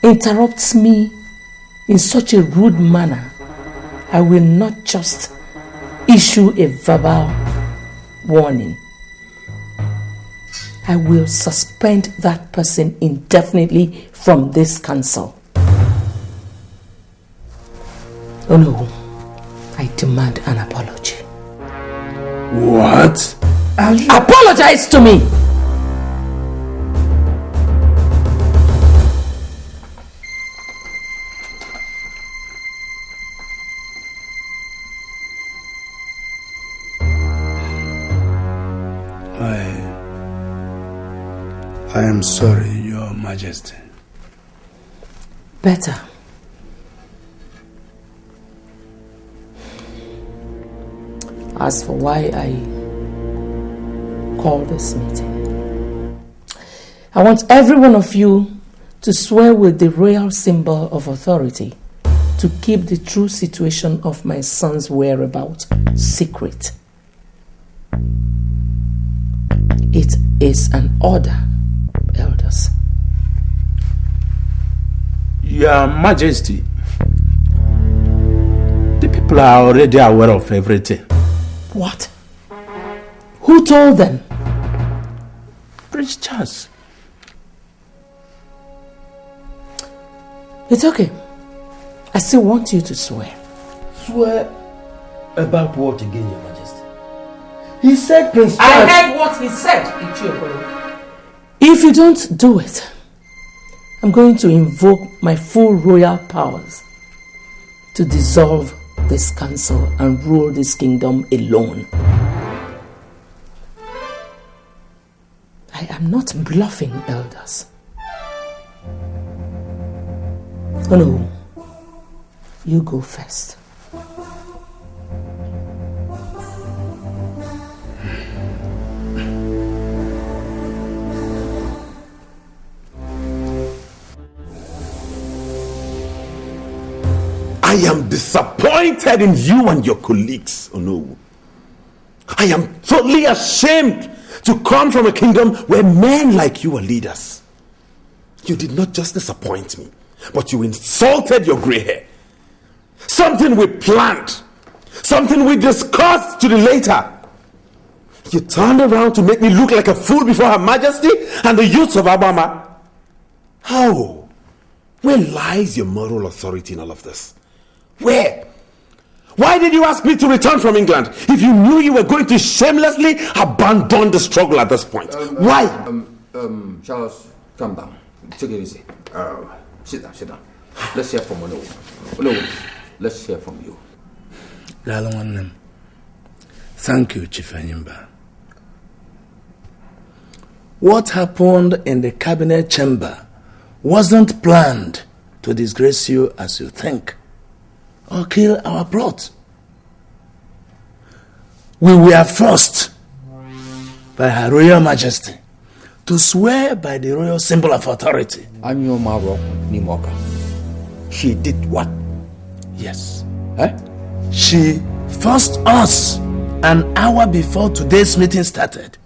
interrupts me in such a rude manner, I will not just issue a verbal warning. I will suspend that person indefinitely from this council. Oh no, I demand an apology. What? Apologize to me! I am sorry, Your Majesty. Better. As for why I called this meeting, I want every one of you to swear with the royal symbol of authority to keep the true situation of my son's whereabouts secret. It is an order, elders. Your Majesty, the people are already aware of everything. What? Who told them? Prince Charles. It's okay. I still want you to swear. Swear about what again, Your Majesty? He said Prince Charles... I heard what he said, Ichiokwelu. If you don't do it, I'm going to invoke my full royal powers to dissolve this council and rule this kingdom alone. I am not bluffing, elders. Oh no, you go first. I am disappointed in you and your colleagues, Onowu. I am totally ashamed to come from a kingdom where men like you are leaders. You did not just disappoint me, but you insulted your gray hair. Something we planned, something we discussed to the later. You turned around to make me look like a fool before Her Majesty and the youths of Abama. How? Where lies your moral authority in all of this? Where? Why did you ask me to return from England if you knew you were going to shamelessly abandon the struggle at this point? Why? Charles, calm down. Take it easy. Sit down. Let's hear from Olowo. Let's hear from you. Thank you, Chief Enyimba. What happened in the cabinet chamber wasn't planned to disgrace you as you think or kill our plot. We were forced by Her Royal Majesty to swear by the royal symbol of authority. She did what? Yes. She forced us an hour before today's meeting started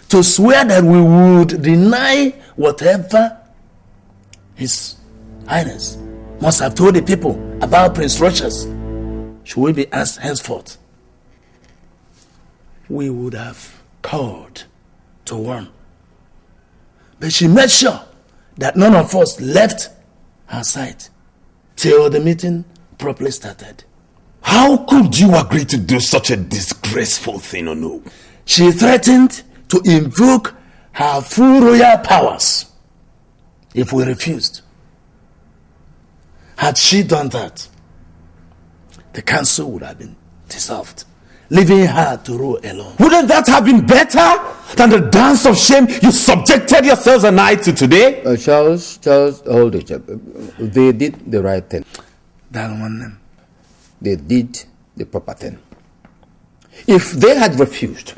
to swear that we would deny whatever His Highness must have told the people about Prince Rochas. Should we be asked henceforth? We would have called to warn. But she made sure that none of us left her side till the meeting properly started. How could you agree to do such a disgraceful thing, Ono? She threatened to invoke her full royal powers if we refused. Had she done that, the council would have been dissolved, leaving her to rule alone. Wouldn't that have been better than the dance of shame you subjected yourselves and I to today? Charles, hold it. They did the right thing. They did the proper thing. If they had refused,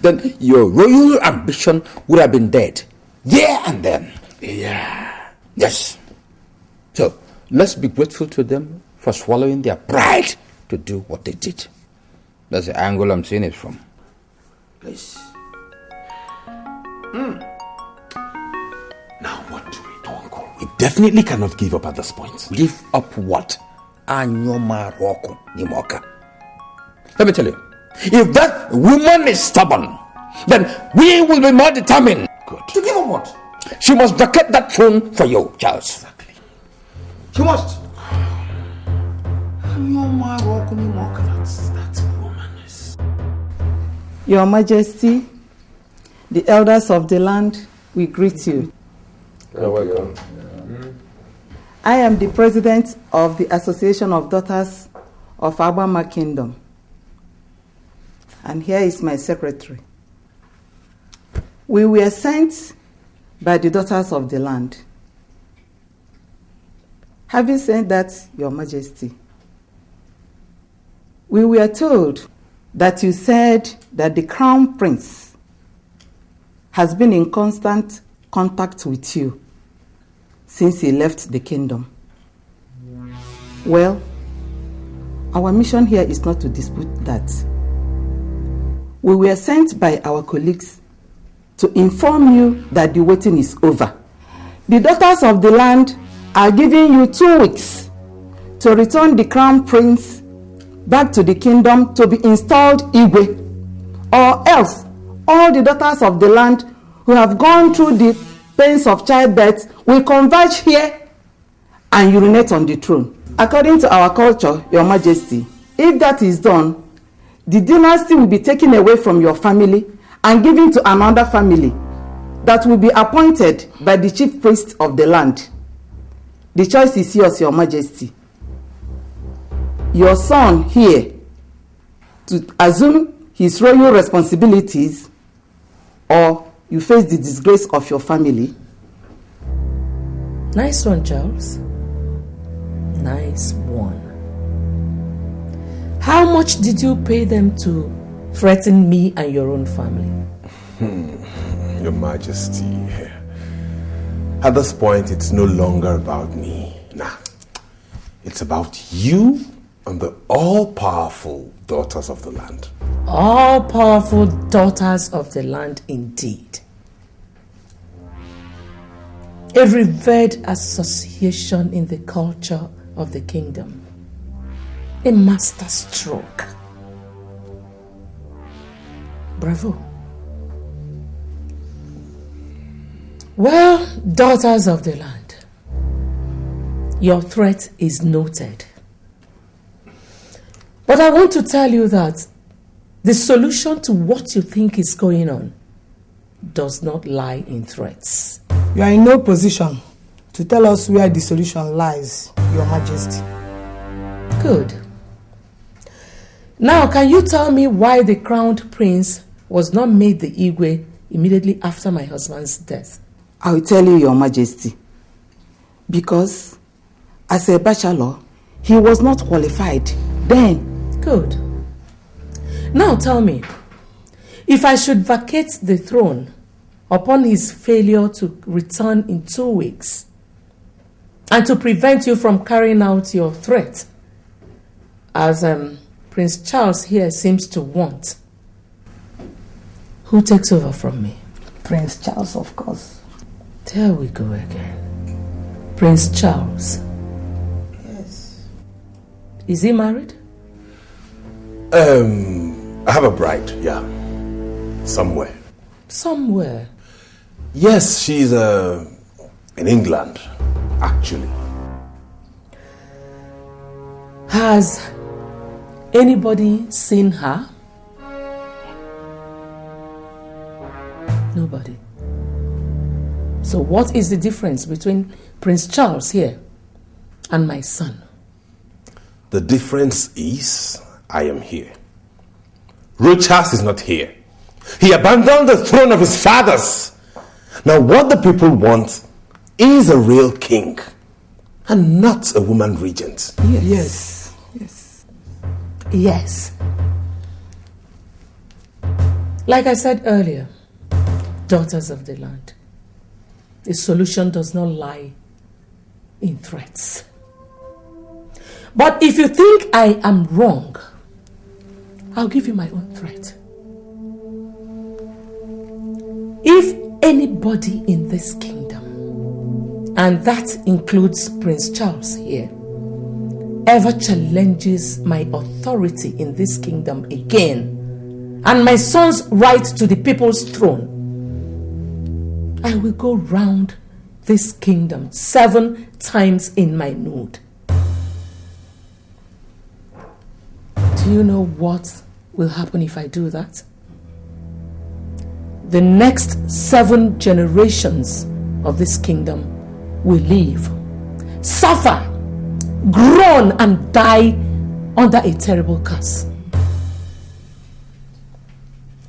then your royal ambition would have been dead there and then. Yeah. Yes. So, let's be grateful to them for swallowing their pride to do what they did. That's the angle I'm seeing it from. Please. Now what do we do, Uncle? We definitely cannot give up at this point. Give up what? Anyoma Roko Nimoka. Let me tell you, if that woman is stubborn, then we will be more determined. Good. To give up what? She must vacate that throne for you, Charles. Exactly. She must. Anyoma Roko Nimoka. That woman is... Your Majesty, the elders of the land, we greet you. You're welcome. I am the president of the Association of Daughters of Abama Kingdom. And here is my secretary. We were sent by the daughters of the land. Having said that, Your Majesty, we were told that you said that the Crown Prince has been in constant contact with you since he left the kingdom. Well, our mission here is not to dispute that. We were sent by our colleagues to inform you that the waiting is over. The daughters of the land are giving you 2 weeks to return the Crown Prince back to the kingdom to be installed Igwe, or else all the daughters of the land who have gone through the pains of childbirth will converge here and urinate on the throne. According to our culture, Your Majesty, if that is done, the dynasty will be taken away from your family and given to another family that will be appointed by the chief priest of the land. The choice is yours, Your Majesty. Your son here to assume his royal responsibilities, or you face the disgrace of your family. Nice one, Charles. Nice one. How much did you pay them to threaten me and your own family? Your Majesty, at this point, it's no longer about me. Nah, it's about you and the all-powerful daughters of the land. All-powerful daughters of the land, indeed. A revered association in the culture of the kingdom. A master stroke. Bravo. Well, daughters of the land, your threat is noted. But I want to tell you that the solution to what you think is going on does not lie in threats. You are in no position to tell us where the solution lies, Your Majesty. Good. Now, can you tell me why the crowned prince was not made the Igwe immediately after my husband's death? I will tell you, Your Majesty. Because as a bachelor, he was not qualified then. Good. Now tell me, if I should vacate the throne upon his failure to return in 2 weeks, and to prevent you from carrying out your threat, as Prince Charles here seems to want, who takes over from me? Prince Charles, of course. There we go again. Prince Charles. Yes. Is he married? I have a bride, yeah. Somewhere. Somewhere? Yes, she's in England, actually. Has anybody seen her? Nobody. So what is the difference between Prince Charles here and my son? The difference is I am here. Rochas is not here. He abandoned the throne of his fathers. Now what the people want is a real king and not a woman regent. Yes. Yes. Yes. Like I said earlier, daughters of the land, the solution does not lie in threats. But if you think I am wrong, I'll give you my own threat. If anybody in this kingdom, and that includes Prince Charles here, ever challenges my authority in this kingdom again, and my son's right to the people's throne, I will go round this kingdom 7 times in my nude. Do you know what will happen if I do that? The next 7 generations of this kingdom will live, suffer, groan, and die under a terrible curse.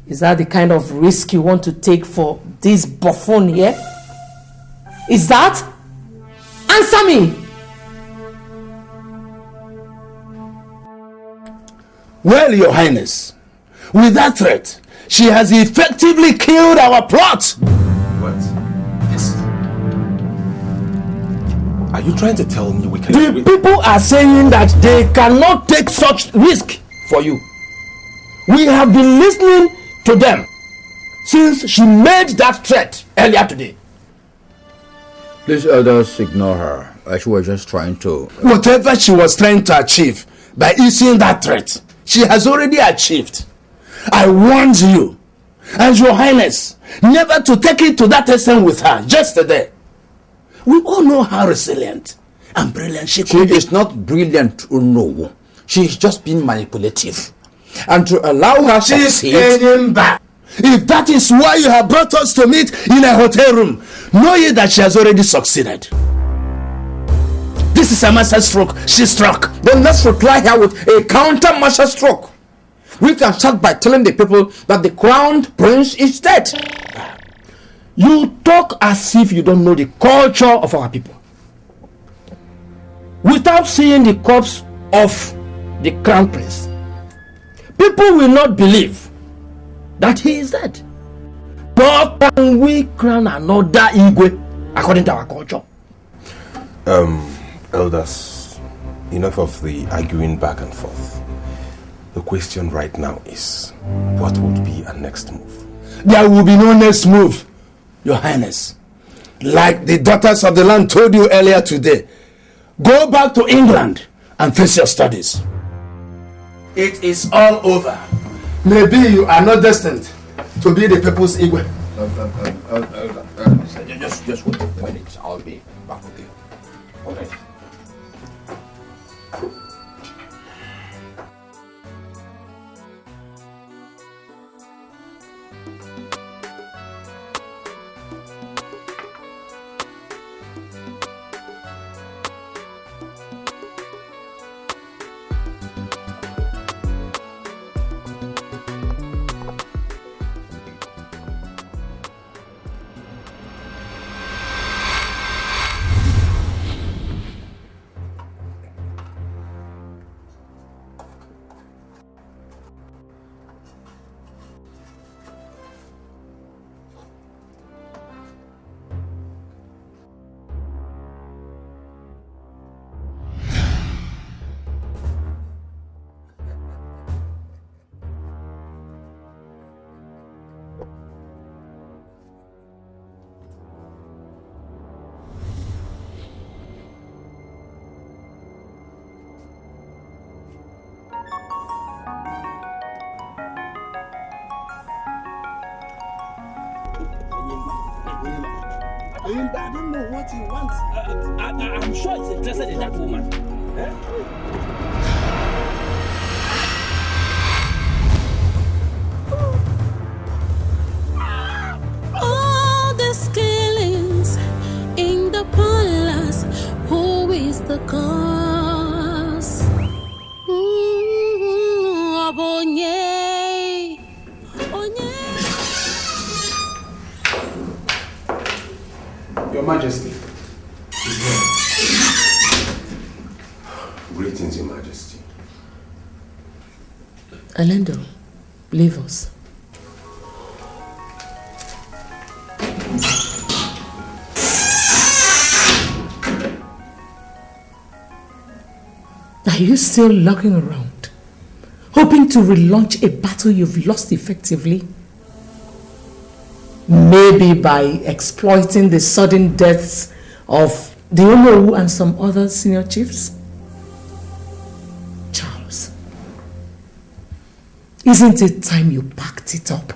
Is that the kind of risk you want to take for this buffoon here? Is that? Answer me! Well, Your Highness, with that threat, she has effectively killed our plot. What? Yes. Are you trying to tell me we can... The people are saying that they cannot take such risk for you. We have been listening to them since she made that threat earlier today. Please, elders, ignore her. She was just trying to... Whatever she was trying to achieve by issuing that threat, she has already achieved. I warned you, and Your Highness, never to take it to that extent with her just today. We all know how resilient and brilliant she could be. She is not brilliant, no. She is just being manipulative. And to allow her to succeed... She's getting back. If that is why you have brought us to meet in a hotel room, know ye that she has already succeeded. This is a master stroke she struck. Then let's reply her with a counter master stroke. We can start by telling the people that the crowned prince is dead. You talk as if you don't know the culture of our people. Without seeing the corpse of the crown prince, people will not believe that he is dead. Nor can we crown another Igwe according to our culture. Elders, enough of the arguing back and forth. The question right now is, what would be our next move? There will be no next move, Your Highness. Like the daughters of the land told you earlier today, go back to England and face your studies. It is all over. Maybe you are not destined to be the people's Igwe. Just wait a minute. I'll be back with you. All right. I don't know what he wants. I'm sure he's interested in that woman. All the killings in the palace. Who is the cause? Abonye. Your Majesty is here. Greetings, Your Majesty. Alendo, leave us. Are you still lurking around, hoping to relaunch a battle you've lost effectively? Maybe by exploiting the sudden deaths of the Omowu and some other senior chiefs? Charles, isn't it time you packed it up?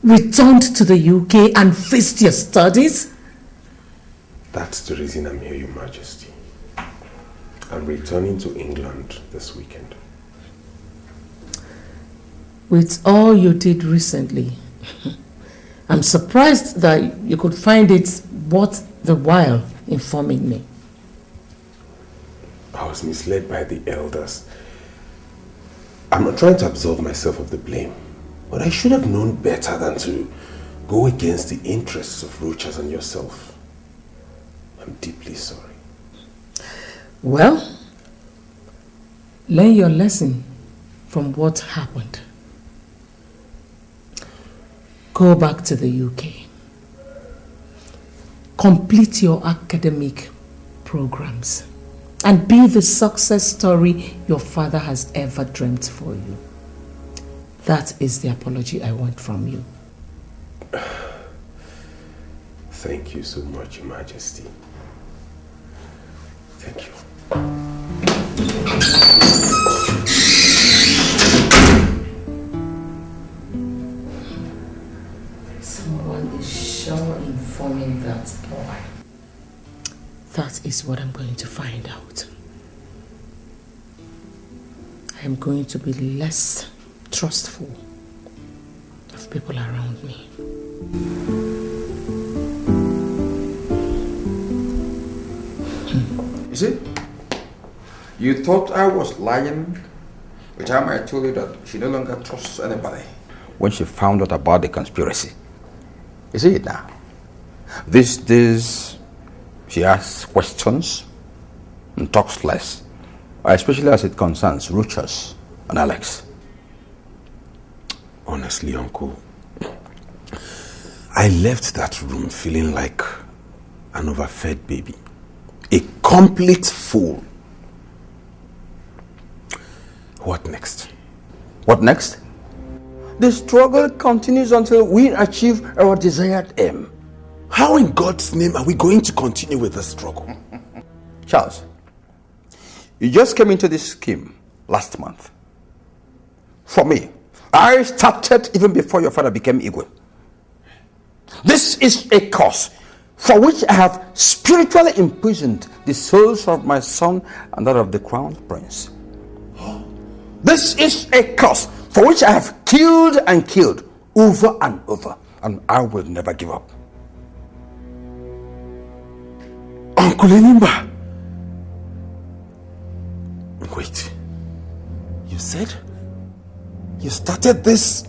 Returned to the UK and faced your studies? That's the reason I'm here, Your Majesty. I'm returning to England this weekend. With all you did recently, I'm surprised that you could find it worth the while informing me. I was misled by the elders. I'm not trying to absolve myself of the blame, but I should have known better than to go against the interests of Rochas and yourself. I'm deeply sorry. Well, learn your lesson from what happened. Go back to the UK. Complete your academic programs and be the success story your father has ever dreamt for you. That is the apology I want from you. Thank you so much, Your Majesty. Thank you. Someone is sure informing that boy. That is what I'm going to find out. I am going to be less trustful of people around me. You see, you thought I was lying the time I told you that she no longer trusts anybody when she found out about the conspiracy. You see it now. These days, she asks questions and talks less, especially as it concerns Rochas and Alex. Honestly, Uncle, I left that room feeling like an overfed baby. A complete fool. What next? What next? The struggle continues until we achieve our desired aim. How in God's name are we going to continue with the struggle? Charles, you just came into this scheme last month. For me, I started even before your father became Igwe. This is a cause for which I have spiritually imprisoned the souls of my son and that of the crown prince. This is a cause for which I have killed and killed over and over, and I will never give up. Uncle Enimba. Wait. You said you started this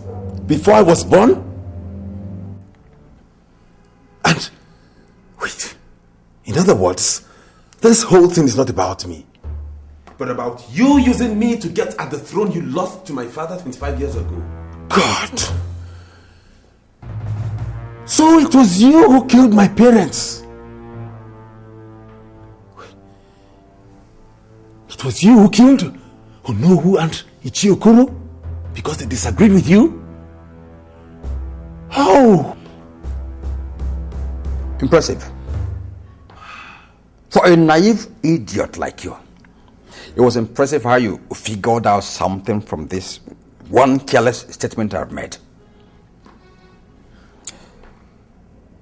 before I was born? And wait. In other words, this whole thing is not about me, but about you using me to get at the throne you lost to my father 25 years ago. God! So it was you who killed my parents. It was you who killed Onowu and Ichiokoro because they disagreed with you? How? Impressive. For a naive idiot like you, it was impressive how you figured out something from this one careless statement I've made.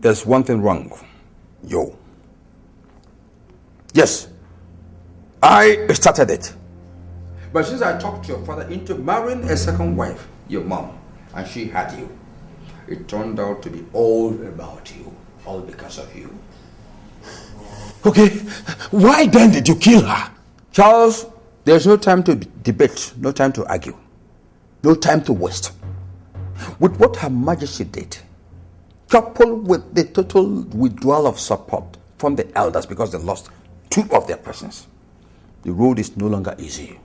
There's one thing wrong, yo. Yes, I started it. But since I talked your father into marrying a second wife, your mom, and she had you, it turned out to be all about you, all because of you. Okay, why then did you kill her? Charles, there's no time to debate, no time to argue, no time to waste. With what Her Majesty did, coupled with the total withdrawal of support from the elders because they lost 2 of their persons, the road is no longer easy.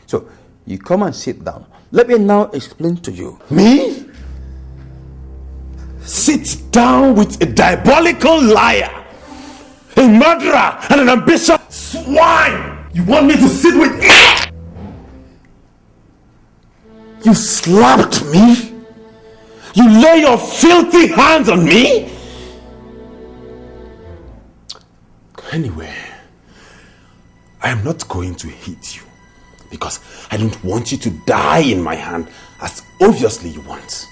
So, you come and sit down. Let me now explain to you. Me? Sit down with a diabolical liar, a murderer, and an ambitious swine! You want me to sit with you? You slapped me? You lay your filthy hands on me? Anyway, I am not going to hit you because I don't want you to die in my hand as obviously you want.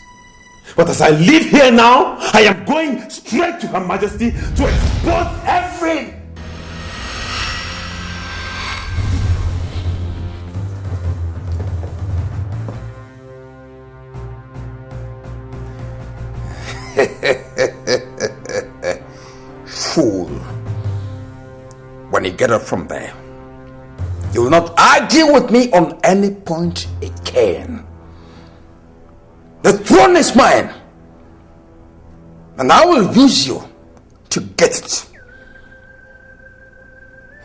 But as I live here now, I am going straight to Her Majesty to expose every... Fool. When you get up from there, you will not argue with me on any point again. The throne is mine, and I will use you to get it.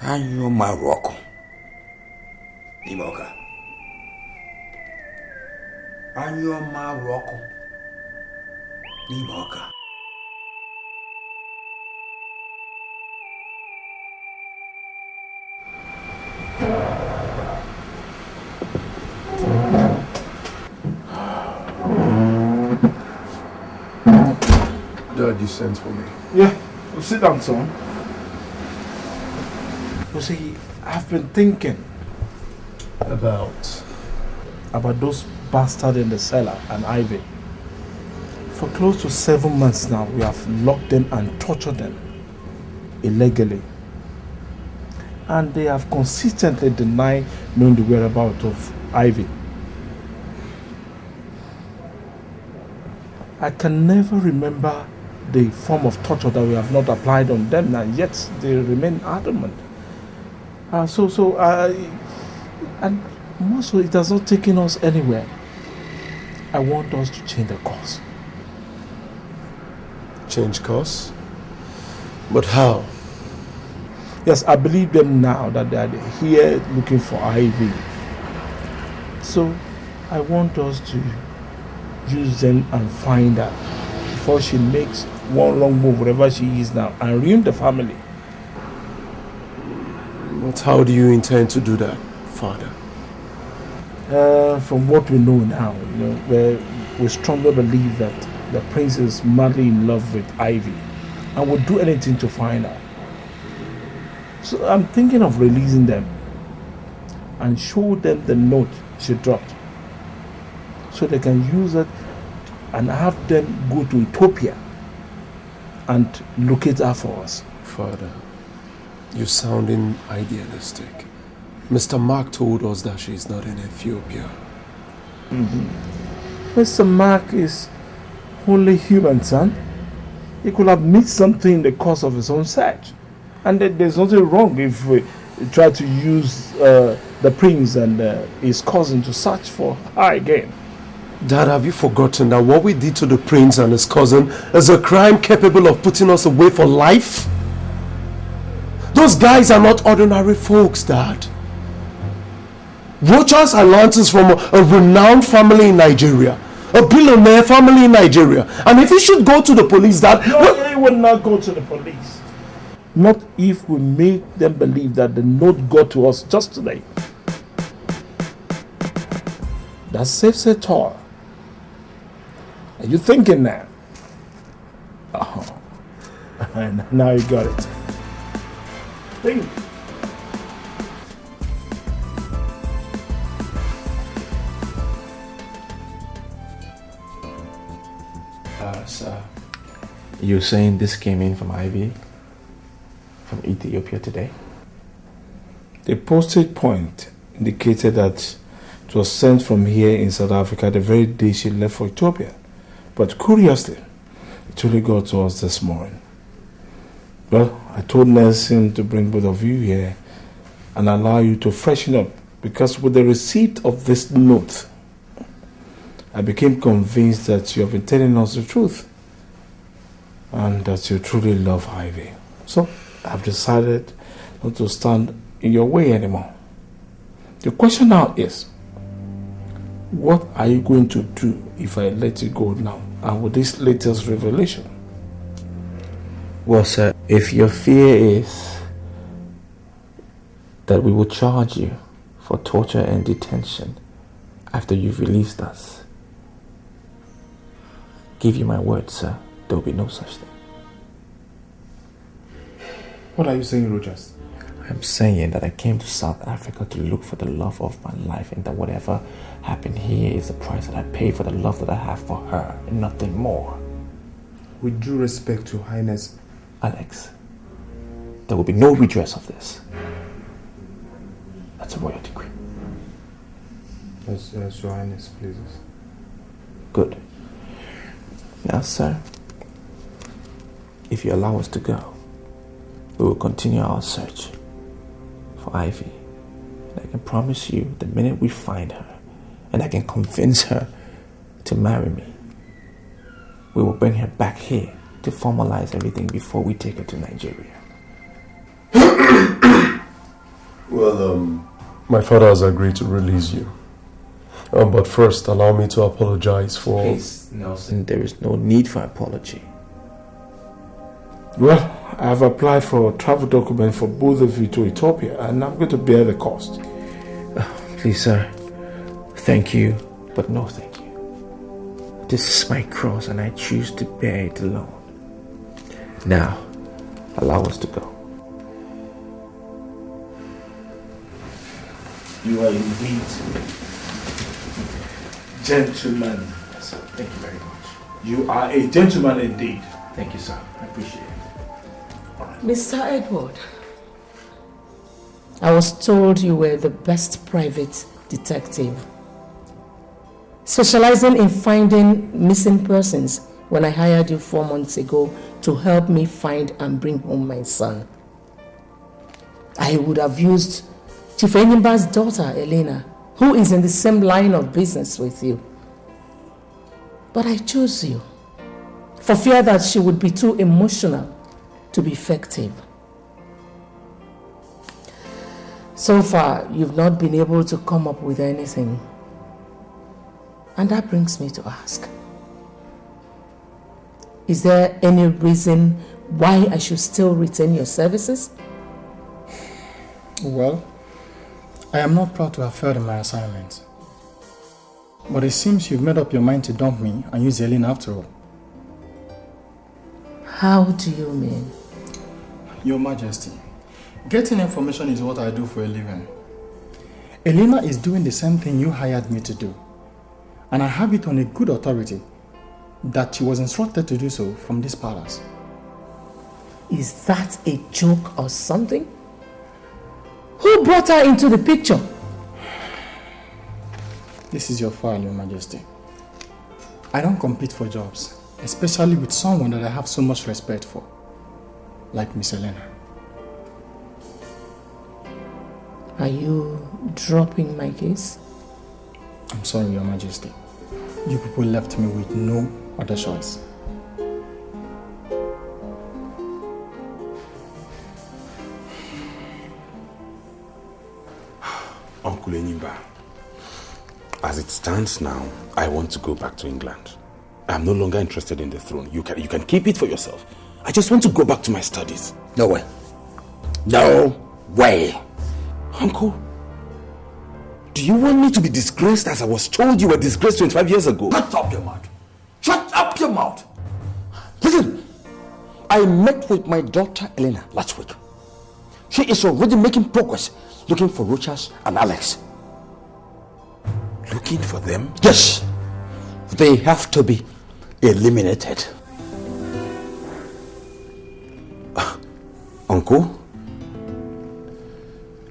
And you're my rock. Imoka. And you're my rock. Imoka. Dad, you sent for me. Yeah, well, sit down, son. You see, I've been thinking about those bastards in the cellar and Ivy. For close to 7 months now, we have locked them and tortured them illegally. And they have consistently denied knowing the whereabouts of Ivy. I can never remember the form of torture that we have not applied on them, and yet they remain adamant. And more so, it has not taken us anywhere. I want us to change the course. Change course? But how? Yes, I believe them now that they are here looking for Ivy. So I want us to use them and find her before she makes one wrong move wherever she is now and ruin the family. But how do you intend to do that, Father? From what we know now, we strongly believe that the prince is madly in love with Ivy and would do anything to find her. So I'm thinking of releasing them and show them the note she dropped, so they can use it and have them go to Ethiopia and locate her for us. Father, you're sounding idealistic. Mr. Mark told us that she's not in Ethiopia. Mr. Mark is only human, son. He could have missed something in the course of his own search. And there's nothing wrong if we try to use the prince and his cousin to search for her again. Dad, have you forgotten that what we did to the prince and his cousin is a crime capable of putting us away for life? Those guys are not ordinary folks, Dad. Rochas and Lances from a renowned family in Nigeria. A billionaire family in Nigeria. And if he should go to the police, Dad... No, he would not go to the police. Not if we make them believe that the note got to us just today. That saves it all. Are you thinking now? Oh, now you got it. Think. Sir, you're saying this came in from Ivy? From Ethiopia today? The postage point indicated that it was sent from here in South Africa the very day she left for Ethiopia. But curiously, it only got to us this morning. Well, I told Nelson to bring both of you here and allow you to freshen up, because with the receipt of this note, I became convinced that you have been telling us the truth and that you truly love Ivy. So I've decided not to stand in your way anymore. The question now is, what are you going to do if I let you go now and with this latest revelation? Well, sir, if your fear is that we will charge you for torture and detention after you've released us, give you my word, sir, there will be no such thing. What are you saying, Rogers? I'm saying that I came to South Africa to look for the love of my life, and that whatever happened here is the price that I pay for the love that I have for her, and nothing more. With due respect to Highness... Alex, there will be no redress of this. That's a royal decree. As Your Highness pleases. Good. Now, sir, if you allow us to go, we will continue our search for Ivy. And I can promise you, the minute we find her, and I can convince her to marry me, we will bring her back here to formalize everything before we take her to Nigeria. Well, my father has agreed to release you. But first, allow me to apologize for... Please, Nelson, there is no need for apology. Well, I have applied for a travel document for both of you to Ethiopia, and I'm going to bear the cost. Please, sir, thank you, but no thank you. This is my cross, and I choose to bear it alone. Now, allow us to go. You are indeed gentleman. Yes, sir. Thank you very much. You are a gentleman indeed. Thank you, sir. I appreciate it. Mr. Edward, I was told you were the best private detective, specializing in finding missing persons when I hired you 4 months ago to help me find and bring home my son. I would have used Chief Enyimba's daughter, Elena, who is in the same line of business with you. But I chose you for fear that she would be too emotional to be effective. So far, you've not been able to come up with anything. And that brings me to ask, is there any reason why I should still retain your services? Well, I am not proud to have failed in my assignment. But it seems you've made up your mind to dump me and use Elena after all. How do you mean? Your Majesty, getting information is what I do for a living. Elena is doing the same thing you hired me to do. And I have it on a good authority that she was instructed to do so from this palace. Is that a joke or something? Who brought her into the picture? This is your file, Your Majesty. I don't compete for jobs, especially with someone that I have so much respect for, like Miss Elena. Are you dropping my case? I'm sorry, Your Majesty. You people left me with no other choice. Uncle Enyimba, as it stands now, I want to go back to England. I'm no longer interested in the throne. You can keep it for yourself. I just want to go back to my studies. No way. No way. Uncle, do you want me to be disgraced as I was told you were disgraced 25 years ago? Shut up your mouth. Shut up your mouth. Listen, I met with my daughter Elena last week. She is already making progress looking for Rochas and Alex. Looking for them? Yes. They have to be eliminated. Uncle?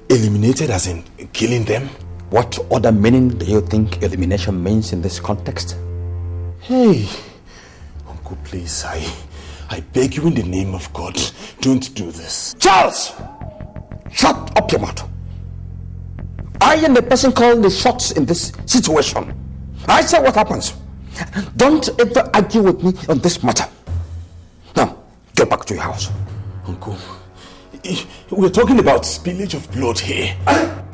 Eliminated as in killing them? What other meaning do you think elimination means in this context? Hey, Uncle, please, I beg you in the name of God, don't do this. Charles! Shut up your mouth. I am the person calling the shots in this situation. I say what happens. Don't ever argue with me on this matter. Now, get back to your house. Uncle, we're talking about spillage of blood here.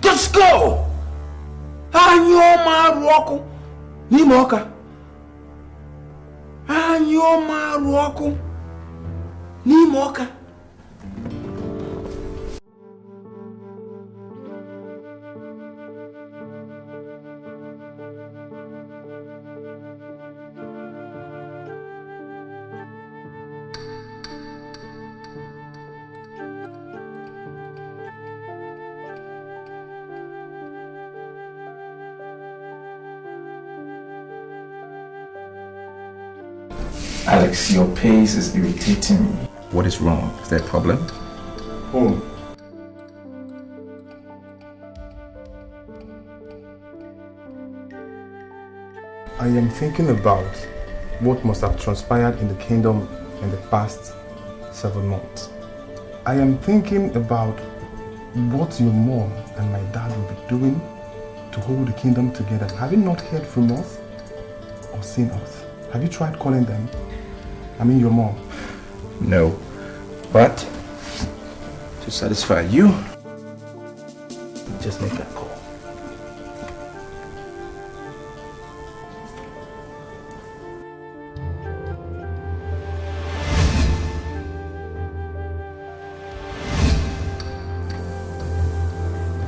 Just go! Anyoma Roku Nimoka. Anyoma Roku Nimoka. Alex, your pace is irritating me. What is wrong? Is there a problem? Home. I am thinking about what must have transpired in the kingdom in the past 7 months. I am thinking about what your mom and my dad will be doing to hold the kingdom together. Have you not heard from us or seen us? Have you tried calling them? I mean your mom. No. But to satisfy you, just make that call.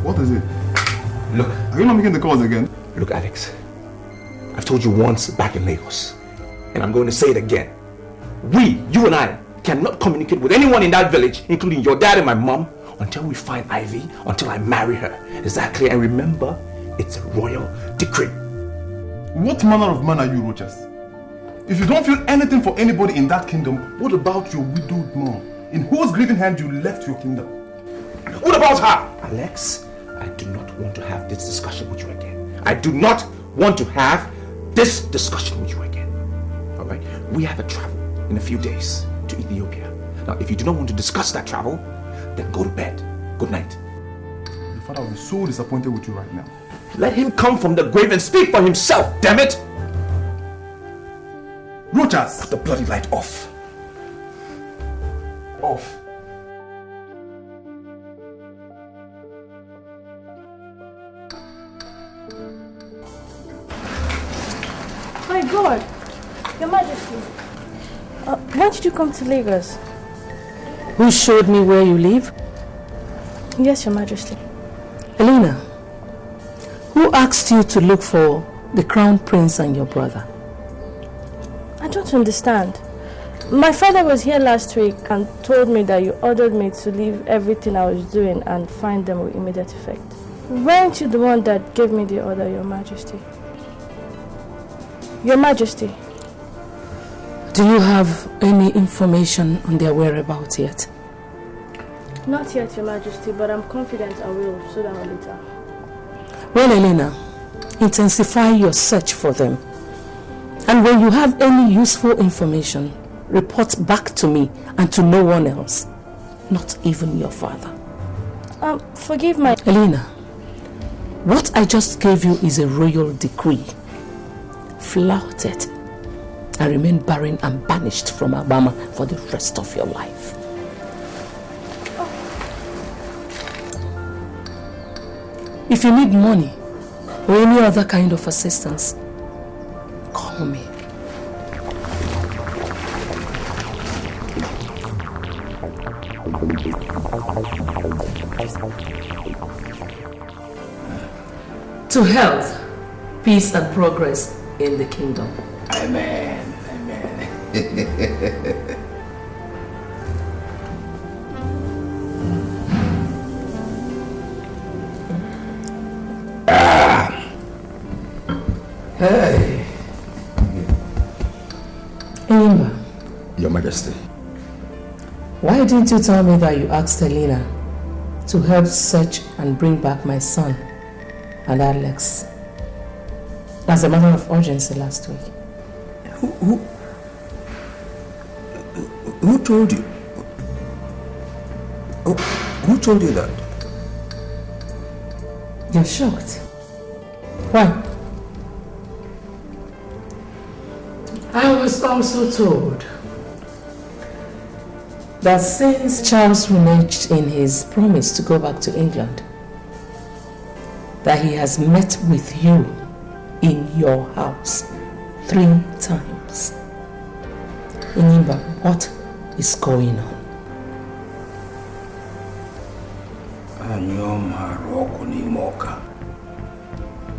What is it? Look. Are you not making the calls again? Look, Alex. I've told you once back in Lagos, and I'm going to say it again. You and I, cannot communicate with anyone in that village, including your dad and my mom, until we find Ivy, until I marry her. Is that clear? And remember, it's a royal decree. What manner of man are you, Rochas? If you don't feel anything for anybody in that kingdom, what about your widowed mom, in whose grieving hand you left your kingdom? What about her? Alex, I do not want to have this discussion with you again. I do not want to have this discussion with you again. Alright? We have a travel in a few days to Ethiopia. Now, if you do not want to discuss that travel, then go to bed. Good night. Your father will be so disappointed with you right now. Let him come from the grave and speak for himself, damn it! Rochas! Put the bloody light off. Off. My God! Your Majesty. When did you come to Lagos? Who showed me where you live? Yes, Your Majesty. Elena, who asked you to look for the Crown Prince and your brother? I don't understand. My father was here last week and told me that you ordered me to leave everything I was doing and find them with immediate effect. Weren't you the one that gave me the order, Your Majesty? Your Majesty. Do you have any information on their whereabouts yet? Not yet, Your Majesty, but I'm confident I will sooner or later. Well, Elena, intensify your search for them. And when you have any useful information, report back to me and to no one else, not even your father. Forgive my... Elena, what I just gave you is a royal decree. Flout it and remain barren and banished from Alabama for the rest of your life. If you need money or any other kind of assistance, call me. To health, peace and progress in the kingdom. Amen. Amen. Hey. Imba, Your Majesty. why didn't you tell me that you asked Elena to help search and bring back my son and Alex as a matter of urgency last week? Who told you? Who told you that? You're shocked. Why? I was also told that since Charles reneged in his promise to go back to England, that he has met with you in your house 3 times. Inimba, what is going on? Anyoma roko ni moka.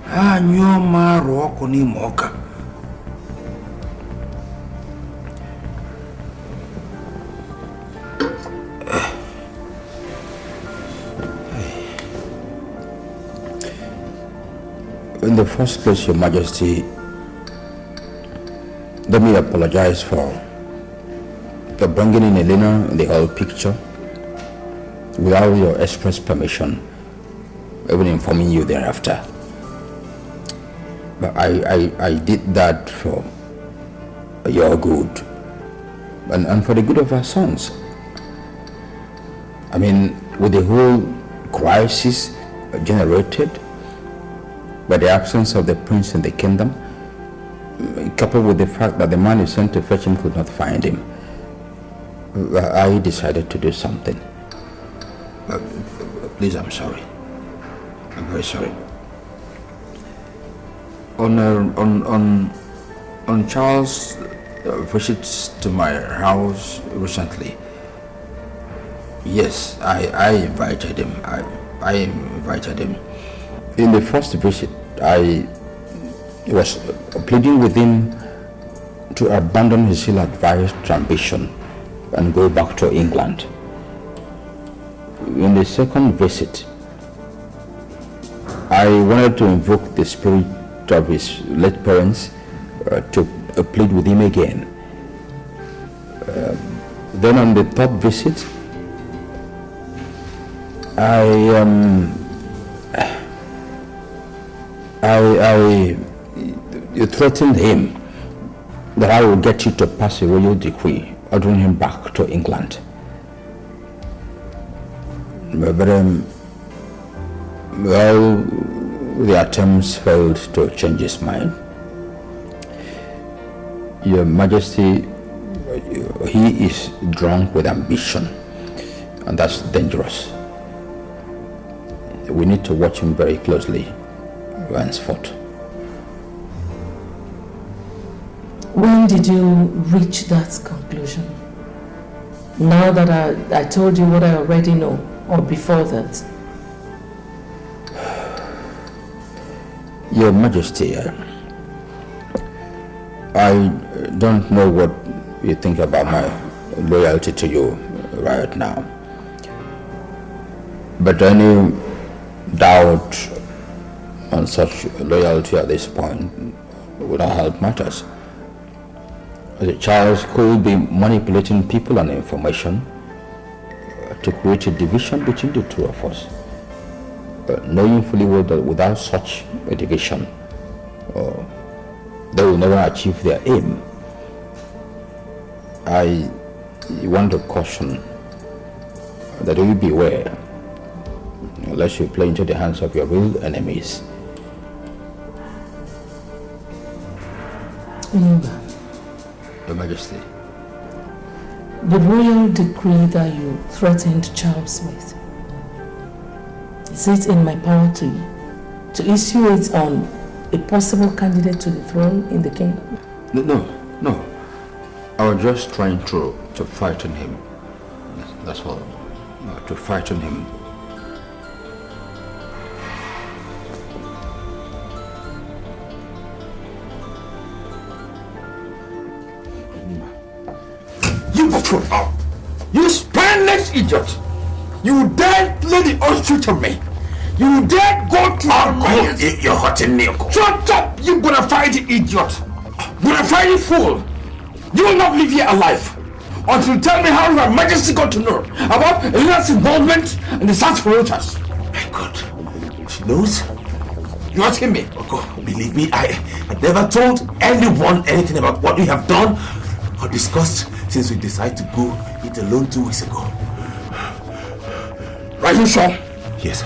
Anyoma roko ni moka. In the first place, Your Majesty, let me apologize for bringing in Elena in the whole picture without your express permission, even informing you thereafter. But I did that for your good and for the good of our sons. I mean, with the whole crisis generated by the absence of the prince in the kingdom, coupled with the fact that the man who sent to fetch him could not find him, I decided to do something. Please, I'm sorry. I'm very sorry. On Charles' visits to my house recently, yes, I invited him. I invited him. In the first visit, I was pleading with him to abandon his ill-advised ambition and go back to England. In the second visit, I wanted to invoke the spirit of his late parents to plead with him again. Then on the third visit, I threatened him that I will get you to pass a royal decree ordering him back to England. But well, the attempts failed to change his mind. Your Majesty, he is drunk with ambition, and that's dangerous. We need to watch him very closely henceforth. When did you reach that conclusion? Now that I told you what I already know, or before that? Your Majesty, I don't know what you think about my loyalty to you right now. But any doubt on such loyalty at this point without help matters. The child could be manipulating people and information to create a division between the two of us, knowing fully well that without such a division, they will never achieve their aim. I want to caution that you beware, lest you play into the hands of your real enemies. Your Majesty. The royal decree that you threatened Charles with, is it in my power to issue it on a possible candidate to the throne in the kingdom? No. I was just trying to frighten him. That's all. To frighten him. You buffoon! You spineless idiot! You dared play the ostrich on me! You dared go to you're hurting me, Uncle. Shut up, you bona fide idiot! Bona fide fool! You will not live here alive until you tell me how Her Majesty got to know about Elena's involvement in the search for Reuters. My God, she knows? You asking me? Uncle, believe me, I never told anyone anything about what we have done or discussed since we decided to go eat alone 2 weeks ago. Are you sure? Yes.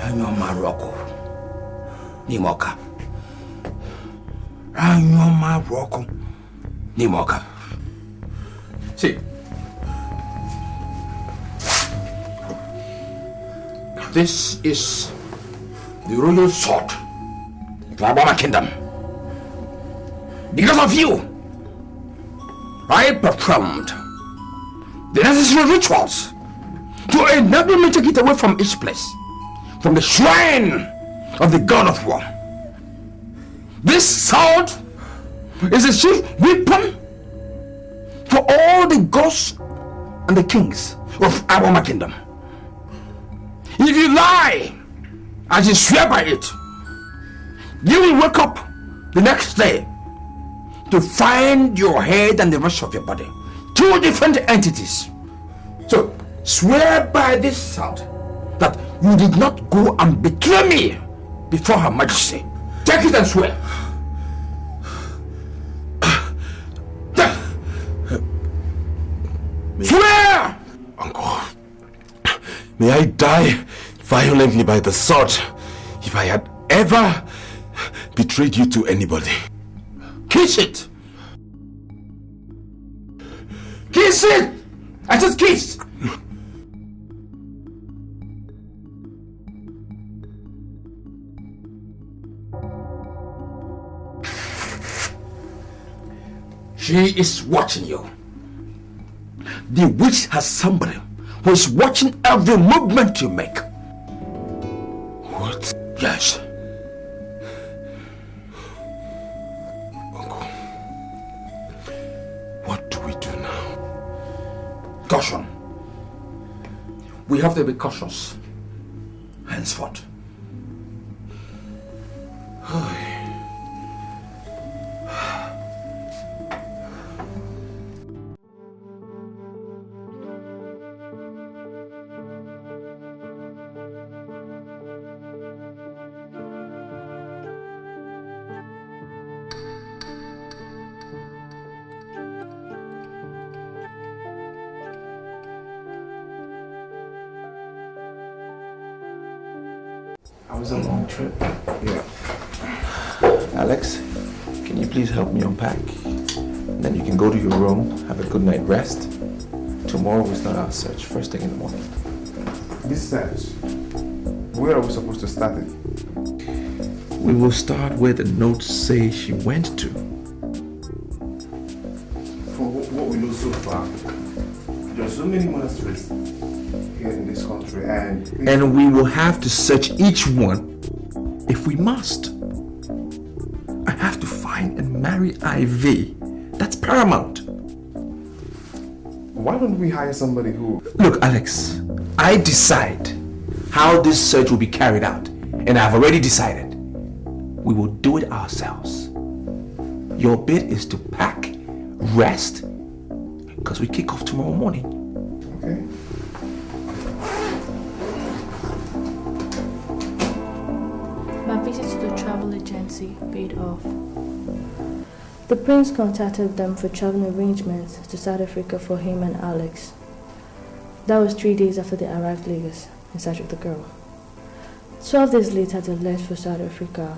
Anyo Maroko. Nimoka. Anyo Maroko. Nimoka. See. This is the royal sword of our kingdom. Because of you, I performed the necessary rituals to enable me to get away from each place, from the shrine of the god of war. This sword is a chief weapon for all the gods and the kings of our kingdom. If you lie and you swear by it, you will wake up the next day to find your head and the rest of your body, two different entities. So swear by this sword that you did not go and betray me before Her Majesty. Take it and swear. Swear! Uncle, may I die violently by the sword if I had ever betrayed you to anybody. Kiss it! Kiss it! I said kiss! She is watching you. The witch has somebody who is watching every movement you make. What? Yes. Uncle, what do we do now? Caution. We have to be cautious henceforth. It was a long trip. Yeah. Alex, can you please help me unpack? Then you can go to your room, have a good night rest. Tomorrow we start our search first thing in the morning. This search, where are we supposed to start it? We will start where the notes say she went to. For what we know so far, there are so many monasteries here in this country, and we will have to search each one if we must. I have to find and marry Ivy. That's paramount. Why don't we hire somebody who... Look, Alex, I decide how this search will be carried out. And I've already decided. We will do it ourselves. Your bit is to pack, rest, because we kick off tomorrow morning. Okay. My visit to the travel agency paid off. The prince contacted them for traveling arrangements to South Africa for him and Alex. That was 3 days after they arrived in Lagos in search of the girl. 12 days later, they left for South Africa.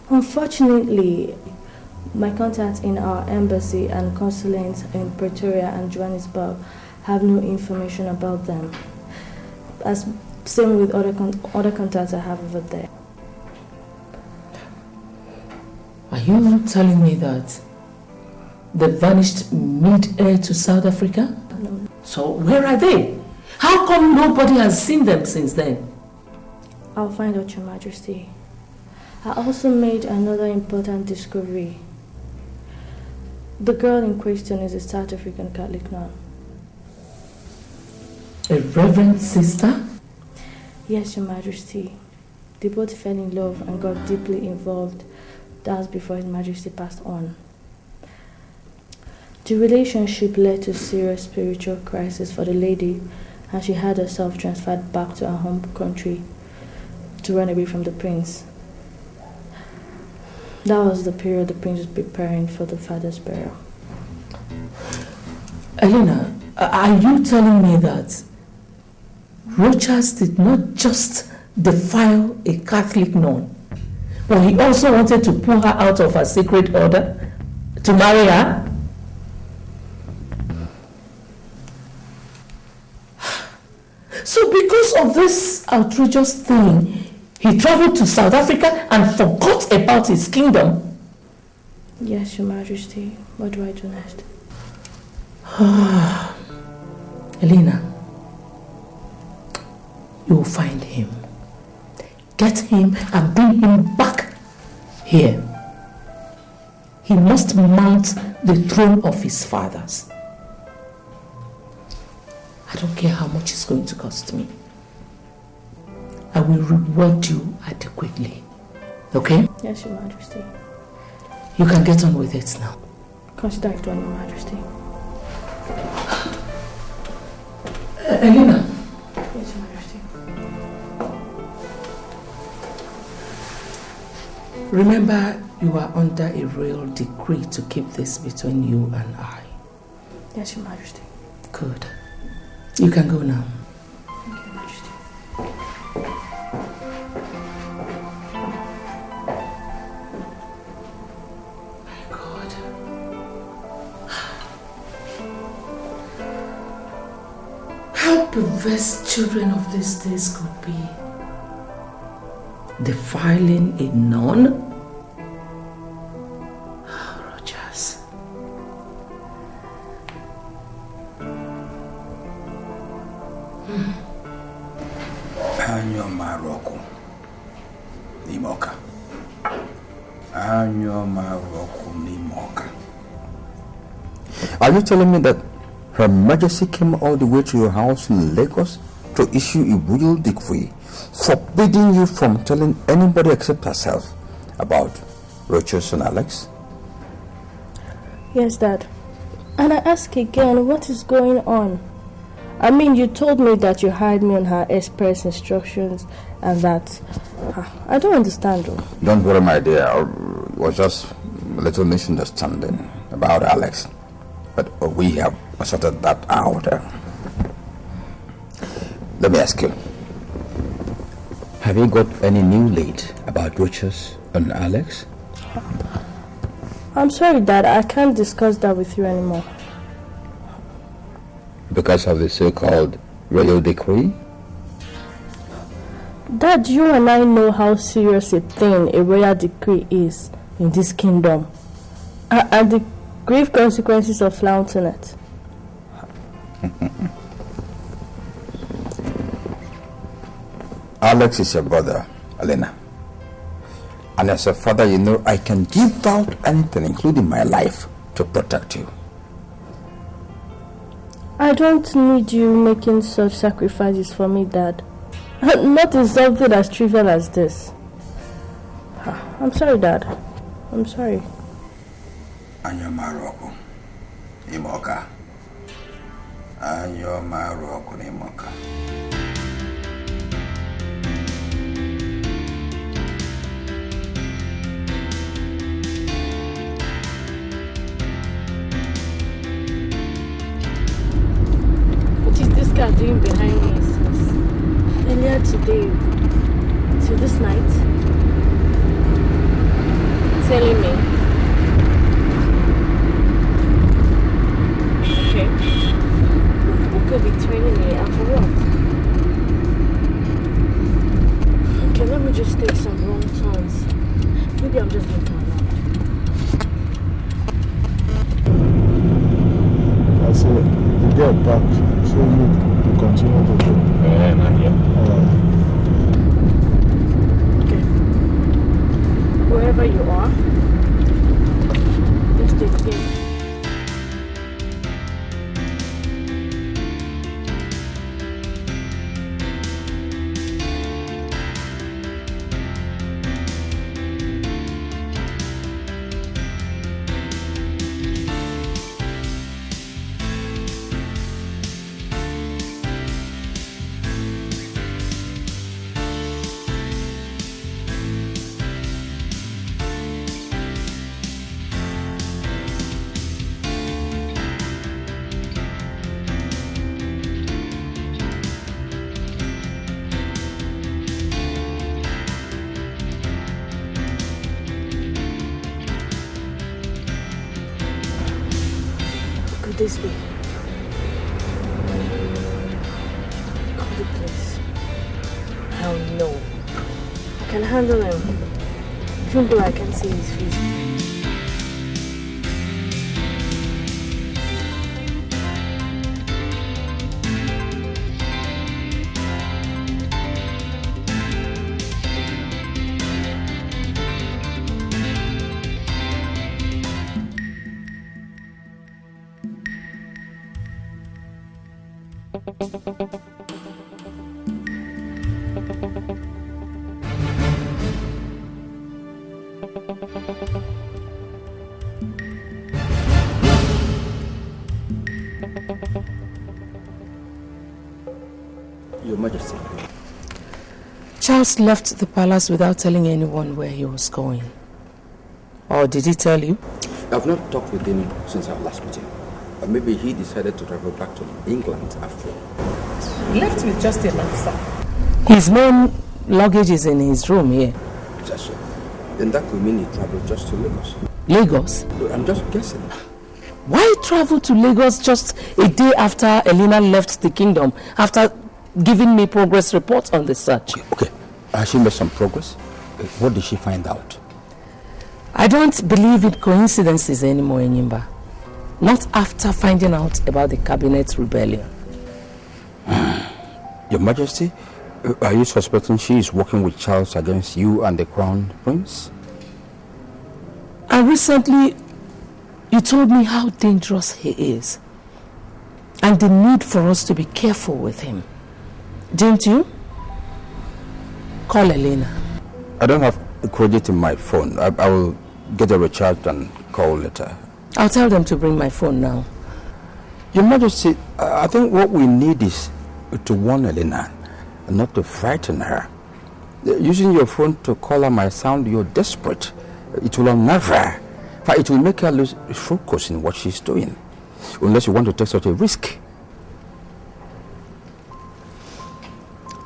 Unfortunately, my contacts in our embassy and consulates in Pretoria and Johannesburg have no information about them. As same with other contacts I have over there. Are you telling me that they vanished mid-air to South Africa? No. So where are they? How come nobody has seen them since then? I'll find out, Your Majesty. I also made another important discovery. The girl in question is a South African Catholic nun. A reverend sister? Yes, Your Majesty. They both fell in love and got deeply involved. That was before His Majesty passed on. The relationship led to serious spiritual crisis for the lady, and she had herself transferred back to her home country to run away from the prince. That was the period the prince was preparing for the father's burial. Elena, are you telling me that Rochas did not just defile a Catholic nun, but he also wanted to pull her out of her sacred order to marry her? So because of this outrageous thing, he traveled to South Africa and forgot about his kingdom? Yes, Your Majesty. What do I do next? Elena, you will find him. Get him and bring him back here. He must mount the throne of his fathers. I don't care how much it's going to cost me. I will reward you adequately. Okay? Yes, Your Majesty. You can get on with it now. Consider it done, Your Majesty. Elena. Yes, Your Majesty. Remember, you are under a royal decree to keep this between you and I. Yes, Your Majesty. Good. You can go now. Thank you, Your Majesty. My God. How perverse children of these days could be. Defiling a nun? Rogers. Anyo Maroko. Nimoka. Anyo Maroko Nimoka. Are you telling me that Her Majesty came all the way to your house in Lagos to issue a royal decree forbidding you from telling anybody except herself about Rochas and Alex? Yes, Dad. And I ask again, what is going on? I mean, you told me that you hired me on her express instructions and that... I don't understand though. Don't worry, my dear. It was just a little misunderstanding about Alex. But we have sorted that out. Let me ask you. Have you got any new lead about Rochas and Alex? I'm sorry, Dad. I can't discuss that with you anymore. Because of the so-called royal decree? Dad, you and I know how serious a thing a royal decree is in this kingdom. And the grave consequences of flouting it. Alex is your brother, Elena. And as a father, you know I can give out anything, including my life, to protect you. I don't need you making such sacrifices for me, Dad. Not in something as trivial as this. I'm sorry, Dad. I'm sorry. Anyo Maroko, Imoka. Anyo Maroko, Imoka. What is this guy doing behind me since earlier today till this night? Telling me. Okay. Who could be training me and for what? Okay, let me just take some wrong turns. Maybe I'm just looking around. I say, you get back, so you continue to do. Not yet. Wherever you are, just take care. This way. Call the police. Hell no. I can handle him. Even though I can see his face. Your Majesty. Charles left the palace without telling anyone where he was going. Or did he tell you? I've not talked with him since our last meeting. Maybe he decided to travel back to England after all. He left with just a letter. His main luggage is in his room here. That's so. Then that could mean he traveled just to Lagos. Lagos? I'm just guessing. Why travel to Lagos just a day after Elena left the kingdom, after giving me progress reports on the search? Okay. Has she made some progress? What did she find out? I don't believe in coincidences anymore, Enyimba. Not after finding out about the cabinet rebellion. Your Majesty, are you suspecting she is working with Charles against you and the Crown Prince? And recently, you told me how dangerous he is. And the need for us to be careful with him. Didn't you? Call Elena. I don't have the credit in my phone. I will get a recharge and call later. I'll tell them to bring my phone now. Your Majesty, I think what we need is to warn Elena, not to frighten her. Using your phone to call her might sound you're desperate. It will unnerve her. It will make her lose focus in what she's doing. Unless you want to take such a risk.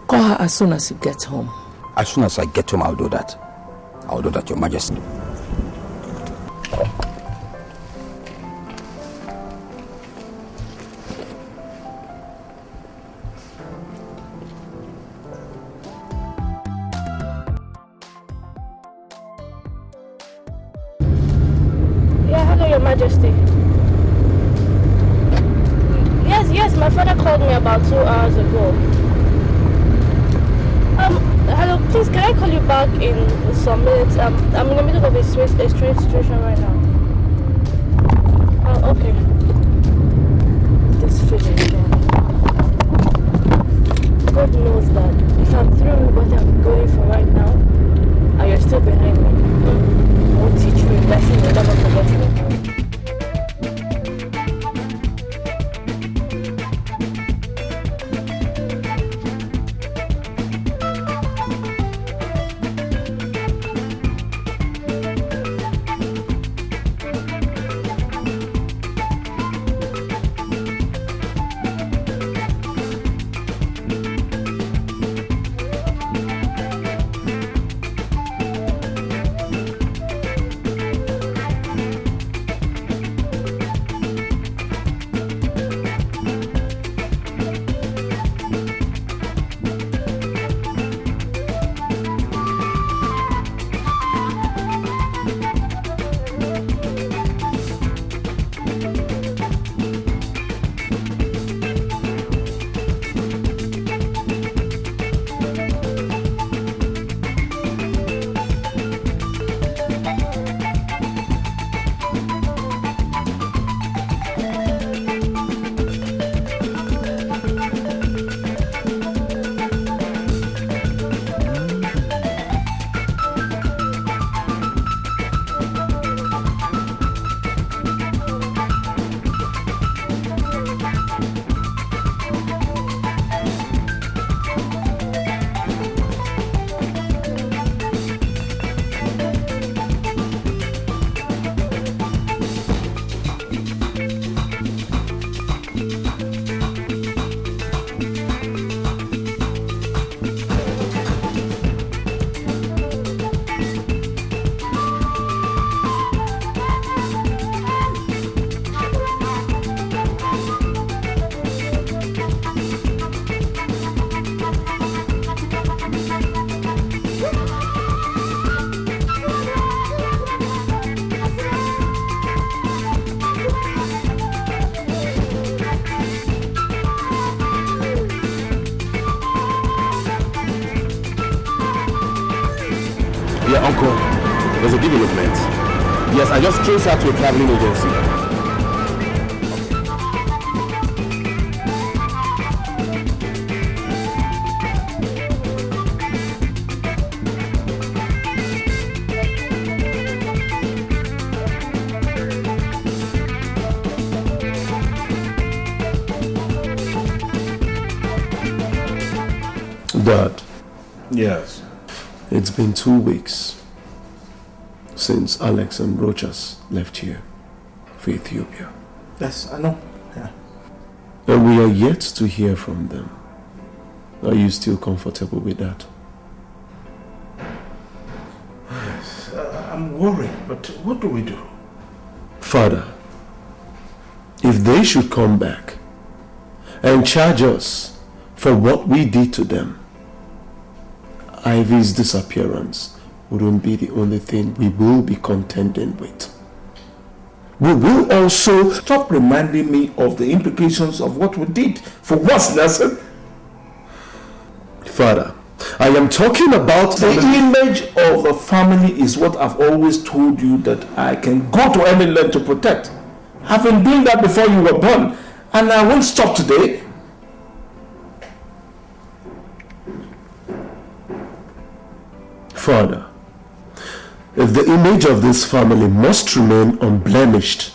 Call her as soon as you get home. As soon as I get home, I'll do that. I'll do that, Your Majesty. Your Majesty. Yes, my father called me about 2 hours ago. Hello, please, can I call you back in some minutes? I'm in the middle of a strange situation right now. Oh, okay. This feeling again. God knows that if I'm Yeah, Uncle, there's a development. Yes, I just traced her to a traveling agency. Dad. Yes. It's been 2 weeks since Alex and Rochas left here for Ethiopia. Yes, I know. Yeah. And we are yet to hear from them. Are you still comfortable with that? Yes, I'm worried, but what do we do? Father, if they should come back and charge us for what we did to them, Ivy's disappearance wouldn't be the only thing we will be contending with. We will also stop reminding me of the implications of what we did. For once, Nelson. Father, I am talking about the image of a family is what I've always told you that I can go to any length to protect. I've been doing that before you were born, and I won't stop today. Father, if the image of this family must remain unblemished,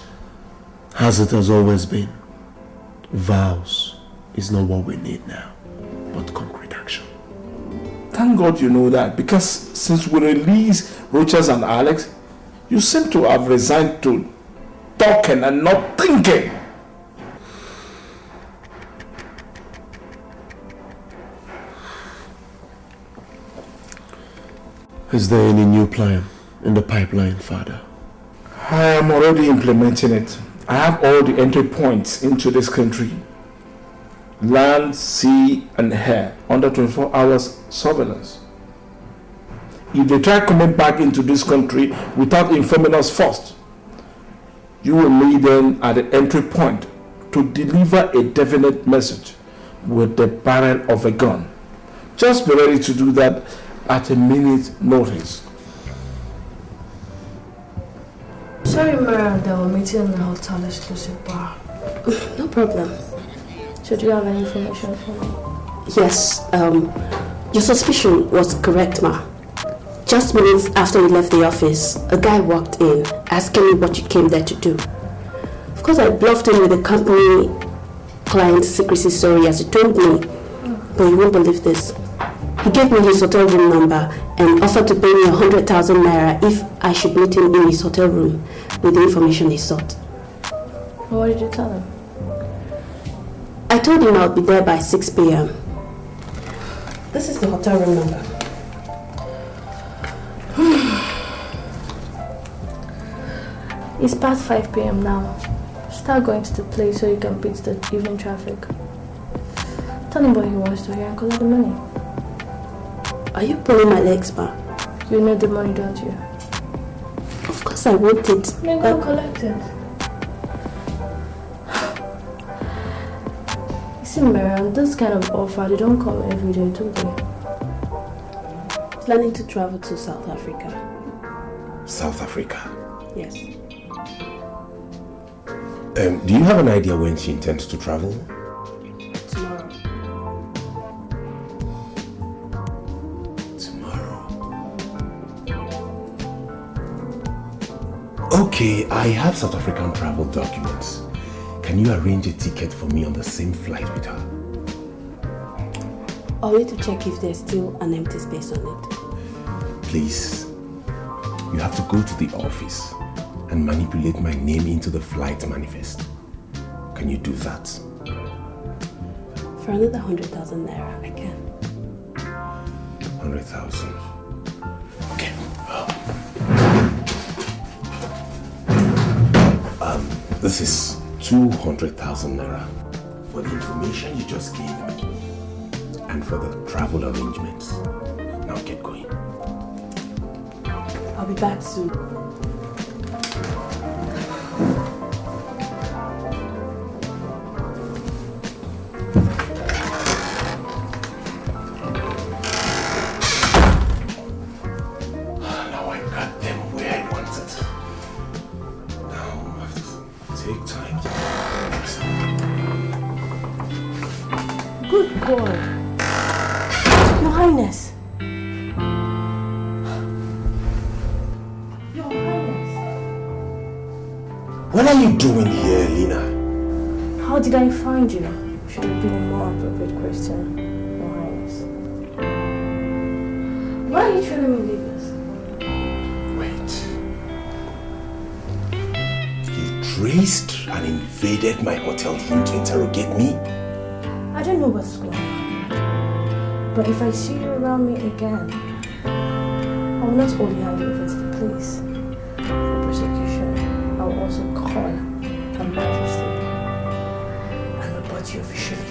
as it has always been, vows is not what we need now, but concrete action. Thank God you know that, because since we released Rochas and Alex, you seem to have resigned to talking and not thinking. Is there any new plan in the pipeline, Father? I am already implementing it. I have all the entry points into this country. Land, sea, and air under 24 hours surveillance. If they try coming back into this country without informing us first, you will meet them at the entry point to deliver a definite message with the barrel of a gun. Just be ready to do that at a minute's notice. Sorry, Marital, that we're meeting in the hotel exclusive bar. No problem. So do you have any information for me? Yes, your suspicion was correct, ma. Just minutes after we left the office, a guy walked in asking me what you came there to do. Of course, I bluffed him with the company client secrecy story as he told me, but you won't believe this. He gave me his hotel room number and offered to pay me 100,000 naira if I should meet him in his hotel room with the information he sought. What did you tell him? I told him I'll be there by 6 p.m. This is the hotel room number. It's past 5 p.m. now. Start going to the place so you can beat the evening traffic. Tell him what he wants to hear and collect the money. Are you pulling my legs, ma? You know the money, don't you? Of course I want it. Then go collect it. You see, Marital, this kind of offer, they don't come every day, do they? Planning to travel to South Africa. South Africa? Yes. Do you have an idea when she intends to travel? Tomorrow. Okay, I have South African travel documents. Can you arrange a ticket for me on the same flight with her? I'll need to check if there's still an empty space on it. Please, you have to go to the office and manipulate my name into the flight manifest. Can you do that? For another 100,000 naira, I can. 100,000. Okay. This is 200,000 naira for the information you just gave me and for the travel arrangements. Now get going. I'll be back soon. take time. Good boy. Your Highness. Your Highness. What are you doing here, Lena? How did I find you? Should have been a more appropriate question, Your Highness. Why are you telling me this? Traced and invaded my hotel room to interrogate me? I don't know what's going on. But if I see you around me again, I will not only hand you over to the police for prosecution, I will also call Her Majesty and report you officially.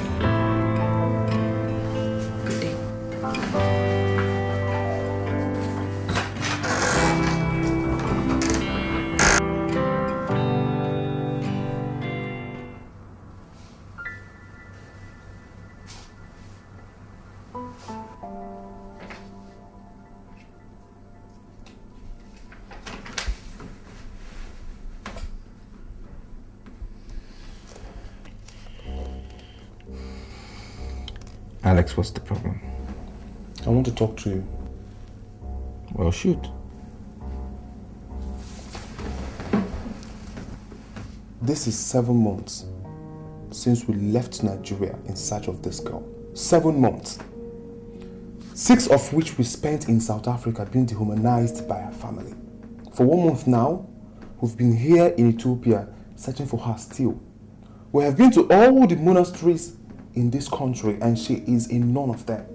Good day. Alex, what's the problem? I want to talk to you. Well, shoot. This is 7 months since we left Nigeria in search of this girl. 7 months. 6 of which we spent in South Africa being dehumanized by her family. For 1 month now, we've been here in Ethiopia searching for her still. We have been to all the monasteries in this country and she is in none of them.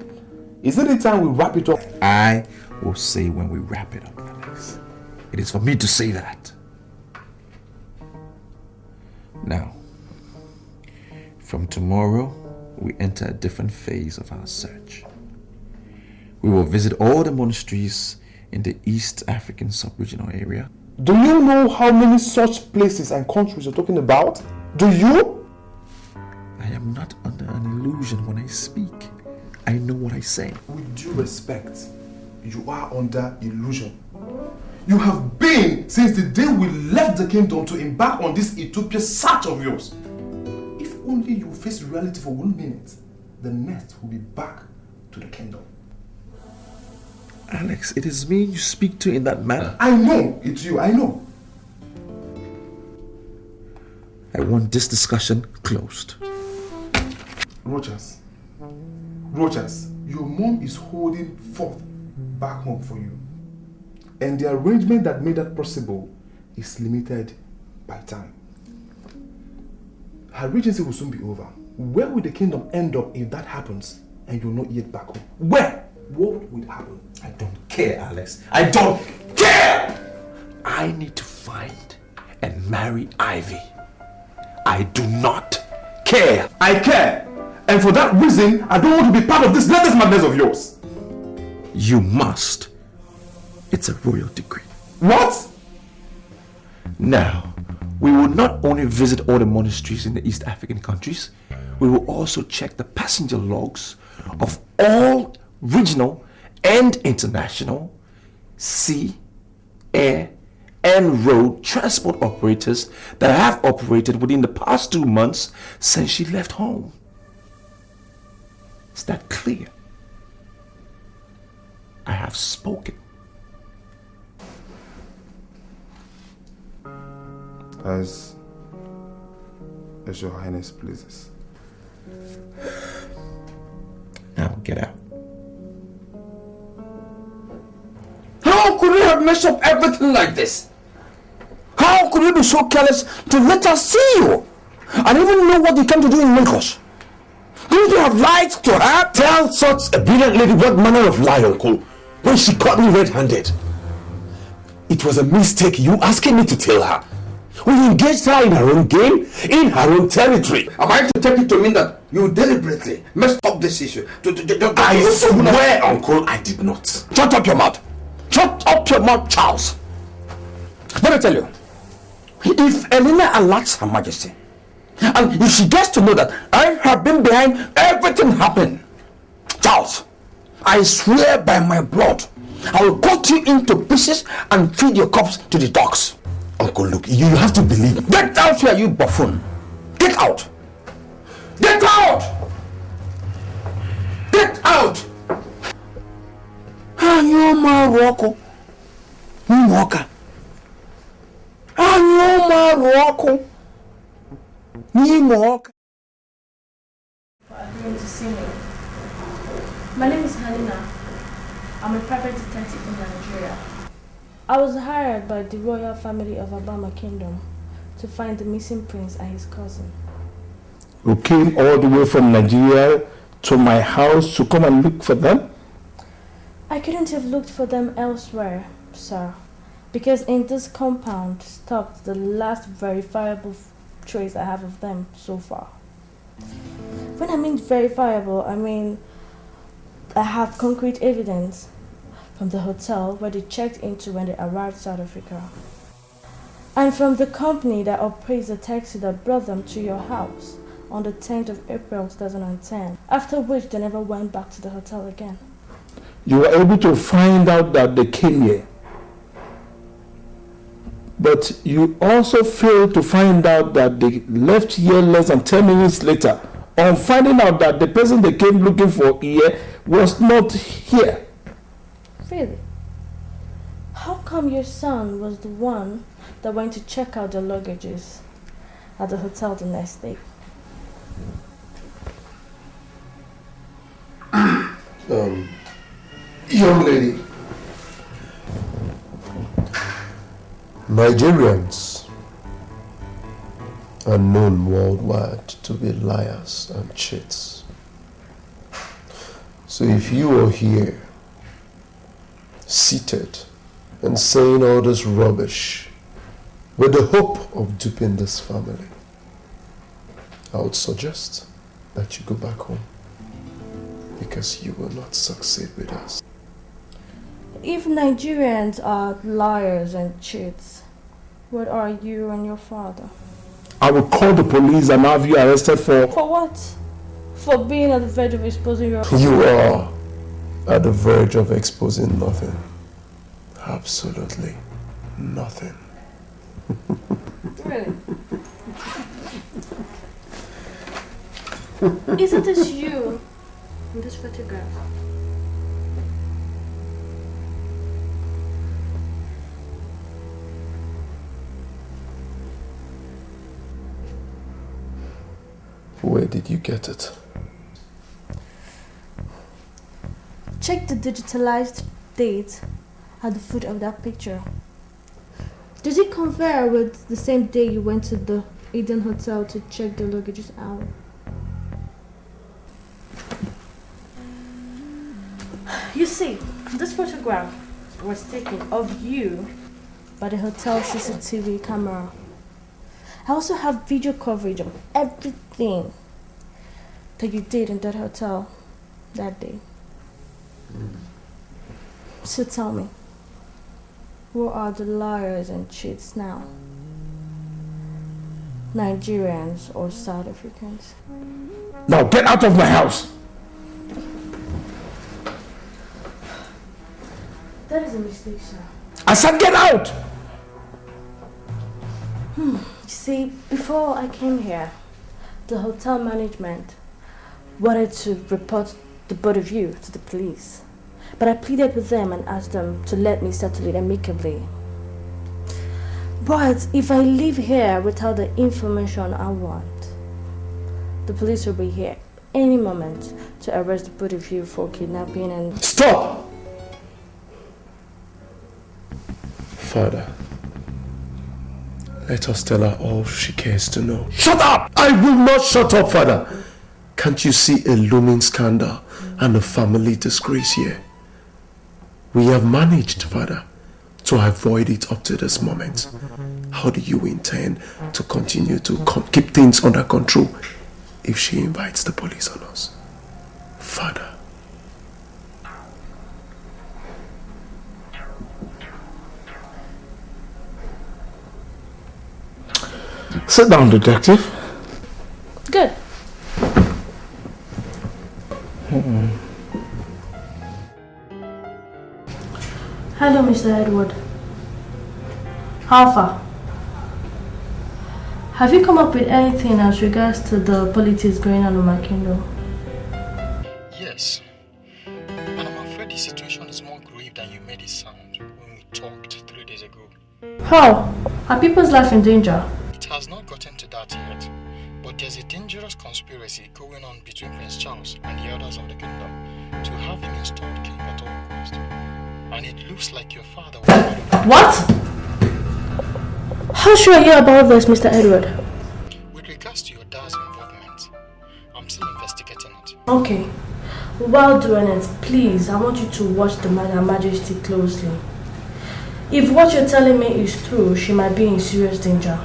Is it the time we wrap it up? I will say when we wrap it up, Alex. It is for me to say that. Now, from tomorrow, we enter a different phase of our search. We will visit all the monasteries in the East African sub-regional area. Do you know how many such places and countries you're talking about? Do you? I am not under an illusion when I speak. I know what I say. With due respect, you are under illusion. You have been since the day we left the kingdom to embark on this Ethiopia search of yours. If only you face reality for 1 minute, the next will be back to the kingdom. Alex, it is me you speak to in that manner. I know it's you, I know. I want this discussion closed. Rogers, your mom is holding forth back home for you. And the arrangement that made that possible is limited by time. Her regency will soon be over. Where will the kingdom end up if that happens and you're not yet back home? Where? What would happen? I don't care, Alex. I don't care! I need to find and marry Ivy. I do not care. I care! And for that reason, I don't want to be part of this latest madness of yours. You must. It's a royal decree. What? Now, we will not only visit all the monasteries in the East African countries, we will also check the passenger logs of all regional and international sea, air, and road transport operators that have operated within the past 2 months since she left home. Is that clear? I have spoken. As Your Highness pleases. Now get out. How could we have messed up everything like this? How could we be so careless to let us see you? And even know what you came to do in Lagos? Didn't you have lied to her? Tell such a brilliant lady what manner of lie, uncle, when she caught me red-handed. It was a mistake you asking me to tell her. We engaged her in her own game, in her own territory. Am I to take it to mean that you deliberately messed up this issue? I swear, uncle, I did not. Shut up your mouth. Shut up your mouth, Charles. Let me tell you, if Elena alerts Her Majesty, and if she gets to know that I have been behind everything happening, Charles, I swear by my blood, I will cut you into pieces and feed your corpse to the dogs. Uncle, look, you have to believe. Get out here, you buffoon! Get out! Get out! Get out! Anyoma Rocco. Walker. Anyoma Rocco. Walker. For agreeing to see me. My name is Helena. I'm a private detective in Nigeria. I was hired by the royal family of Obama Kingdom to find the missing prince and his cousin. You came all the way from Nigeria to my house to come and look for them? I couldn't have looked for them elsewhere, sir, because in this compound stopped the last verifiable trace I have of them so far. When I mean verifiable, I mean I have concrete evidence from the hotel where they checked into when they arrived South Africa, and from the company that operates the taxi that brought them to your house on the 10th of April 2010, after which they never went back to the hotel again. You were able to find out that they came here, but you also failed to find out that they left here less than 10 minutes later on finding out that the person they came looking for here was not here. Really? How come your son was the one that went to check out the luggages at the hotel the next day? Young lady, Nigerians are known worldwide to be liars and cheats. So if you are here, seated and saying all this rubbish with the hope of duping this family, I would suggest that you go back home, because you will not succeed with us. If Nigerians are liars and cheats, what are you and your father? I will call the police and have you arrested for... For what? For being at the verge of exposing your... You are at the verge of exposing nothing. Absolutely nothing. Really? Isn't this you in this photograph? Where did you get it? Check the digitalized date at the foot of that picture. Does it compare with the same day you went to the Eden Hotel to check the luggages out? You see, this photograph was taken of you by the hotel CCTV camera. I also have video coverage of everything that you did in that hotel that day. So tell me, who are the liars and cheats now? Nigerians or South Africans? Now get out of my house! That is a mistake, sir. I said get out! You see, before I came here, the hotel management wanted to report the both of you to the police. But I pleaded with them and asked them to let me settle it amicably. But if I leave here without the information I want, the police will be here any moment to arrest the both of you for kidnapping and... Stop! Father, let us tell her all she cares to know. Shut up! I will not shut up, Father. Can't you see a looming scandal and a family disgrace here? We have managed, Father, to avoid it up to this moment. How do you intend to continue to keep things under control if she invites the police on us? Father. Sit down, detective. Good. Hello, Mr. Edward. How far? Have you come up with anything as regards to the politics going on in my kingdom? Yes. And I'm afraid the situation is more grave than you made it sound when we talked 3 days ago. How? Are people's life in danger? It has not gotten to that yet. But there's a dangerous conspiracy going on between Prince Charles and the others of the kingdom to have him installed king at all cost. And it looks like your father was... What? How should I hear about this, Mr. Edward? With regards to your dad's involvement, I'm still investigating it. Okay. While doing it, please, I want you to watch the Her Majesty closely. If what you're telling me is true, she might be in serious danger.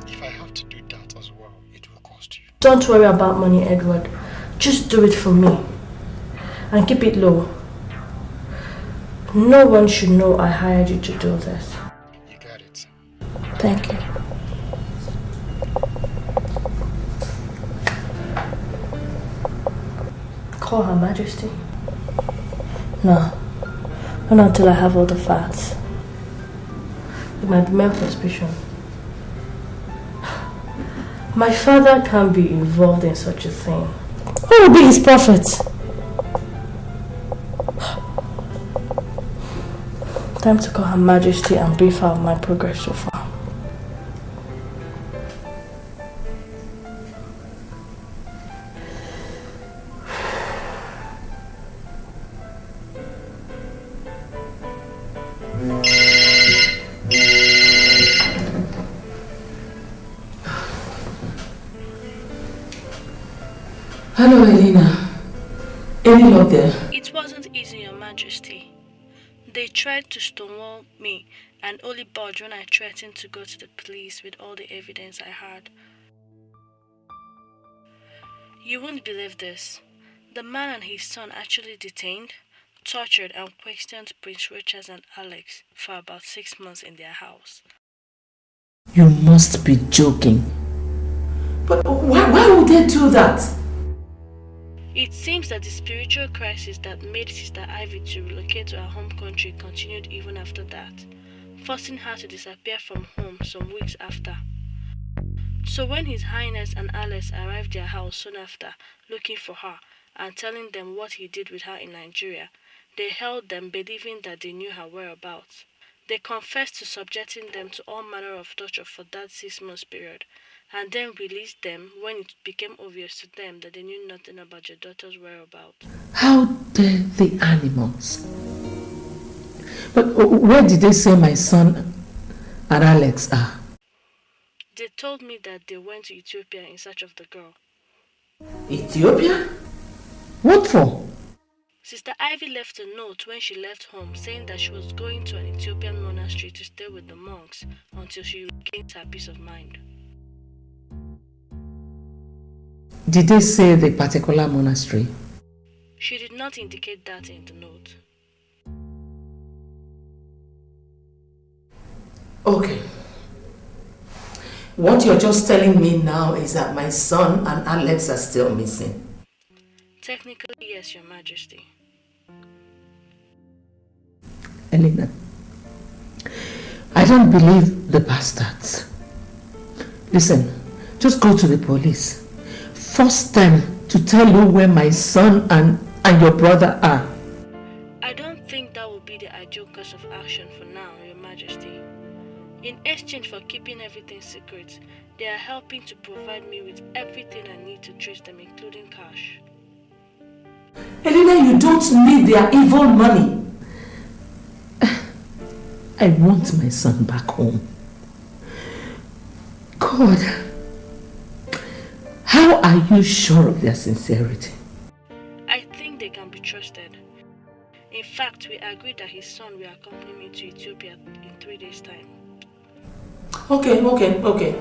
If I have to do that as well, it will cost you. Don't worry about money, Edward. Just do it for me. And keep it low. No one should know I hired you to do this. You got it. Thank you. Call Her Majesty? No. Not until I have all the facts. It might be mere suspicion. My father can't be involved in such a thing. Who will be his prophet? Time to call Her Majesty and brief her on my progress so far. Hello, Elena. Any luck there? It wasn't easy, Your Majesty. They tried to stonewall me and only budged when I threatened to go to the police with all the evidence I had. You won't believe this. The man and his son actually detained, tortured and questioned Prince Richard and Alex for about 6 months in their house. You must be joking. But why would they do that? It seems that the spiritual crisis that made Sister Ivy to relocate to her home country continued even after that, forcing her to disappear from home some weeks after. So when His Highness and Alex arrived at their house soon after, looking for her and telling them what he did with her in Nigeria, they held them believing that they knew her whereabouts. They confessed to subjecting them to all manner of torture for that 6 months period, and then released them when it became obvious to them that they knew nothing about your daughter's whereabouts. How dare the animals? But where did they say my son and Alex are? They told me that they went to Ethiopia in search of the girl. Ethiopia? What for? Sister Ivy left a note when she left home saying that she was going to an Ethiopian monastery to stay with the monks until she regains her peace of mind. Did they say the particular monastery? She did not indicate that in the note. Okay. What you're just telling me now is that my son and Alex are still missing. Technically, yes, Your Majesty. Elena, I don't believe the bastards. Listen, just go to the police. Force them to tell you where my son and your brother are. I don't think that would be the ideal course of action for now, Your Majesty. In exchange for keeping everything secret, they are helping to provide me with everything I need to trace them, including cash. Elena, you don't need their evil money. I want my son back home. God, how are you sure of their sincerity? I think they can be trusted. In fact, we agreed that his son will accompany me to Ethiopia in 3 days' time. Okay.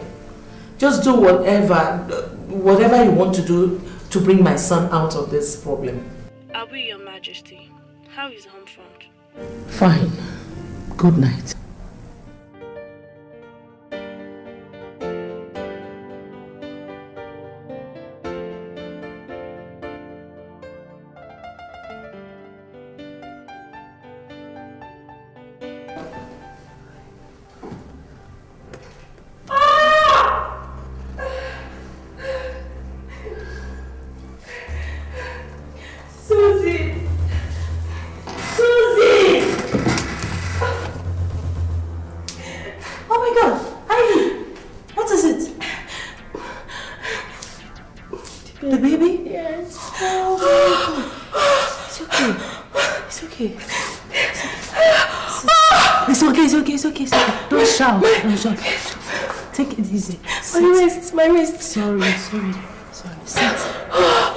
Just do whatever you want to do to bring my son out of this problem. I will, Your Majesty. How is the home front? Fine. Good night. The baby? Yes. Oh my God. It's okay. It's okay. It's okay. It's okay. Don't shout. Don't shout. Take it easy. My wrist. Sorry. Sit.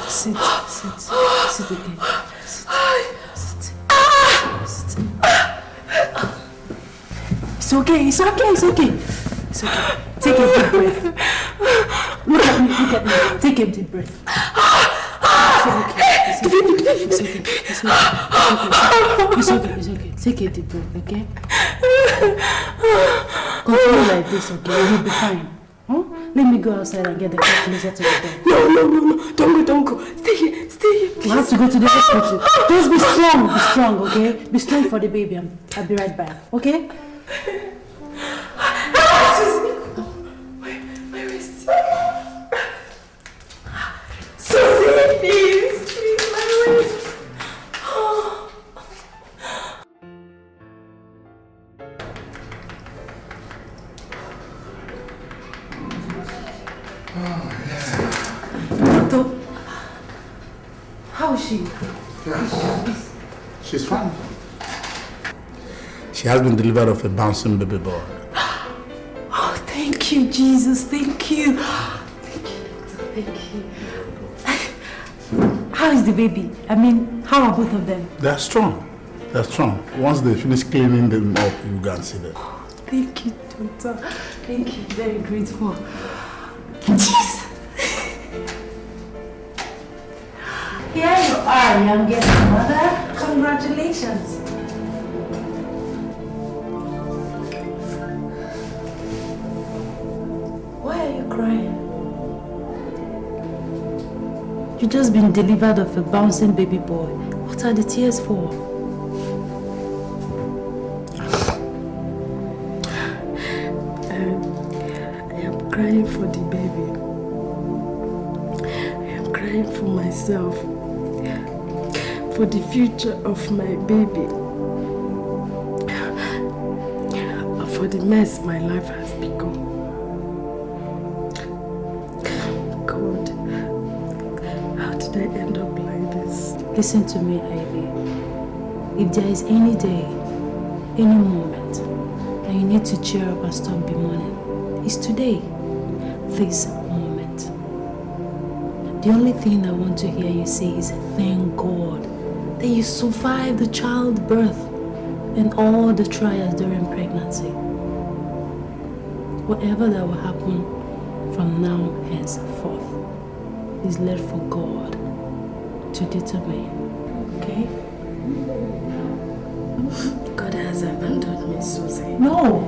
Sit again. Sit. It's okay. Take a deep breath. Look at me. Take a deep breath. It's okay. Take a deep breath, okay? Continue like this, okay? You'll be fine. Huh? Let me go outside and get the car closer to the bed. No. Don't go. Stay here. We have to go to the hospital. Just be strong, okay? Be strong for the baby. I'll be right back, okay? My wrist. Susie, please, my wrist. Doctor, how is she? Yes. She's fine. She has been delivered of a bouncing baby boy. Oh, thank you, Jesus. Thank you. How is the baby? I mean, how are both of them? They're strong. Once they finish cleaning them up, you can see them. Thank you, doctor. Thank you. Very grateful. Jesus. Here you are, youngest mother. Congratulations. Why are you crying? You've just been delivered of a bouncing baby boy. What are the tears for? I am crying for the baby. I am crying for myself. For the future of my baby. For the mess my life has become. God, how did I end up like this? Listen to me, Ivy. If there is any day, any moment that you need to cheer up and stop bemoaning, it's today, this moment. The only thing I want to hear you say is thank God that you survived the childbirth and all the trials during pregnancy. Whatever that will happen from now henceforth is left for God to determine. Okay? God has abandoned me, Susie. No!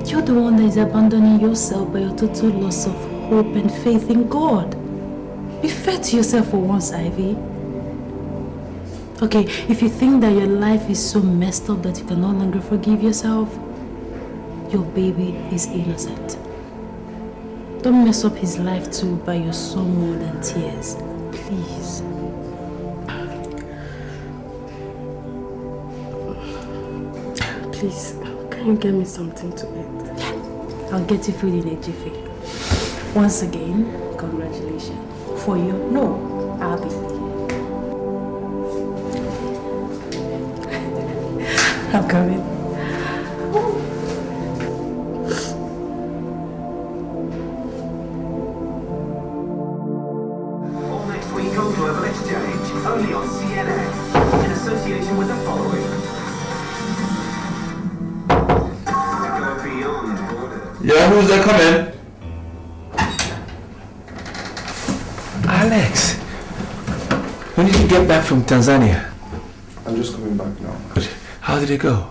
You're the one that is abandoning yourself by your total loss of hope and faith in God. Be fair to yourself for once, Ivy. Okay, if you think that your life is so messed up that you can no longer forgive yourself, your baby is innocent. Don't mess up his life too by your so more than tears. Please. Please, can you get me something to eat? I'll get you food in a jiffy. Once again, congratulations. For you? No, I'll be. I'm coming. All next week on Global Exchange, only on CNN, in association with the following. To go beyond borders. Yeah, who's that coming? Alex, when did you get back from Tanzania? I'm just coming back now. How did it go?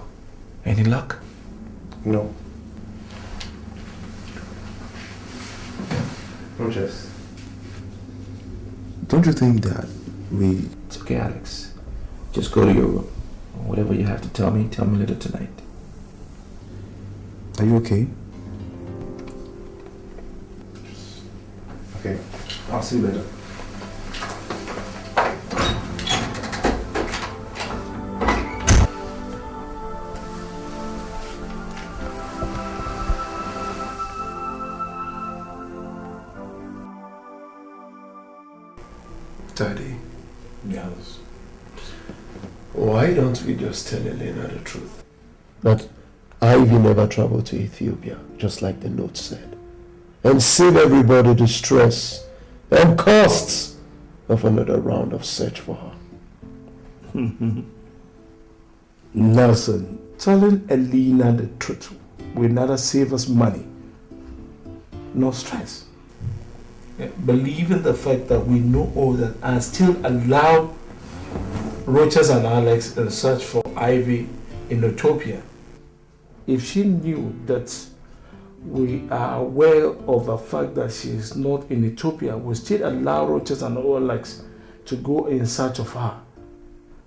Any luck? No. Rogers, don't you think that we... It's okay, Alex. Just go to your room. Whatever you have to tell me later tonight. Are you okay? Okay, I'll see you later. Daddy. Yes. Why don't we just tell Elena the truth? That Ivy never traveled to Ethiopia, just like the note said, and save everybody the stress and costs of another round of search for her. Nelson, telling Elena the truth will neither save us money nor stress. Believe in the fact that we know all that and still allow Rochas and Alex in search for Ivy in Utopia. If she knew that we are aware of the fact that she is not in Utopia, we still allow Rochas and Alex to go in search of her.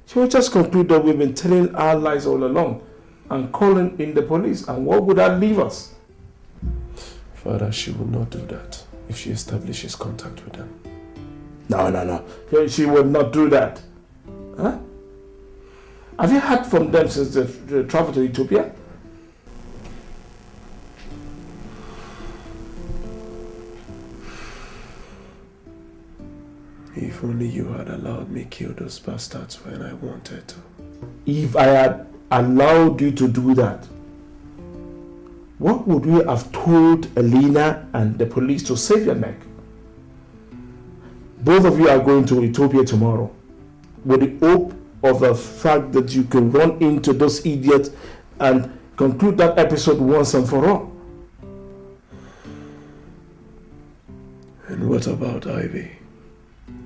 She would just conclude that we've been telling our lies all along and calling in the police. And what would that leave us? Father, she will not do that if she establishes contact with them. No. She would not do that. Huh? Have you heard from them since they traveled to Ethiopia? If only you had allowed me kill those bastards when I wanted to. If I had allowed you to do that, what would we have told Elena and the police to save your neck? Both of you are going to Ethiopia tomorrow with the hope of the fact that you can run into those idiots and conclude that episode once and for all. And what about Ivy?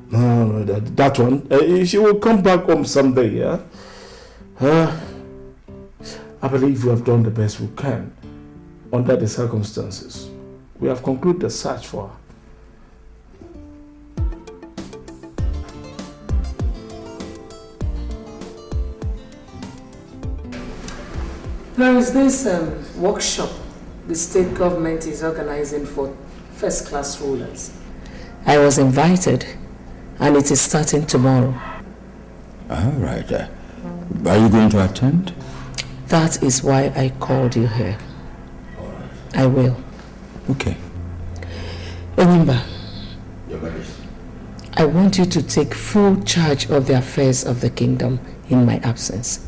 No, that one. She will come back home someday, yeah? I believe we have done the best we can under the circumstances. We have concluded the search for her. There is this workshop the state government is organizing for first-class rulers. I was invited, and it is starting tomorrow. All right. Are you going to attend? That is why I called you here. I will. Okay. Remember, I want you to take full charge of the affairs of the kingdom in my absence.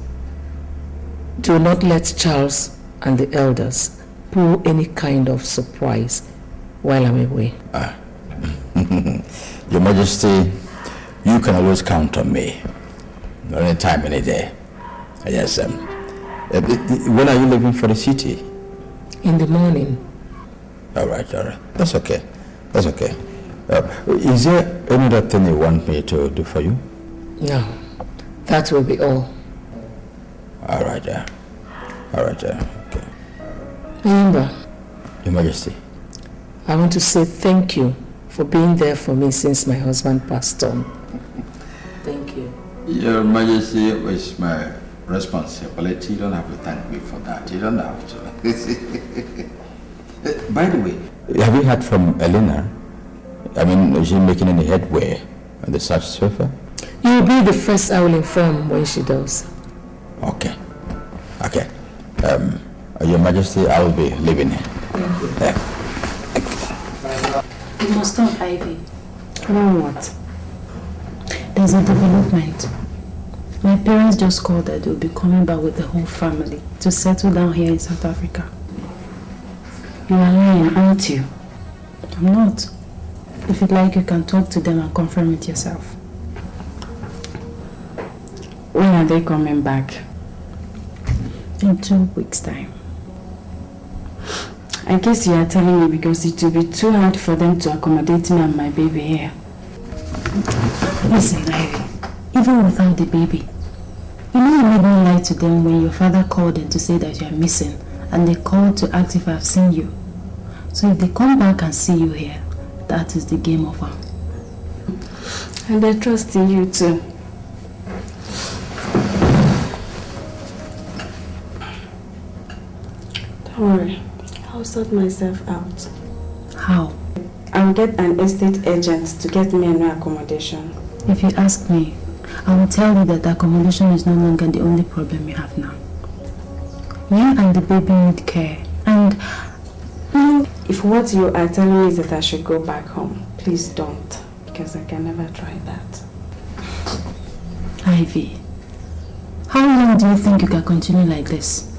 Do not let Charles and the elders pull any kind of surprise while I'm away. Your Majesty, you can always count on me. Any time, any day. Yes. When are you leaving for the city? In the morning. All right. That's okay. Is there any other thing you want me to do for you? No. That will be all. All right. Okay. Remember, Your Majesty, I want to say thank you for being there for me since my husband passed on. Thank you. Your Majesty, it's my responsibility. You don't have to thank me for that. You don't have to. By the way, have you heard from Elena? I mean, is she making any headway on the search so far? You will be the first I will inform when she does. Okay. Your Majesty, I will be leaving here. Thank you. You must stop, Ivy. Now what? There's a development. My parents just called that they'll be coming back with the whole family to settle down here in South Africa. You are lying, aren't you? I'm not. If you'd like, you can talk to them and confirm it yourself. When are they coming back? In 2 weeks' time. I guess you are telling me because it will be too hard for them to accommodate me and my baby here. Listen, Ivy, even without the baby, you know you made me lie to them when your father called them to say that you are missing, and they called to ask if I have seen you. So if they come back and see you here, that is the game over. And I trust in you too. Don't worry, I'll sort myself out. How? I'll get an estate agent to get me a new accommodation. If you ask me, I will tell you that the accommodation is no longer the only problem you have now. You and the baby need care, and if what you are telling me is that I should go back home, please don't. because I can never try that. Ivy, how long do you think you can continue like this?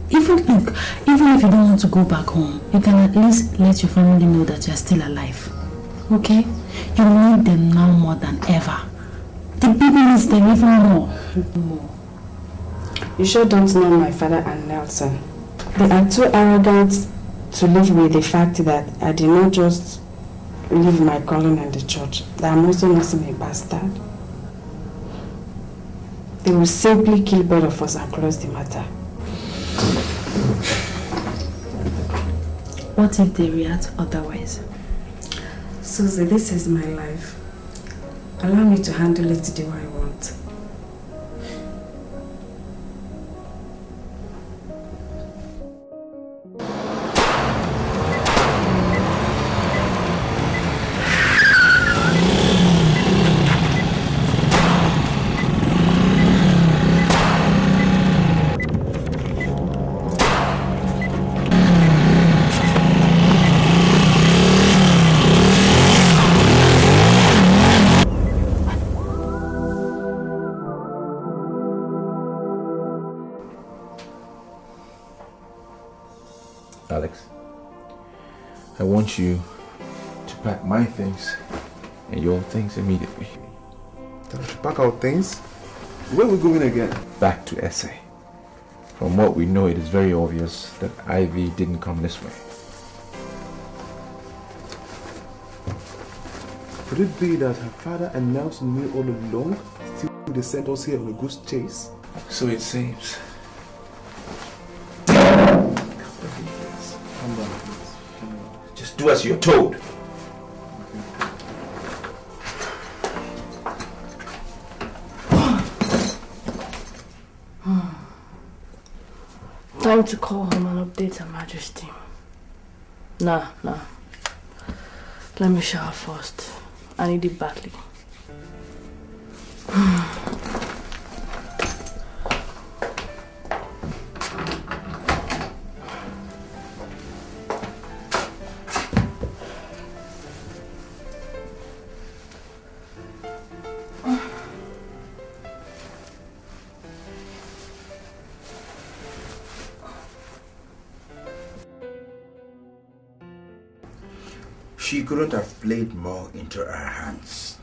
Even if you don't want to go back home, you can at least let your family know that you are still alive. Okay? You need them now more than ever. The baby needs them even more. You sure don't know my father and Nelson. They are too arrogant to live with the fact that I did not just leave my calling in the church, that I'm also nursing a bastard. They will simply kill both of us and close the matter. What if they react otherwise? Susie, this is my life. Allow me to handle it the way I want. Alex, I want you to pack my things and your things immediately. Pack our things? Where are we going again? Back to SA. From what we know, it is very obvious that Ivy didn't come this way. Could it be that her father and Nelson knew all along? Still, they sent us here on a goose chase? So it seems. Just do as you're told. Time to call home and update Her Majesty. Nah. Let me shower first. I need it badly. She couldn't have played more into our hands.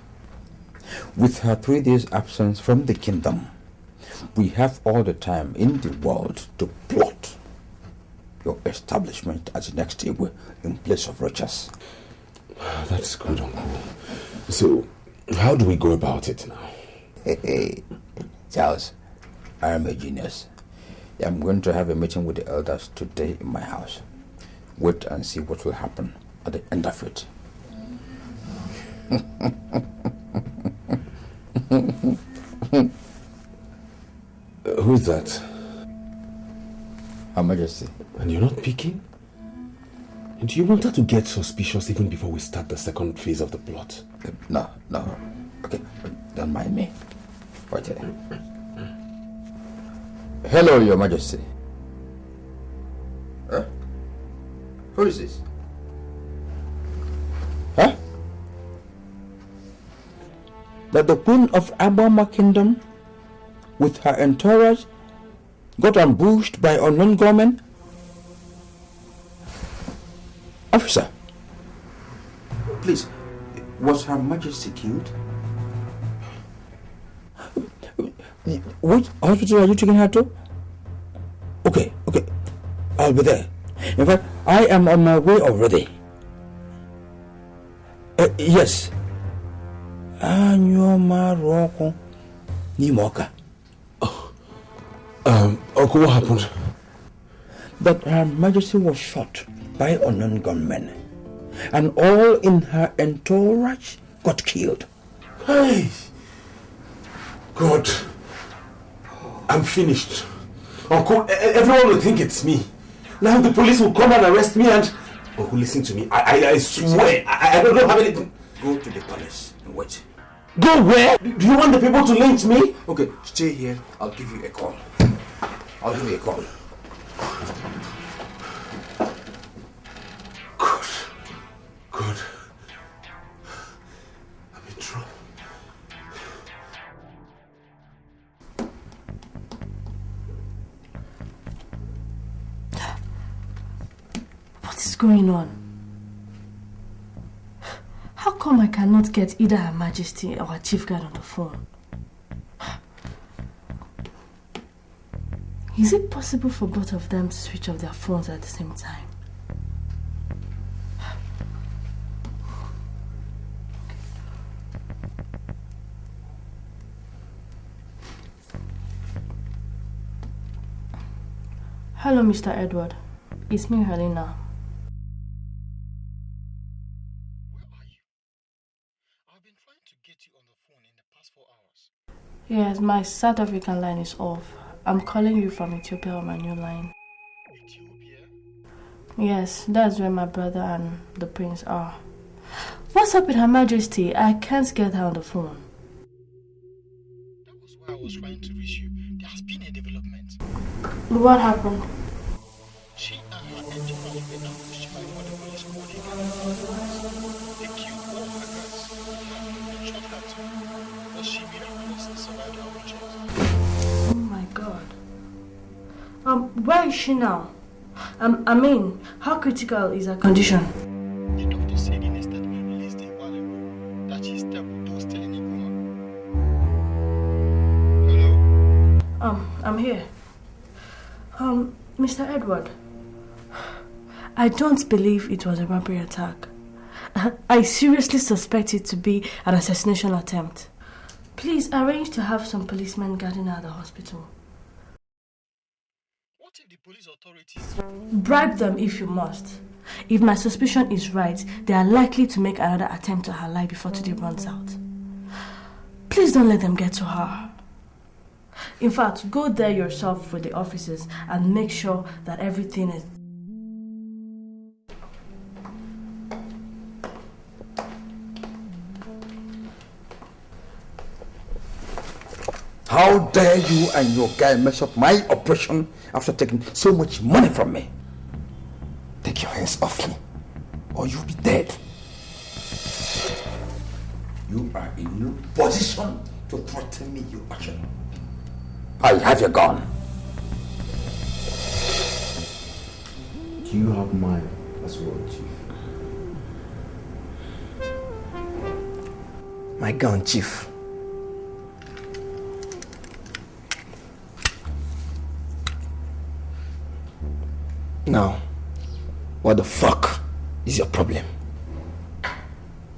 With her 3 days absence from the kingdom, we have all the time in the world to plot your establishment as the next Igwe in place of Rochas. That's good, Uncle. So, how do we go about it now? Hey, Charles, I am a genius. I'm going to have a meeting with the elders today in my house. Wait and see what will happen at the end of it. Who's that? Her Majesty. And you're not picking? And do you want her to get suspicious even before we start the second phase of the plot? No. Okay, don't mind me. Right here. Hello, Your Majesty. Huh? Who is this? Huh? That the Queen of Abama Kingdom, with her entourage, got ambushed by unknown gunmen? Officer, please, was Her Majesty killed? Which hospital are you taking her to? Okay, I'll be there. In fact, I am on my way already. Yes. Uncle, what happened? That Her Majesty was shot by unknown gunmen, and all in her entourage got killed. Hey! God, I'm finished. Uncle, everyone will think it's me. Now the police will come and arrest me and... Uncle, listen to me. I swear, I don't have anything. Go to the palace and wait. Go where? Do you want the people to lynch me? Okay, stay here. I'll give you a call. Good. What is going on? How come I cannot get either Her Majesty or her chief guard on the phone? Is it possible for both of them to switch off their phones at the same time? Hello, Mr. Edward. It's me, Helena. Where are you? I've been trying to get you on the phone in the past 4 hours. Yes, my South African line is off. I'm calling you from Ethiopia on my new line. Ethiopia? Yes, that's where my brother and the prince are. What's up with Her Majesty? I can't get her on the phone. That was why I was trying to reach you. There has been a development. What happened? She and her entourage were ambushed by what the police called a gang. They killed all her guards, and shot her too. But she miraculously survived our witches. Oh my God. Where is she now? I mean, how critical is her condition? The doctor said in a statement released a while ago that she's stable, though still in a coma. Hello? I'm here. Mr. Edward, I don't believe it was a robbery attack. I seriously suspect it to be an assassination attempt. Please arrange to have some policemen guarding her at the hospital. What if the police authorities... Bribe them if you must. If my suspicion is right, they are likely to make another attempt on her life before today runs out. Please don't let them get to her. In fact, go there yourself with the officers and make sure that everything is... How dare you and your guy mess up my operation after taking so much money from me? Take your hands off me, or you'll be dead. You are in no position to threaten me, you action. I have your gun. Do you have mine as well, Chief? My gun, Chief. Now, what the fuck is your problem?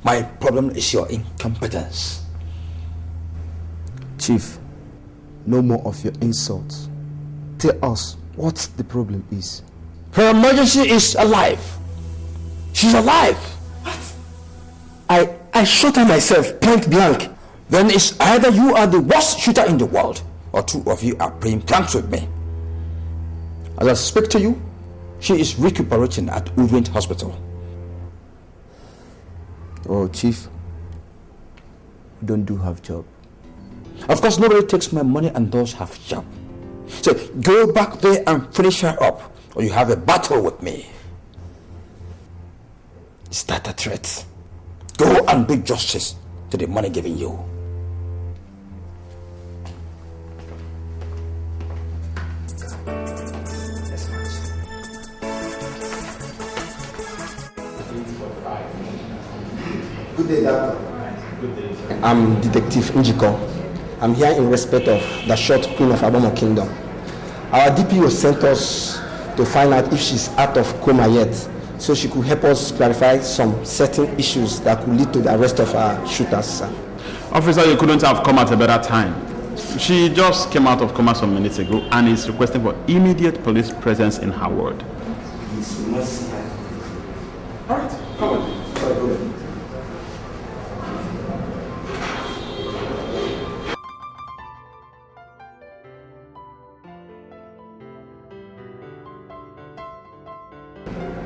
My problem is your incompetence. Chief, no more of your insults. Tell us what the problem is. Her Majesty is alive. She's alive. What? I shot her myself, point blank. Then it's either you are the worst shooter in the world, or two of you are playing pranks with me. As I speak to you, she is recuperating at Uvent Hospital. Oh, Chief, we don't do half job. Of course, nobody takes my money and does half job. So go back there and finish her up, or you have a battle with me. Is that a threat? Go and do justice to the money given you. Good day, Doctor. I'm Detective Njiko. I'm here in respect of the short Queen of Abomo Kingdom. Our DPO sent us to find out if she's out of coma yet, so she could help us clarify some certain issues that could lead to the arrest of our shooters, sir. Officer, you couldn't have come at a better time. She just came out of coma some minutes ago and is requesting for immediate police presence in her ward. All right, come on. Sorry, go ahead.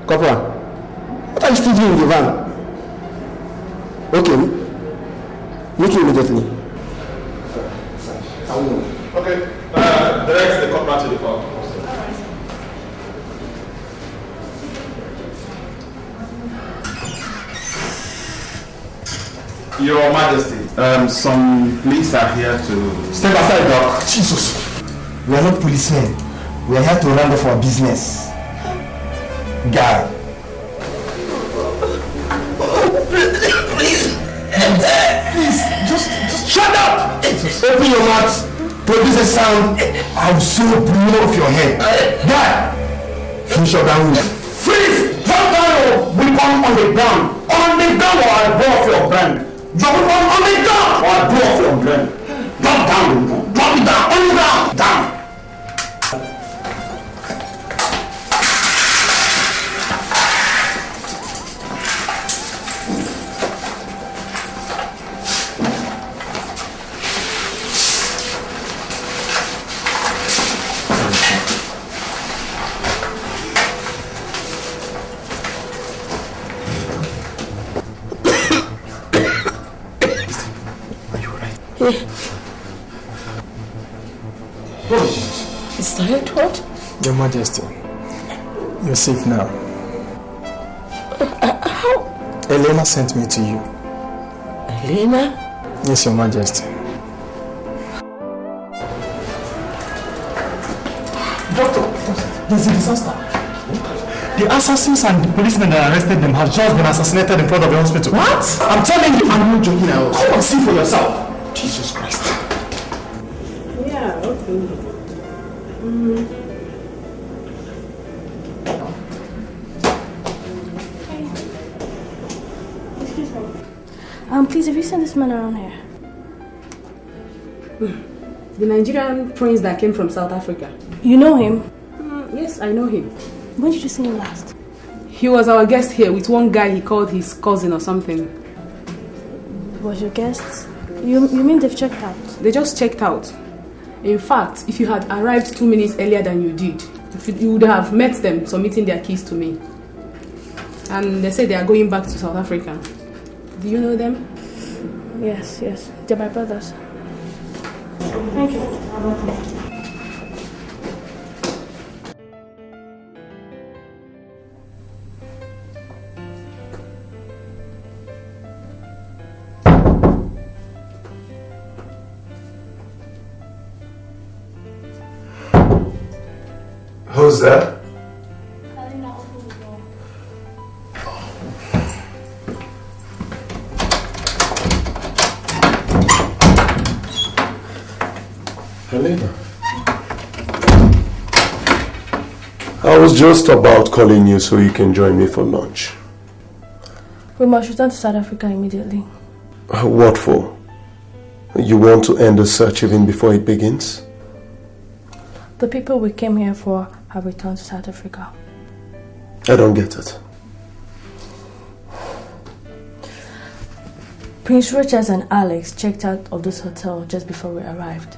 Corporal, what are you still doing in the van? Okay, meet you immediately. Okay, direct the corporal to the phone. Your Majesty, some police are here to... Step aside, Doc. Jesus. We are not policemen. We are here to round off our business. Guy, Open your mouth. Produce a sound. I'll so blow off your head. That. Finish up that room. Freeze! Drop down your weapon on the ground. On the ground or I'll blow off your brain. Drop it on the ground or I'll blow off your brain. Drop down. Drop it down. On the ground. Down. Is that what? Your Majesty, you're safe now. How? Elena sent me to you. Elena? Yes, Your Majesty. Doctor, there's a disaster. The assassins and the policemen that arrested them have just been assassinated in front of the hospital. What? I'm telling you, I'm not joking now. Come and see for yourself. Jesus Christ. Yeah, okay. Excuse me. Please, have you seen this man around here? The Nigerian prince that came from South Africa. You know him? Yes, I know him. When did you see him last? He was our guest here with one guy he called his cousin or something. Was your guest? You mean they've checked out? They just checked out. In fact, if you had arrived 2 minutes earlier than you did, you would have met them submitting their keys to me. And they say they are going back to South Africa. Do you know them? Yes. They're my brothers. Thank you. Who's that? Helena. I was just about calling you so you can join me for lunch. We must return to South Africa immediately. What for? You want to end the search even before it begins? The people we came here for have returned to South Africa. I don't get it. Prince Richard and Alex checked out of this hotel just before we arrived.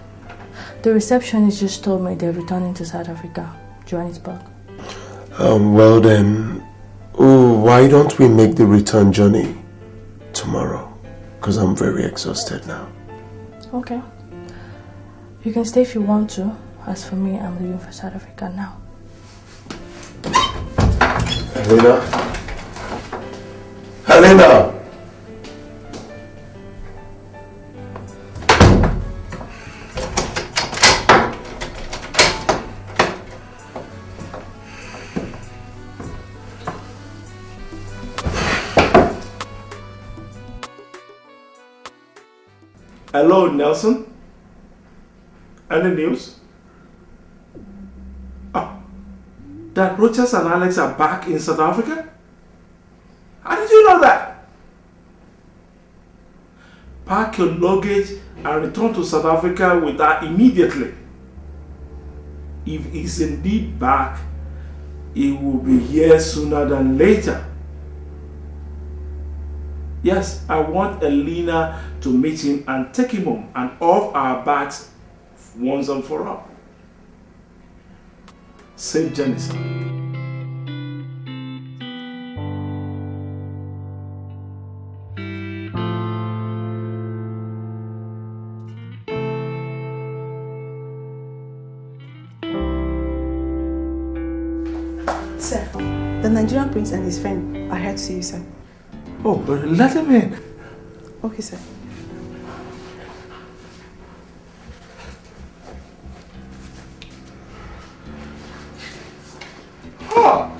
The receptionist just told me they're returning to South Africa, Johannesburg. Well then, why don't we make the return journey tomorrow? Because I'm very exhausted now. Okay. You can stay if you want to. As for me, I'm leaving for South Africa now. Helena! Hello, Nelson. Any news? That Rochas and Alex are back in South Africa? How did you know that? Pack your luggage and return to South Africa with that immediately. If he's indeed back, he will be here sooner than later. Yes, I want Elena to meet him and take him home and off our backs once and for all. Save Jenifer. Sir, the Nigerian prince and his friend are here to see you, sir. Oh, but let him in. Okay, sir. Oh,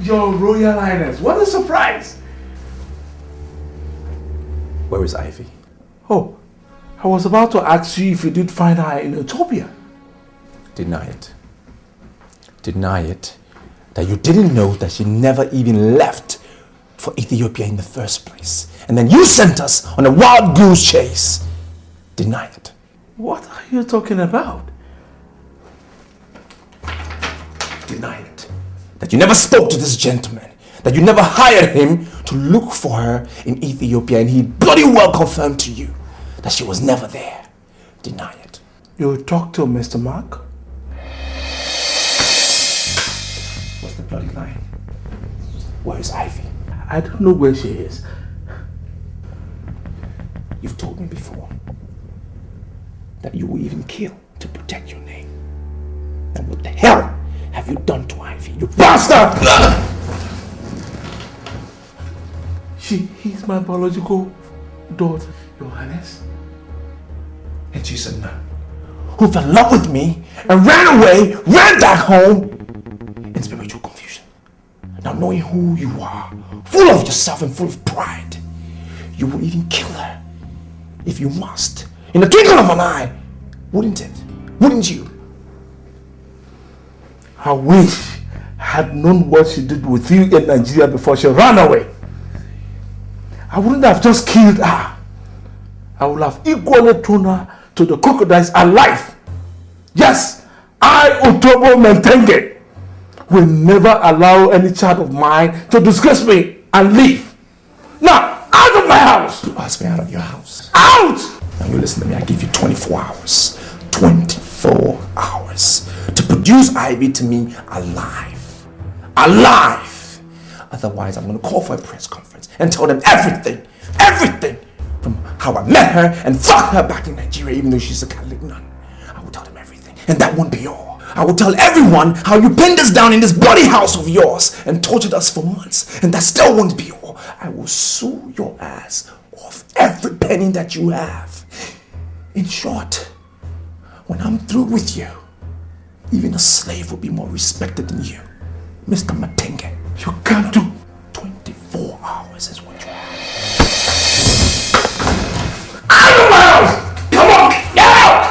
Your Royal Highness, what a surprise! Where is Ivy? Oh, I was about to ask you if you did find her in Ethiopia. Deny it. Deny it. That you didn't know that she never even left for Ethiopia in the first place. And then you sent us on a wild goose chase. Deny it. What are you talking about? Deny it. That you never spoke to this gentleman. That you never hired him to look for her in Ethiopia, and he bloody well confirmed to you that she was never there. Deny it. You talked to Mr. Mark? What's the bloody line? Where is Ivy? I don't know where she is. You've told me before that you will even kill to protect your name. And what the hell have you done to Ivy, you bastard? She is my biological daughter, Your Highness. And she's a nun who fell in love with me and ran away, ran back home in spiritual confusion. Now knowing who you are, full of yourself and full of pride, you will even kill her if you must. In the twinkling of an eye, wouldn't it? Wouldn't you? I wish I had known what she did with you in Nigeria before she ran away. I wouldn't have just killed her. I would have equally thrown her to the crocodiles alive. Yes, I, Otobo Mentenge, will never allow any child of mine to disgrace me and leave. Now, out of my house! You asked me out of your house. Out! Now you listen to me, I give you 24 hours. 24 hours to produce Ivy to me alive. Alive! Otherwise, I'm going to call for a press conference and tell them everything. Everything! From how I met her and fucked her back in Nigeria, even though she's a Catholic nun. I will tell them everything. And that won't be all. I will tell everyone how you pinned us down in this bloody house of yours and tortured us for months. And that still won't be all. I will sue your ass off every penny that you have. In short, when I'm through with you, even a slave will be more respected than you. Mr. Matenge, you can't do 24 hours is what you have. Out of my house! Come on, get out!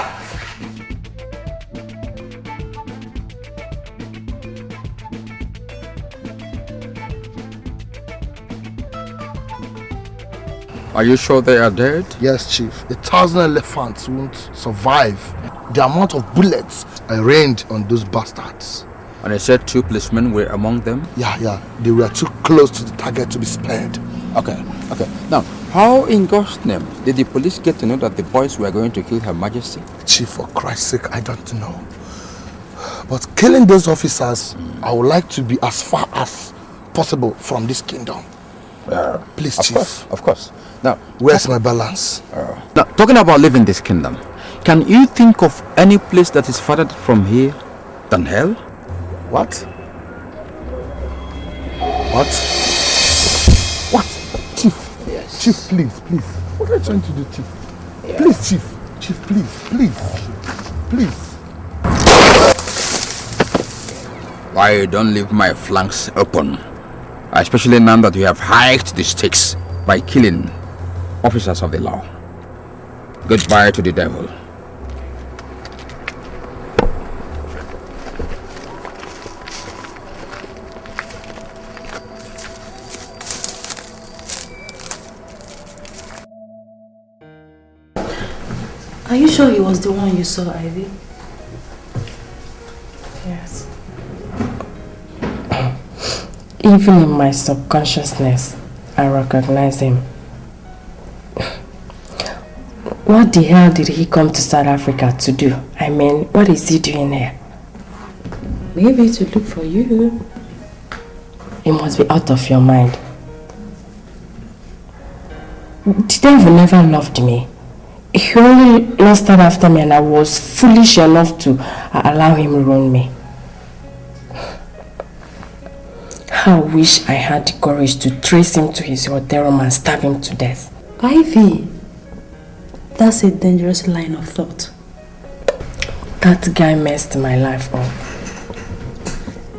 Are you sure they are dead? Yes, Chief. 1,000 elephants won't survive the amount of bullets I rained on those bastards. And I said 2 policemen were among them? Yeah. They were too close to the target to be spared. Okay. Now, how in God's name did the police get to know that the boys were going to kill Her Majesty? Chief, for Christ's sake, I don't know. But killing those officers, I would like to be as far as possible from this kingdom. Please, Chief. Of course. Now, where's my balance? Now, talking about leaving this kingdom, can you think of any place that is farther from here than hell? What? Chief? Yes. Chief, please. What are you trying to do, Chief? Yeah. Please, Chief. Chief, please. Why don't leave my flanks open? Especially now that you have hiked the stakes by killing officers of the law. Goodbye to the devil. Are you sure he was the one you saw, Ivy? Yes. Even in my subconsciousness, I recognize him. What the hell did he come to South Africa to do? I mean, what is he doing here? Maybe to look for you. You must be out of your mind. The devil never loved me. He only lusted after me, and I was foolish enough to allow him ruin me. I wish I had the courage to trace him to his hotel room and stab him to death. Ivy, that's a dangerous line of thought. That guy messed my life up.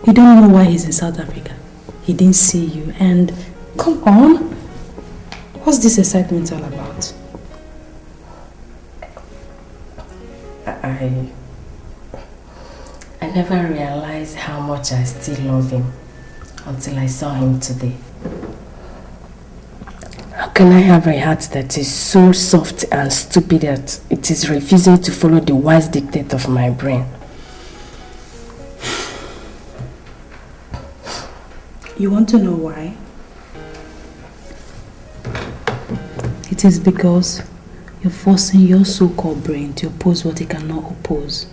You don't know why he's in South Africa. He didn't see you, and come on. What's this excitement all about? I never realized how much I still love him until I saw him today. How can I have a heart that is so soft and stupid that it is refusing to follow the wise dictate of my brain? You want to know why? It is because you're forcing your so-called brain to oppose what it cannot oppose.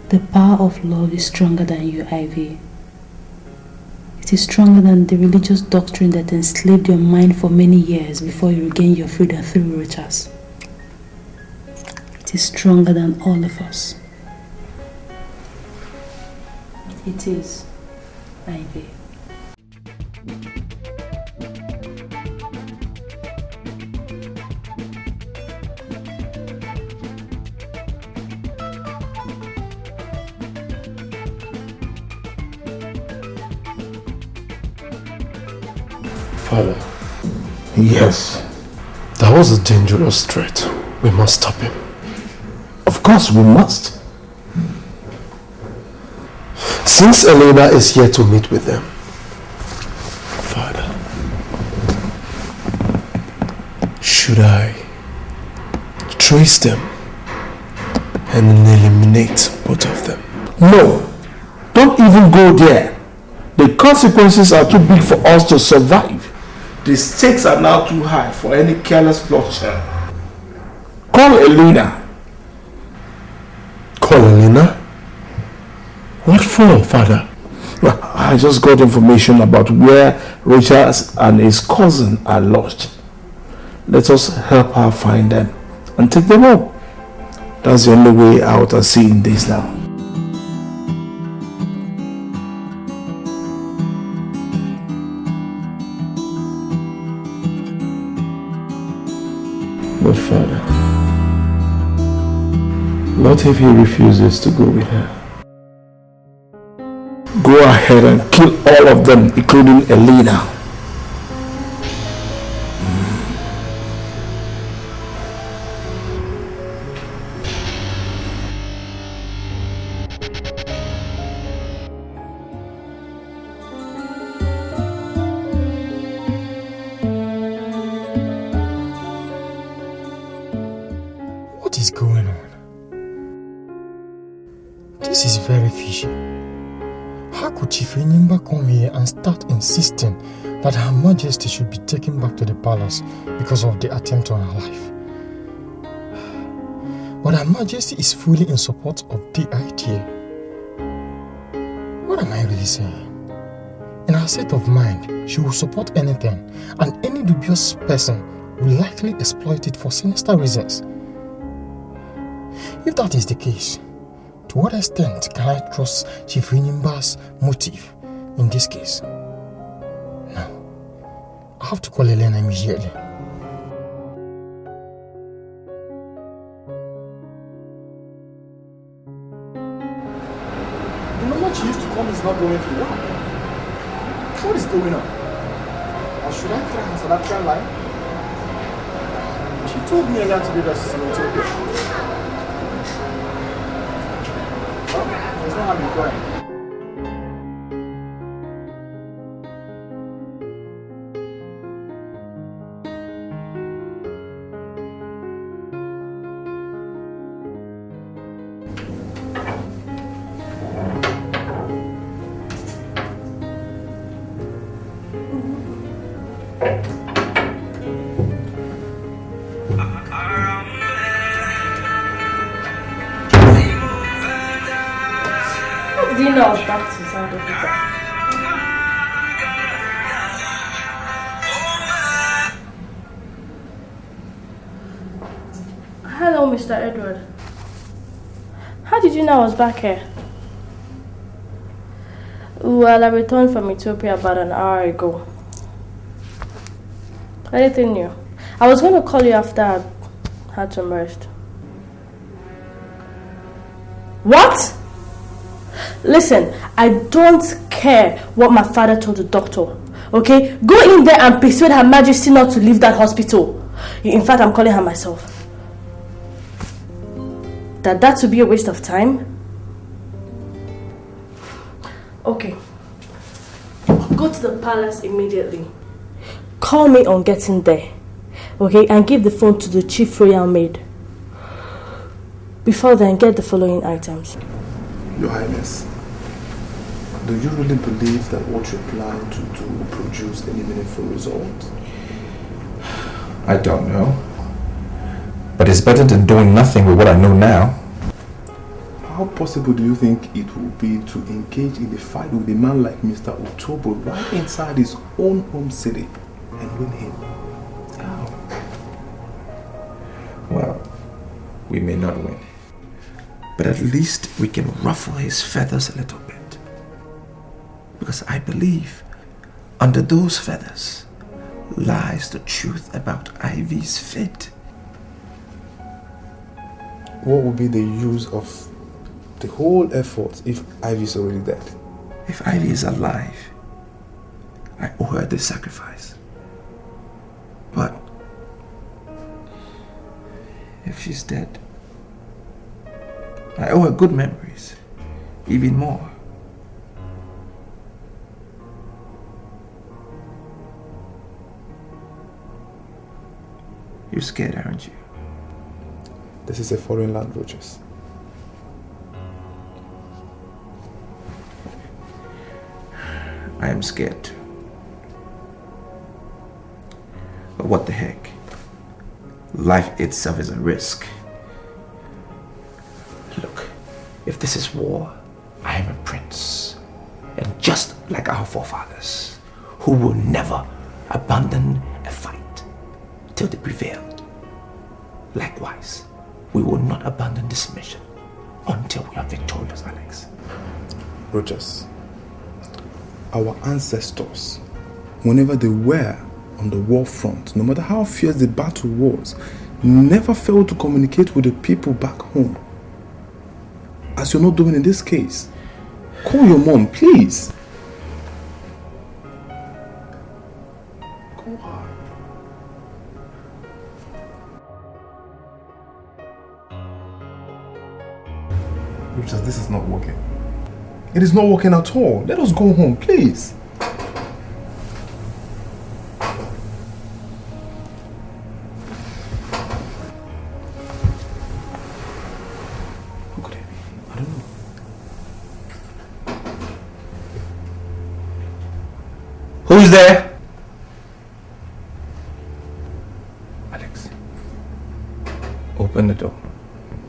The power of love is stronger than you, Ivy. It is stronger than the religious doctrine that enslaved your mind for many years before you regained your freedom through rituals. It is stronger than all of us. It is, Ivy. Father. Yes. That was a dangerous threat. We must stop him. Of course we must. Since Elena is here to meet with them, Father, should I trace them and eliminate both of them? No. Don't even go there. The consequences are too big for us to survive. The stakes are now too high for any careless bloodshed. Call Elena. Call Elena? What for, Father? Well, I just got information about where Richard and his cousin are lodged. Let us help her find them and take them home. That's the only way out of seeing this now. But Father, what if he refuses to go with her? Go ahead and kill all of them, including Elena. What is going on? This is very fishy. How could Chief Enyimba come here and start insisting that Her Majesty should be taken back to the palace because of the attempt on her life? But Her Majesty is fully in support of the idea. What am I really saying? In her state of mind, she will support anything, and any dubious person will likely exploit it for sinister reasons. If that is the case, to what extent can I trust Chief Enyimba's motive in this case? No. I have to call Elena immediately. The number she used to come is not going through. Why? What is going on? Or should I try her South African line? She told me earlier today that she's in Ethiopia. Well, there's no harm in going. Dina was back to South Africa. Hello, Mr. Edward. How did you know I was back here? Well, I returned from Ethiopia about an hour ago. Anything new? I was going to call you after I had some rest. What? Listen, I don't care what my father told the doctor, okay? Go in there and persuade Her Majesty not to leave that hospital. In fact, I'm calling her myself. that would be a waste of time? Okay. Go to the palace immediately. Call me on getting there. Okay, and give the phone to the chief royal maid. Before then, get the following items. Your Highness, do you really believe that what you plan to do will produce any meaningful result? I don't know. But it's better than doing nothing with what I know now. How possible do you think it will be to engage in a fight with a man like Mr. Otobo right inside his own home city and win him? How? Well, we may not win. But at least we can ruffle his feathers a little bit. Because I believe under those feathers lies the truth about Ivy's fate. What would be the use of the whole effort if Ivy is already dead? If Ivy is alive, I owe her this sacrifice. But if she's dead, I owe her good memories, even more. You're scared, aren't you? This is a foreign land, Rogers. I am scared too. But what the heck? Life itself is a risk. Look, if this is war, I am a prince. And just like our forefathers, who will never abandon a fight till they prevail. Likewise, we will not abandon this mission until we are victorious, Alex. Rogers, our ancestors, whenever they were on the war front, no matter how fierce the battle was, never failed to communicate with the people back home. As you're not doing in this case. Call your mom, please. Call her. Richard, this is not working. It is not working at all. Let us go home, please. Who's there? Alex. Open the door.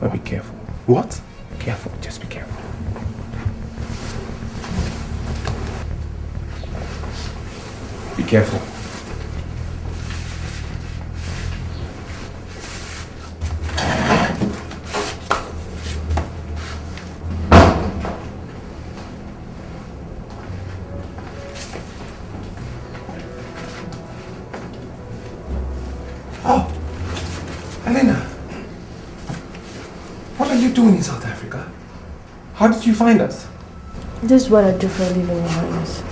But be careful. What? Careful, just be careful. Be careful. How did you find us? This is what I do for a living, Your Highness.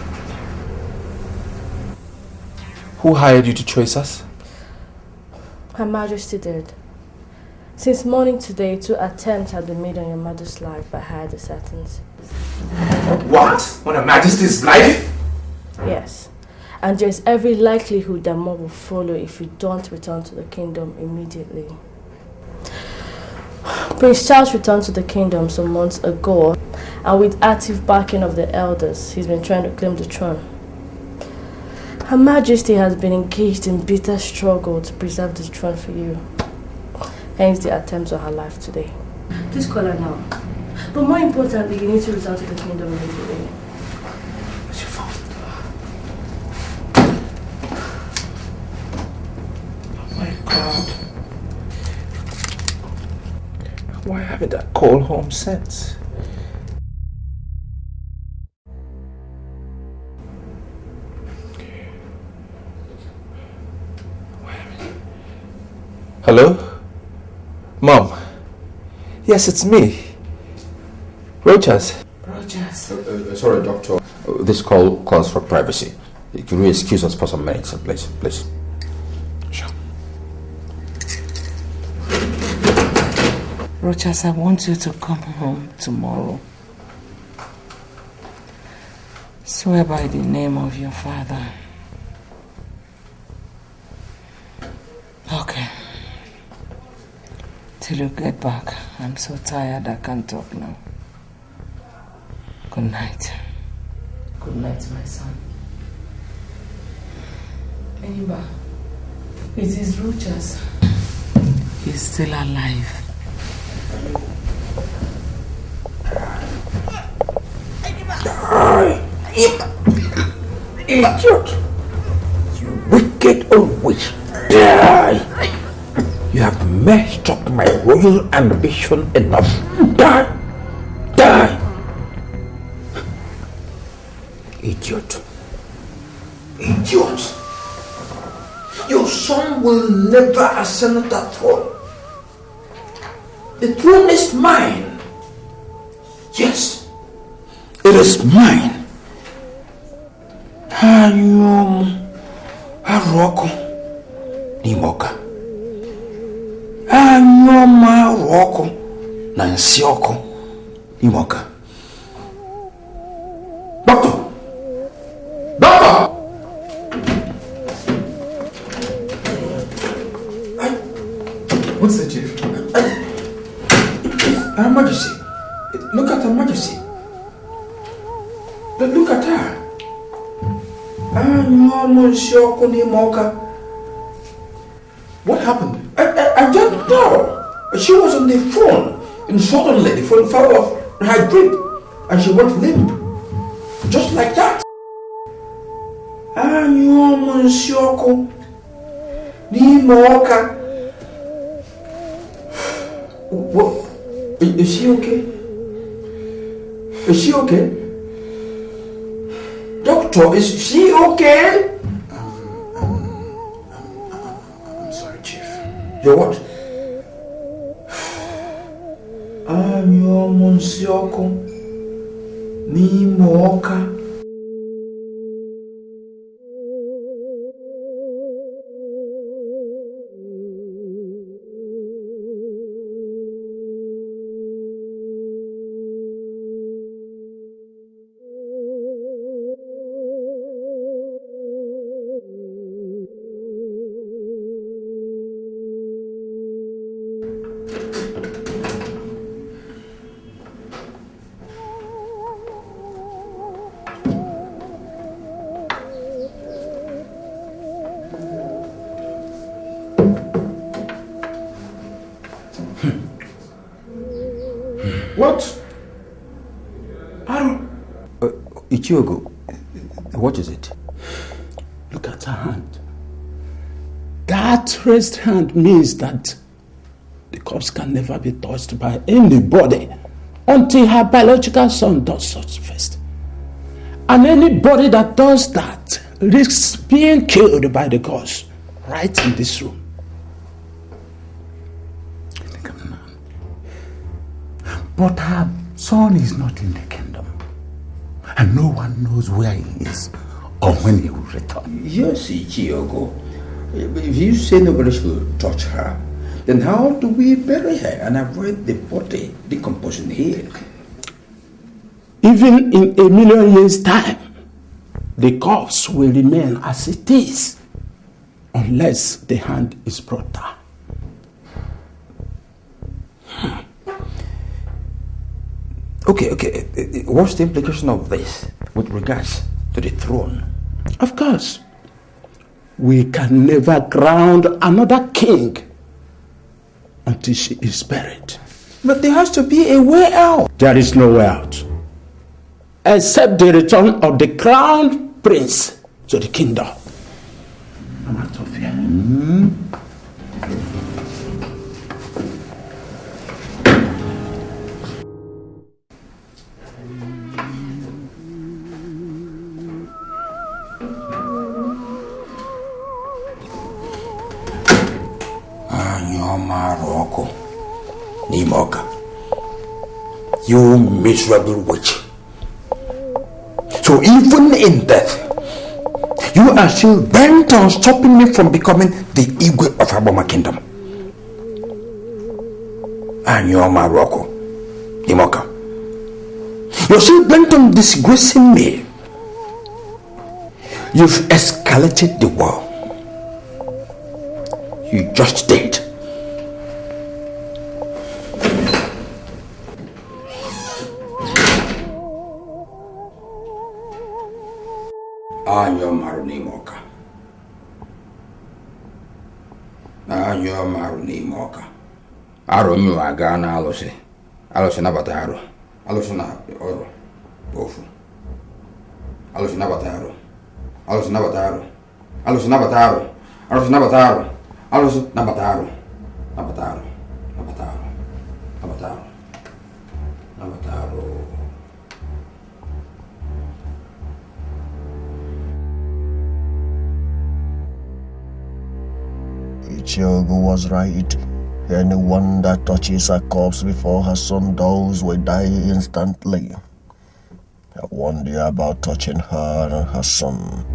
Who hired you to trace us? Her Majesty did. Since morning today, 2 attempts have been made on your mother's life by hired assassins. What? On Her Majesty's life? Yes. And there's every likelihood that more will follow if you don't return to the kingdom immediately. Prince Charles returned to the kingdom some months ago, and with active backing of the elders, he's been trying to claim the throne. Her Majesty has been engaged in bitter struggle to preserve the throne for you. Hence the attempts on her life today. Please call her now. But more importantly, you need to return to the kingdom immediately. What's your phone? Oh my God. Why haven't I called home since? Hello? Mom? Yes, it's me. Rogers. Rogers. Sorry, Doctor. This call calls for privacy. Can you excuse us for some minutes, please? Please. Rochas, I want you to come home tomorrow. Swear by the name of your father. Okay. Till you get back. I'm so tired I can't talk now. Good night. Good night, my son. Eniba, it is Rochas. He's still alive. Idiot! You wicked old witch! Die! You have messed up my royal ambition enough. Die! Die! Idiot! Idiot! Your son will never ascend that throne. The throne is mine. Yes, it is mine. Aroko Nimoka. Anyoma Roko Nansioko Nimoka. Doctor! Doctor! What's the chief? Her Majesty. Look at Her Majesty. Look at her. What happened? I don't know. She was on the phone, and suddenly the phone fell off her grip, and she went limp. Just like that. What? Is she okay? Is she okay? Doctor, is she okay? I'm sorry, Chief. You're what? Anyo Monsioko Ni Moka. What? I don't... Ichiogo, what is it? Look at her hand. That raised hand means that the corpse can never be touched by anybody until her biological son does such first. And anybody that does that risks being killed by the gods right in this room. But her son is not in the kingdom. And no one knows where he is or when he will return. Yes, Ichiogo. If you say nobody should touch her, then how do we bury her and avoid the body decomposing here? Even in 1,000,000 years' time, the corpse will remain as it is unless the hand is brought down. Okay. What's the implication of this with regards to the throne? Of course, we can never crown another king until she is buried. But there has to be a way out. There is no way out, except the return of the crowned prince to the kingdom. I'm out of here. Maroko Nimoka, you miserable witch. So even in death, you are still bent on stopping me from becoming the Igwe of Aboma Kingdom. and you're Morocco. Imoka. You're still bent on disgracing me. You've escalated the war. You just did. Anyo maruni moka. Anyo maruni moka. Aro nyu aga na alose. Alose na bataro. Alose na oro. Bofu. Alose na bataro. Alose na bataro. Alose na bataro. Alose na bataro. Alose na bataro. Na bataro. Na bataro. Na bataro. Na bataro. Ichiogu was right. Anyone that touches a corpse before her son dies will die instantly. I warned you about touching her and her son.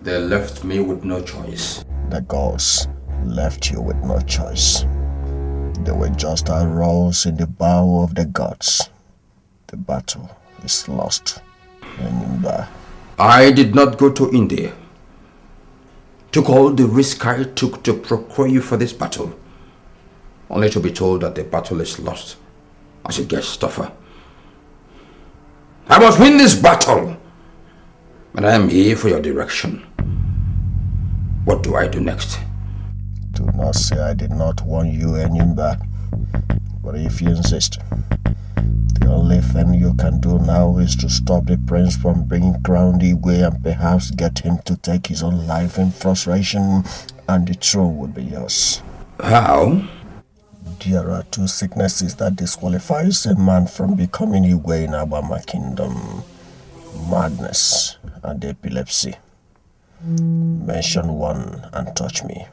They left me with no choice. The gods left you with no choice. They were just arrows in the bow of the gods. The battle is lost. Remember. I did not go to India. Took all the risk I took to procure you for this battle, only to be told that the battle is lost as it gets tougher. I must win this battle, and I am here for your direction. What do I do next? Do not say I did not warn you, Enimba. But if you insist, the only thing you can do now is to stop the prince from bringing crown Ndibe and perhaps get him to take his own life in frustration, and the throne would be yours. How? There are two sicknesses that disqualifies a man from becoming Igwe in Abama Kingdom: madness and epilepsy. Mention one and touch me.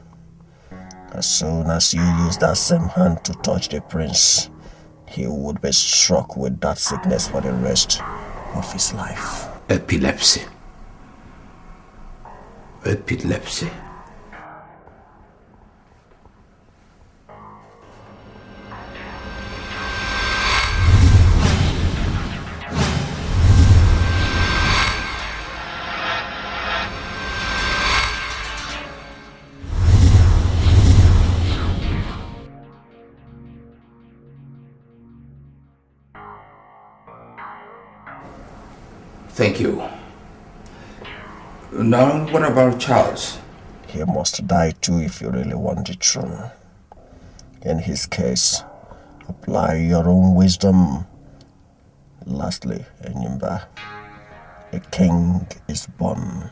As soon as you use that same hand to touch the prince, he would be struck with that sickness for the rest of his life. Epilepsy. Epilepsy. Thank you. Now, what about Charles? He must die too if you really want the throne. In his case, apply your own wisdom. Lastly, Enimba, a king is born,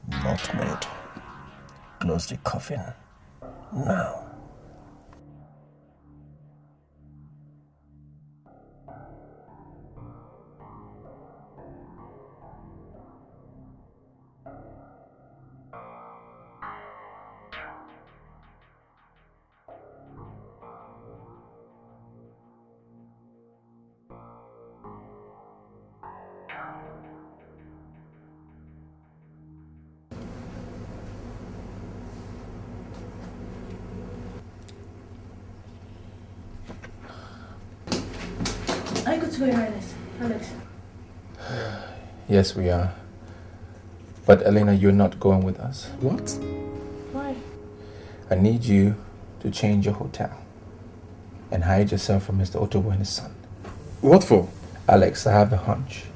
not made. Close the coffin now. I go to Your Highness. Alex. Yes, we are. But Elena, you're not going with us. What? Why? I need you to change your hotel and hide yourself from Mr. Otobo and his son. What for? Alex, I have a hunch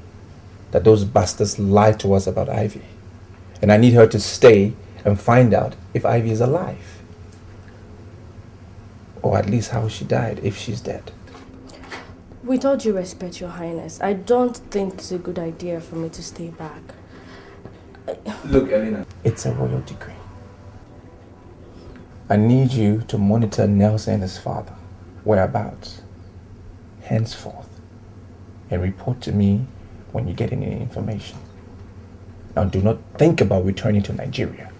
that those bastards lied to us about Ivy. And I need her to stay and find out if Ivy is alive. Or at least how she died, if she's dead. With all due respect, Your Highness, I don't think it's a good idea for me to stay back. Look, Elena, it's a royal decree. I need you to monitor Nelson and his father, whereabouts, henceforth, and report to me when you get any information. Now, do not think about returning to Nigeria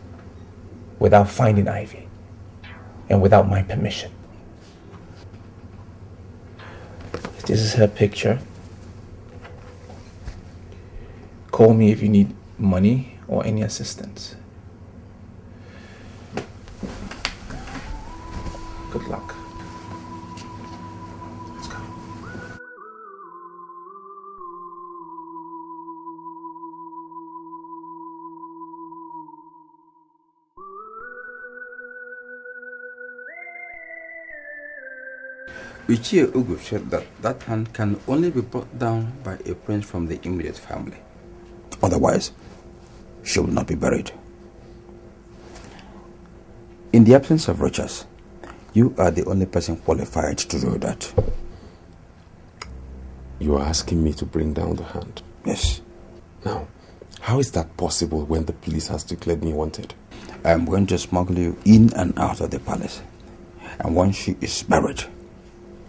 without finding Ivy and without my permission. This is her picture. Call me if you need money or any assistance. Good luck. Ichie Ugu said that hand can only be brought down by a prince from the immediate family. Otherwise, she will not be buried. In the absence of riches, you are the only person qualified to do that. You are asking me to bring down the hand? Yes. Now, how is that possible when the police has declared me wanted? I am going to smuggle you in and out of the palace. And once she is buried,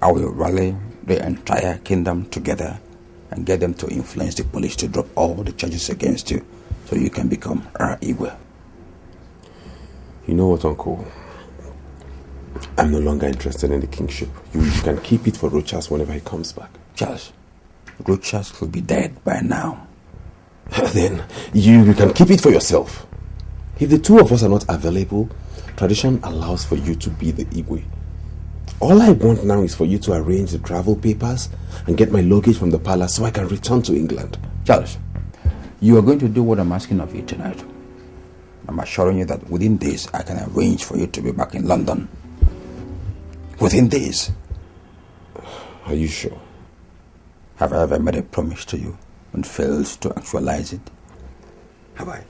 I will rally the entire kingdom together and get them to influence the police to drop all the charges against you so you can become our Igwe. You know what, Uncle? I'm no longer interested in the kingship. You can keep it for Rochas whenever he comes back. Charles, Rochas will be dead by now. Then you can keep it for yourself. If the two of us are not available, tradition allows for you to be the Igwe. All I want now is for you to arrange the travel papers and get my luggage from the palace so I can return to England. Charles, you are going to do what I'm asking of you tonight. I'm assuring you that within days I can arrange for you to be back in London. Within days. Are you sure? Have I ever made a promise to you and failed to actualize it? Have I?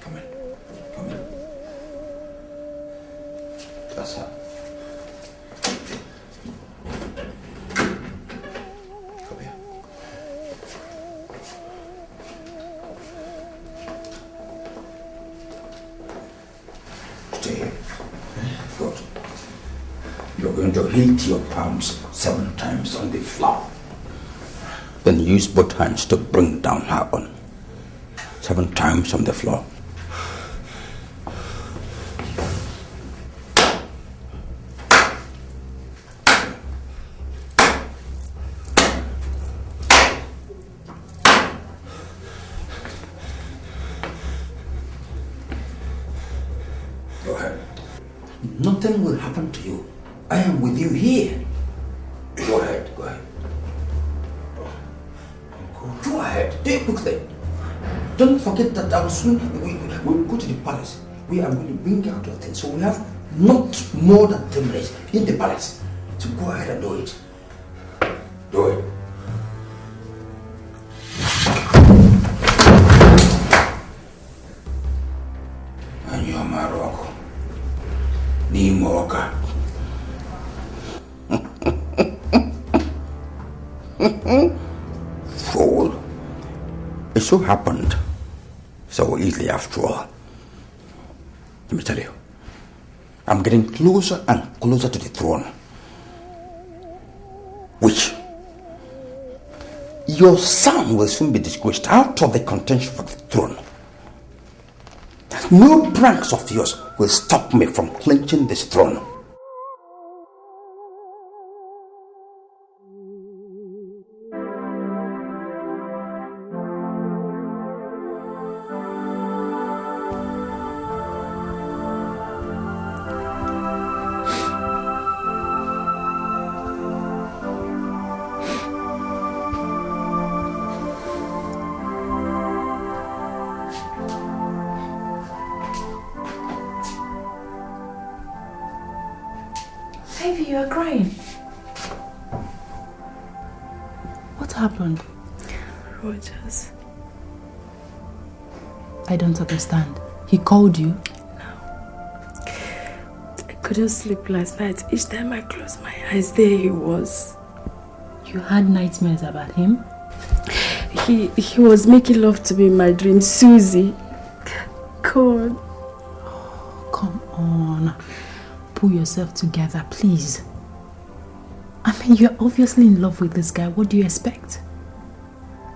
Come in. That's her. Come here. Stay here. Good. You're going to hit your palms 7 times on the floor. Then use both hands to bring down her on. 7 times on the floor. Go ahead. Nothing will happen to you. I am with you here. Go ahead. Go ahead. Do it quickly. Don't forget that I will soon we'll go to the palace. We are going to bring out your things. So we have not more than 10 minutes in the palace. So go ahead and do it. Do it. And you're my rock. Nimoka. Fool. It so happened so easily after all. Let me tell you, I'm getting closer and closer to the throne. Which your son will soon be disgraced out of the contention for the throne. No pranks of yours will stop me from clinching this throne. Ivy, you are crying. What happened? Rogers. I don't understand. He called you? I couldn't sleep last night. Each time I closed my eyes, there he was. You had nightmares about him? He was making love to me in my dream. Susie. God. Oh, come on. Pull yourself together, please. I mean, you're obviously in love with this guy. What do you expect?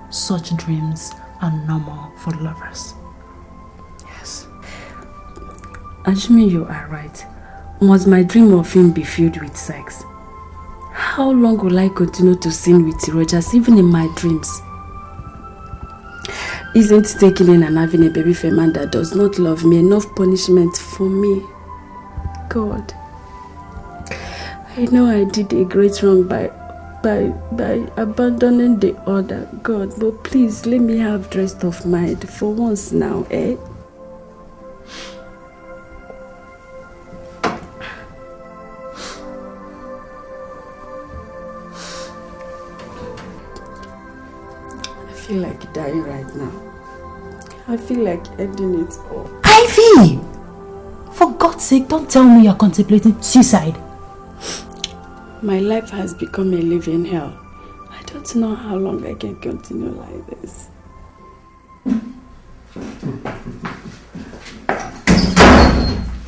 Such dreams are normal for lovers. Yes. Assuming you are right, must my dream of him be filled with sex? How long will I continue to sin with Rogers, even in my dreams? Isn't taking in and having a baby for a man that does not love me enough punishment for me? God, I know I did a great wrong by by abandoning the other, God. But please let me have rest of mind for once now, eh? I feel like dying right now. I feel like ending it all. Ivy! For God's sake, don't tell me you're contemplating suicide. My life has become a living hell. I don't know how long I can continue like this.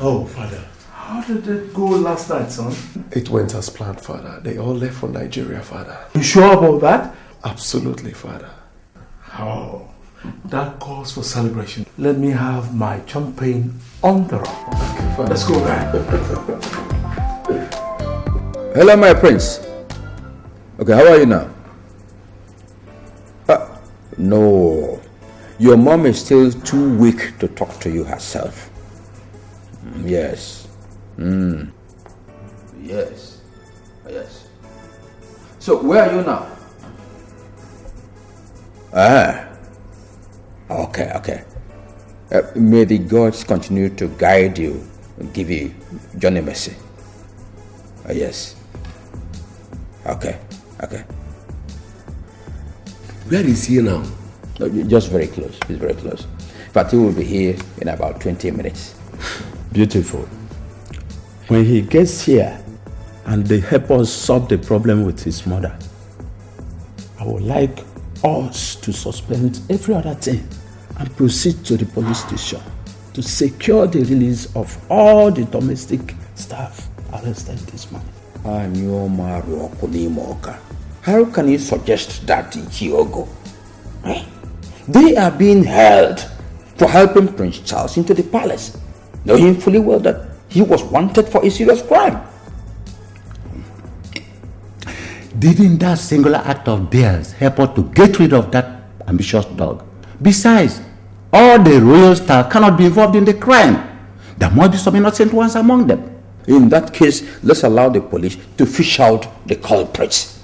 Oh, Father. How did it go last night, son? It went as planned, Father. They all left for Nigeria, Father. You sure about that? Absolutely, Father. Oh, that calls for celebration. Let me have my champagne on the rock. Okay, Father. Let's go back. Hello, my prince. Okay, how are you now? No. Your mom is still too weak to talk to you herself. Yes. Yes. Yes. So, where are you now? Okay. May the gods continue to guide you and give you Johnny mercy. Yes. Okay. Where is he now? Just very close. He's very close. In fact, he will be here in about 20 minutes. Beautiful. When he gets here and they help us solve the problem with his mother, I would like us to suspend every other thing and proceed to the police station to secure the release of all the domestic staff arrested this morning. How can you suggest that in Kyogo? They are being held for helping Prince Charles into the palace, knowing fully well that he was wanted for a serious crime. Didn't that singular act of theirs help us to get rid of that ambitious dog? Besides, all the royal staff cannot be involved in the crime. There must be some innocent ones among them. In that case, let's allow the police to fish out the culprits.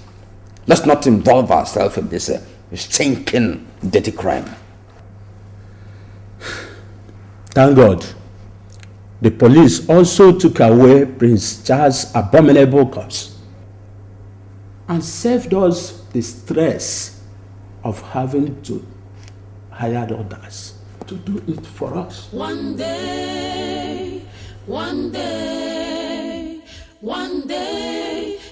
Let's not involve ourselves in this stinking, dirty crime. Thank God. The police also took away Prince Charles' abominable corpse and saved us the stress of having to hire others to do it for us. One day,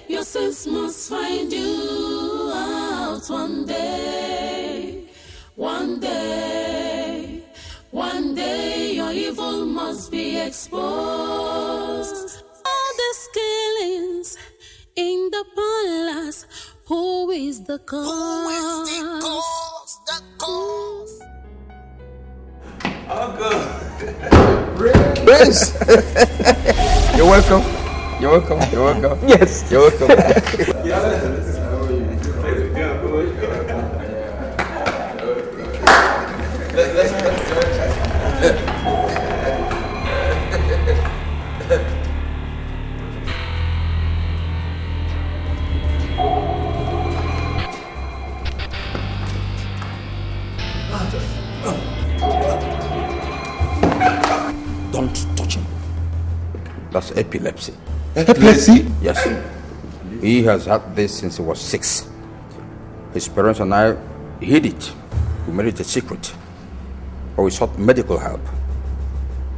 your sense must find you out. One day, your evil must be exposed. All the killings in the palace, who is the cause? Prince! You're welcome. Yes. You're welcome. Don't touch him. That's epilepsy. Epilepsy? Yes. He has had this since he was 6. His parents and I hid it. We made it a secret. But we sought medical help.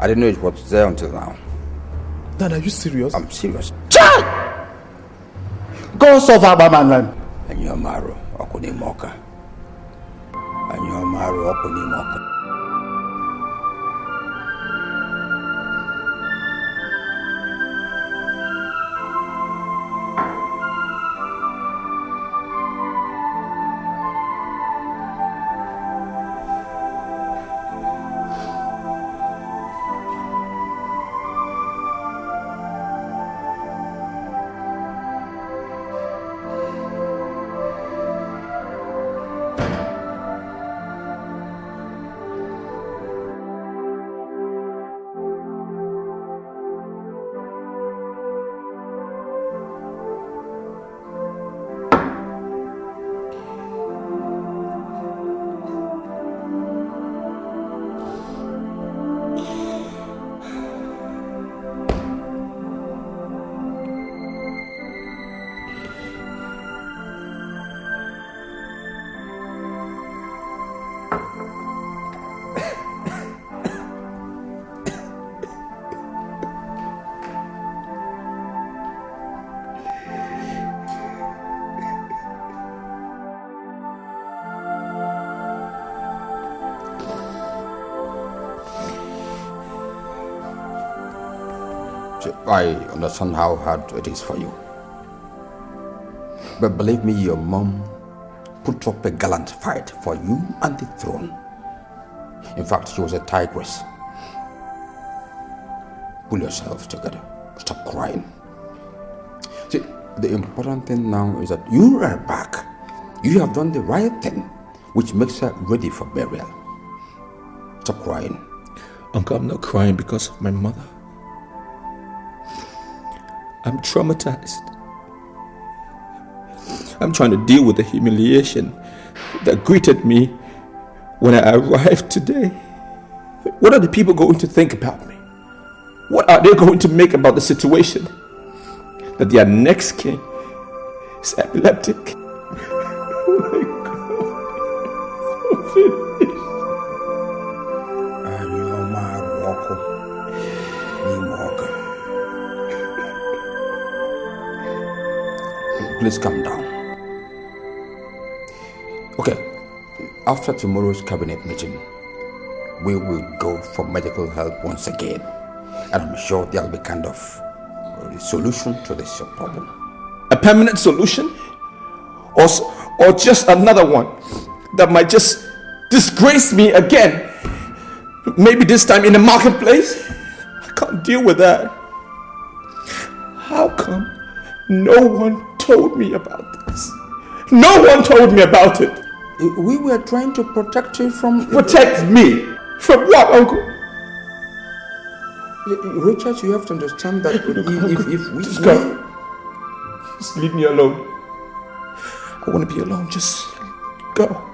I didn't know it was there until now. Dad, are you serious? I'm serious. Go solve our man. Anyamaru Okunimoka. I understand how hard it is for you. But believe me, your mom put up a gallant fight for you and the throne. In fact, she was a tigress. Pull yourself together. Stop crying. See, the important thing now is that you are back. You have done the right thing, which makes her ready for burial. Stop crying. Uncle, I'm not crying because of my mother. I'm traumatized. I'm trying to deal with the humiliation that greeted me when I arrived today. What are the people going to think about me? What are they going to make about the situation? That their next king is epileptic. Oh my God. Please calm down. Okay, after tomorrow's cabinet meeting, we will go for medical help once again. And I'm sure there'll be kind of a solution to this problem. A permanent solution? Or just another one that might just disgrace me again? Maybe this time in the marketplace? I can't deal with that. How come no one told me about this? No one told me about it. We were trying to protect you from... Protect me? From what, Uncle? Richard, you have to understand that if we... Just go. Just leave me alone. I want to be alone. Just go.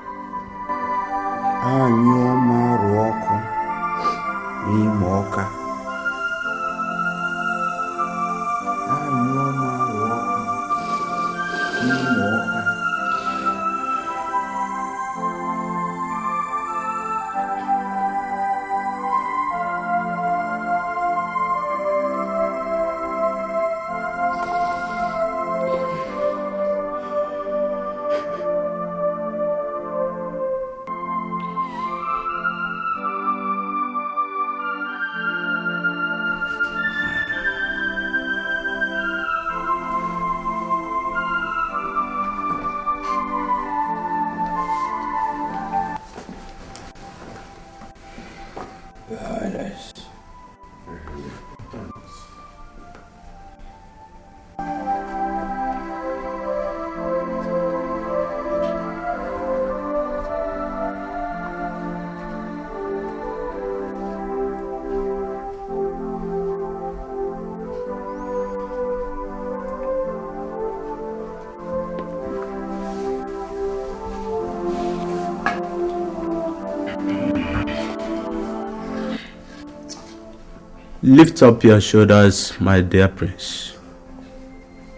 Lift up your shoulders, my dear prince.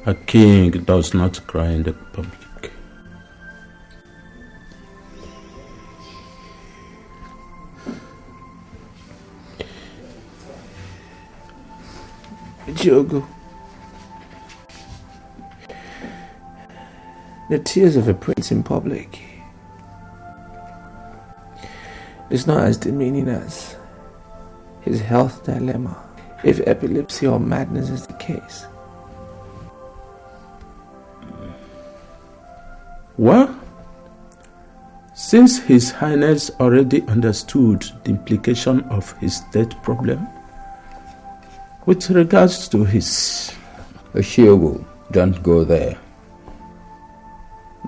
A king does not cry in the public. Diogo, the tears of a prince in public is not as demeaning as his health dilemma, if epilepsy or madness is the case. Well, since His Highness already understood the implication of his death problem, with regards to his... Oshiogo, don't go there.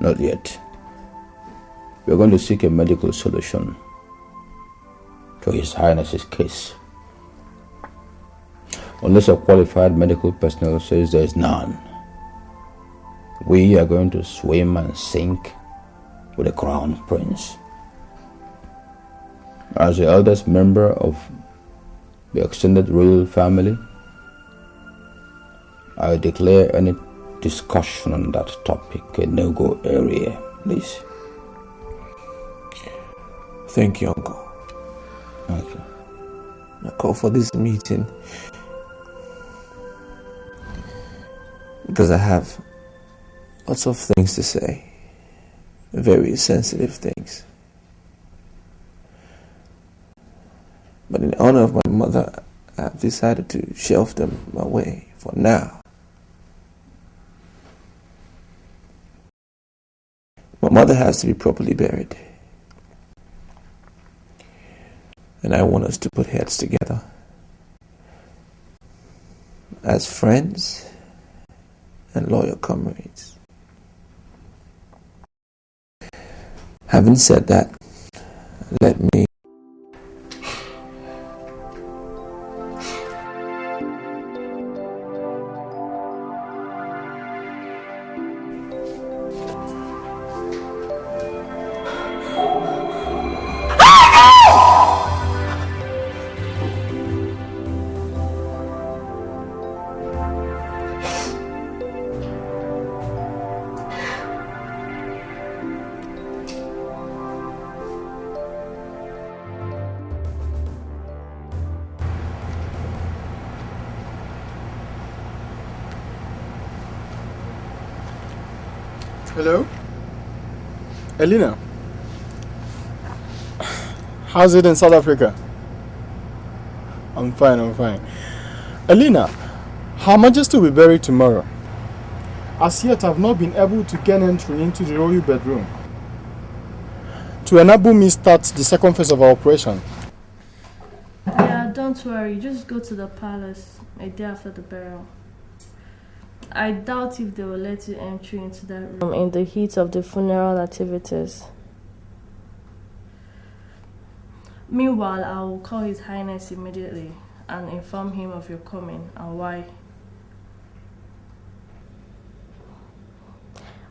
Not yet. We're going to seek a medical solution to His Highness's case. Unless a qualified medical personnel says there is none, we are going to swim and sink with the crown prince. As the eldest member of the extended royal family, I declare any discussion on that topic a no-go area, please. Thank you, Uncle. Okay. I call for this meeting because I have lots of things to say, very sensitive things. But in honor of my mother, I've decided to shelf them away for now. My mother has to be properly buried. And I want us to put heads together as friends and loyal comrades. Having said that, let me Hello? Elena? How's it in South Africa? I'm fine. Elena, Her Majesty will be buried tomorrow. As yet, I've not been able to gain entry into the royal bedroom to enable me start the second phase of our operation. Yeah, don't worry. Just go to the palace a day after the burial. I doubt if they will let you entry into that room in the heat of the funeral activities. Meanwhile, I will call His Highness immediately and inform him of your coming and why.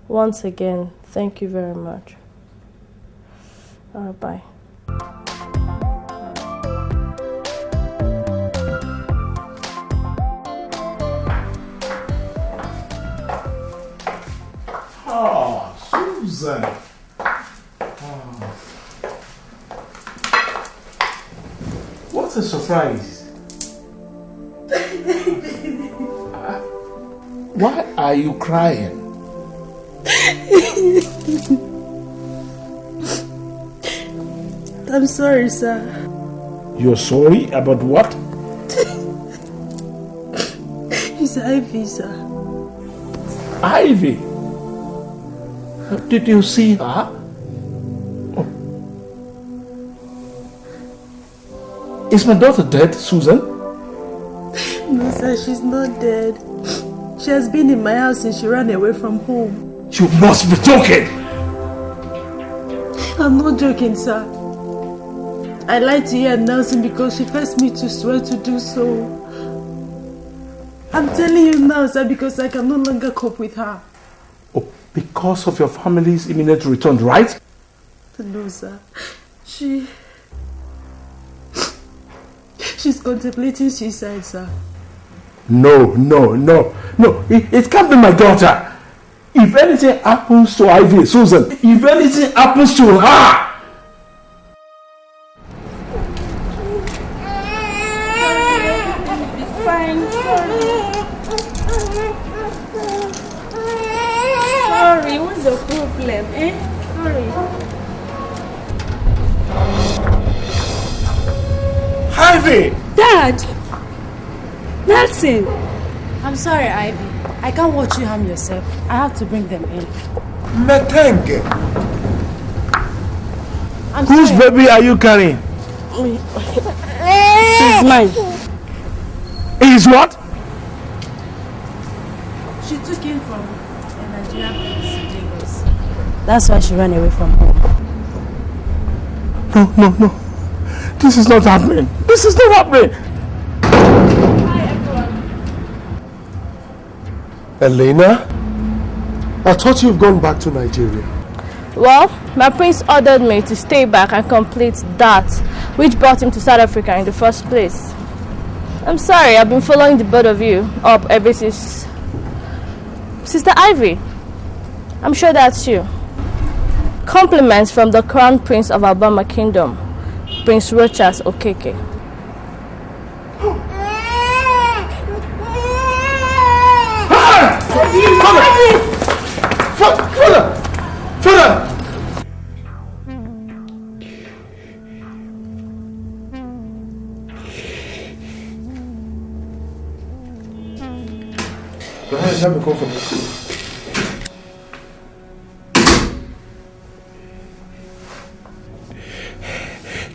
Once again, thank you very much. Bye. Oh, Susan. What a surprise. Why are you crying? I'm sorry, sir. You're sorry about what? It's Ivy, sir. Ivy? Did you see her? Oh. Is my daughter dead, Susan? No, sir, she's not dead. She has been in my house since she ran away from home. You must be joking! I'm not joking, sir. I lied to you and Nelson because she forced me to swear to do so. I'm telling you now, sir, because I can no longer cope with her. Oh, because of your family's imminent return, right? No, sir. She's contemplating suicide, sir. No. It can't be my daughter. If anything happens to Ivy, Susan, if anything happens to her, Fine, sorry, what's the problem, Sorry. Ivy! Dad! Nelson! I'm sorry, Ivy. I can't watch you harm yourself. I have to bring them in. Metenge! Whose baby are you carrying? She's mine. Is what? She took him from a Nigerian police in Lagos. That's why she ran away from home. No. This is not happening. This is not happening. Hi, everyone. Elena? I thought you've gone back to Nigeria. Well, my prince ordered me to stay back and complete that which brought him to South Africa in the first place. I'm sorry, I've been following the both of you up ever since. Sister Ivy, I'm sure that's you. Compliments from the Crown Prince of Alabama Kingdom, Prince Rochas Okeke. Father! Alex, you have a call from me.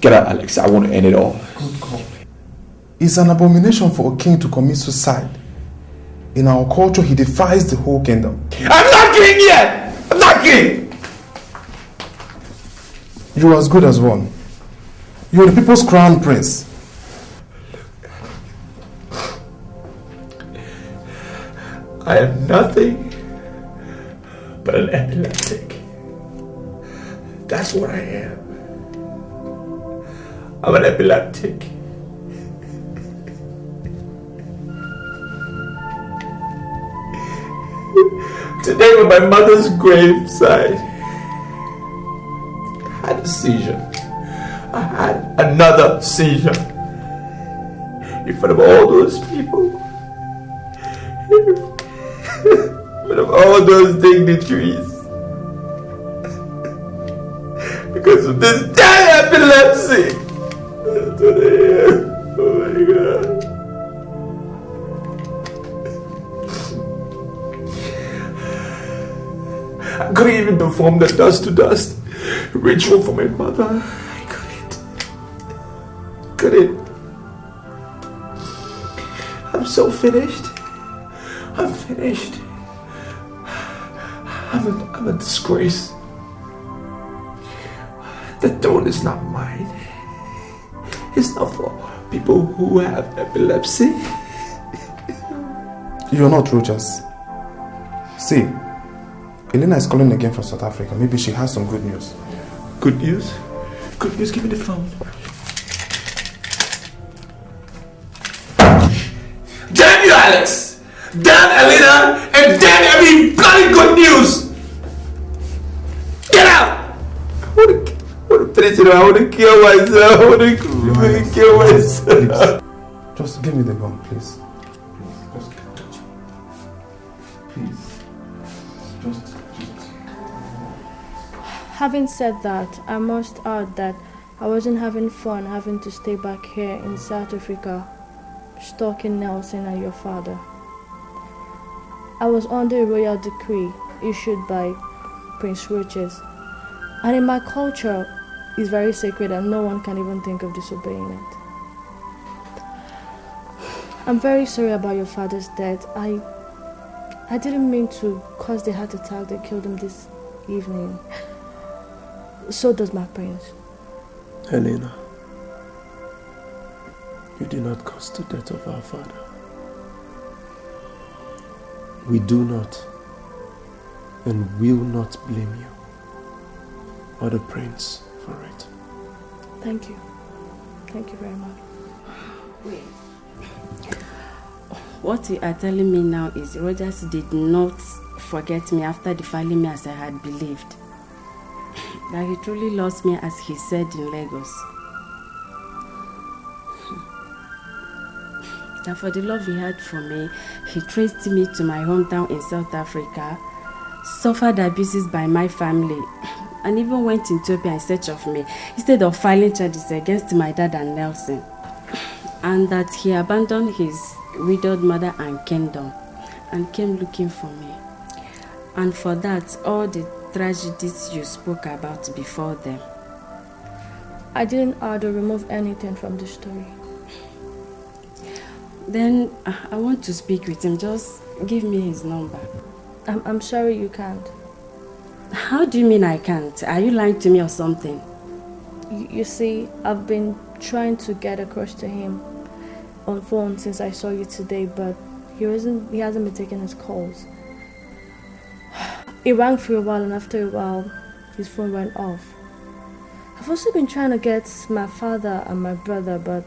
Get out, Alex. I want to end it all. Good call. It's an abomination for a king to commit suicide. In our culture, he defies the whole kingdom. I'm not king yet! I'm not king! You are as good as one. You are the people's crown prince. I am nothing but an epileptic. That's what I am. I'm an epileptic. Today on my mother's graveside, I had a seizure. I had another seizure. In front of all those people. In front of all those dignitaries. Because of this damn epilepsy. That's what I am. Oh my God. I couldn't even perform the dust to dust ritual for my mother. I couldn't. I'm so finished. I'm finished. I'm a disgrace. The throne is not mine. It's not for people who have epilepsy. You're not Rogers. See, Elena is calling again from South Africa. Maybe she has some good news. Good news? Good news, give me the phone. Damn you, Alex! Damn Elena! And damn every bloody good news! Get out! I wanna finish it. I wanna kill myself. I wanna kill myself. Just give me the gun, please. Having said that, I must add that I wasn't having fun having to stay back here in South Africa, stalking Nelson and your father. I was under a royal decree issued by Prince Roches, and in my culture, it's very sacred and no one can even think of disobeying it. I'm very sorry about your father's death. I didn't mean to cause the heart attack that killed him this evening. So does my prince. Helena, you did not cause the death of our father. We do not and will not blame you or the prince for it. Thank you. Thank you very much. Wait. What you are telling me now is Rogers did not forget me after defiling me as I had believed. That he truly lost me as he said in Lagos. That for the love he had for me, he traced me to my hometown in South Africa, suffered abuses by my family, and even went to Ethiopia in search of me, instead of filing charges against my dad and Nelson. And that he abandoned his widowed mother and kingdom and came looking for me. And for that, all the tragedies you spoke about before them. I didn't add or remove anything from the story. Then I want to speak with him. Just give me his number. I'm sorry you can't. How do you mean I can't? Are you lying to me or something? You see, I've been trying to get across to him on phone since I saw you today, but he hasn't been taking his calls. It rang for a while, and after a while, his phone went off. I've also been trying to get my father and my brother, but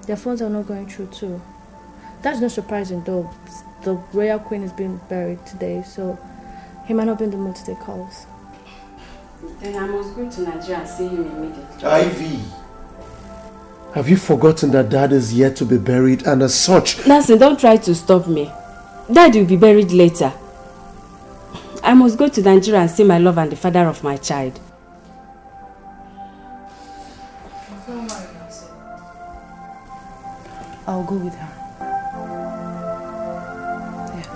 their phones are not going through too. That's not surprising though. The royal queen is being buried today, so he might not be in the mood to take calls. Then I must go to Nigeria and see him immediately. Ivy! Have you forgotten that Dad is yet to be buried, and as such... Nancy, don't try to stop me. Dad will be buried later. I must go to Nigeria and see my love and the father of my child. I'll go with her. Yes.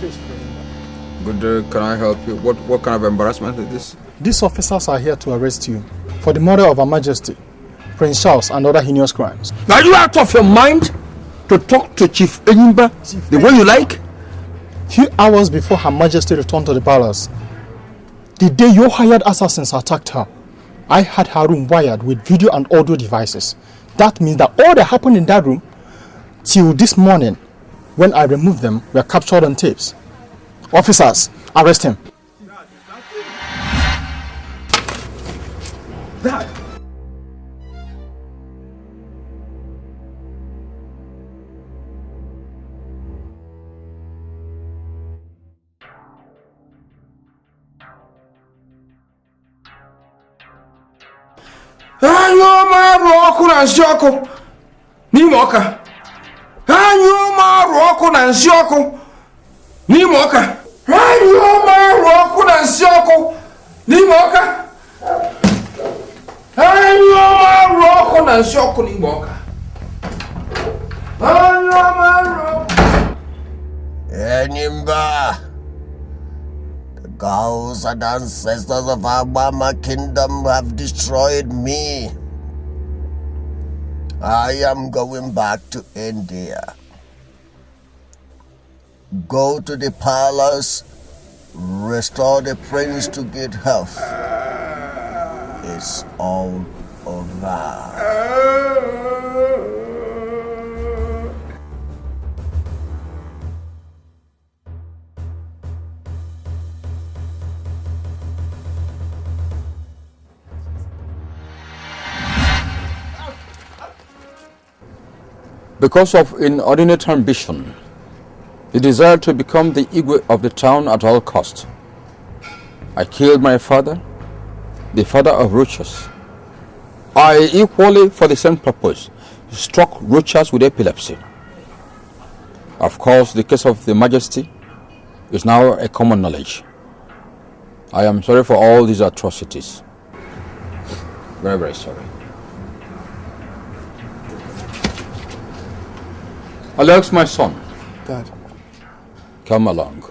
Please, Good, can I help you? What kind of embarrassment is this? These officers are here to arrest you for the murder of Her Majesty, Prince Charles, and other heinous crimes. Are you out of your mind to talk to Chief Enyimba the way you like? Few hours before Her Majesty returned to the palace, the day your hired assassins attacked her, I had her room wired with video and audio devices. That means that all that happened in that room till this morning, when I removed them, were captured on tapes. Officers, arrest him. Dad! Anyo maru ọkụ na nsị ọkụ n'ime ọka. Anyo maru ọkụ na nsị ọkụ n'ime ọka. Anyo maru ọkụ na nsị ọkụ n'ime ọka. Anyo maru ọkụ na nsị ọkụ n'ime ọka. Anyo maru. Enyimba, the gods and ancestors of Abama kingdom have destroyed me. I am going back to India. Go to the palace, restore the prince to good health. It's all over. Because of inordinate ambition, the desire to become the Igwe of the town at all cost, I killed my father, the father of Rochas. I equally, for the same purpose, struck Rochas with epilepsy. Of course, the case of the Majesty is now a common knowledge. I am sorry for all these atrocities. Very, very sorry. Alex, my son. Dad. Come along.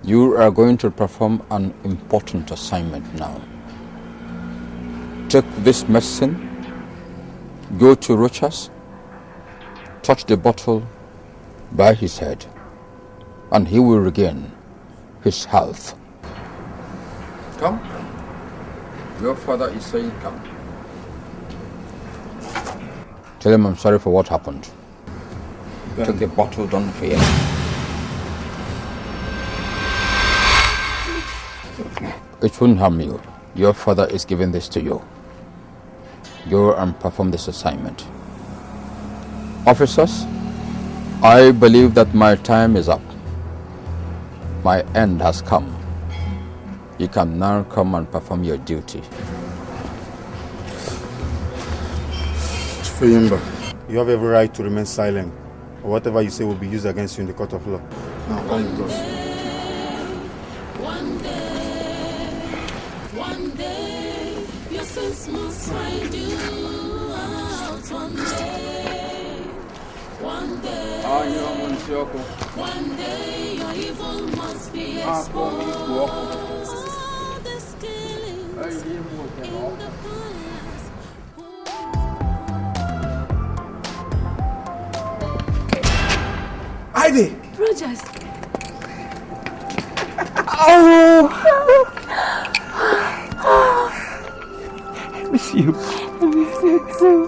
You are going to perform an important assignment now. Take this medicine, go to Rochas, touch the bottle by his head, and he will regain his health. Come. Your father is saying come. Tell him I'm sorry for what happened. Take the bottle, don't fear. It won't harm you. Your father is giving this to you. Go and perform this assignment. Officers, I believe that my time is up. My end has come. You can now come and perform your duty. Chifeyimba, you have every right to remain silent. Or whatever you say will be used against you in the court of law. Now, come with us. One day, your sins must find you out. One day, your evil must be exposed. This killings in the palace. Ivy! Rogers! Oh! I miss you. I miss you too.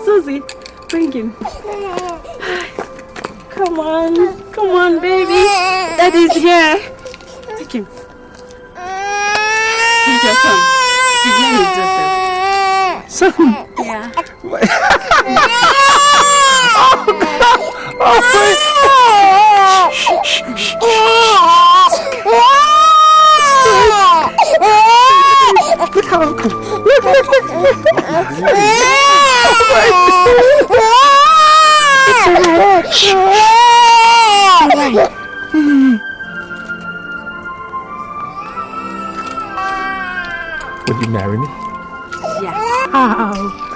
Susie, bring him. Come on, baby. Daddy's here. Take him. He's your son. His name is Joseph. Son? Yeah. Would you marry me? Yes. How?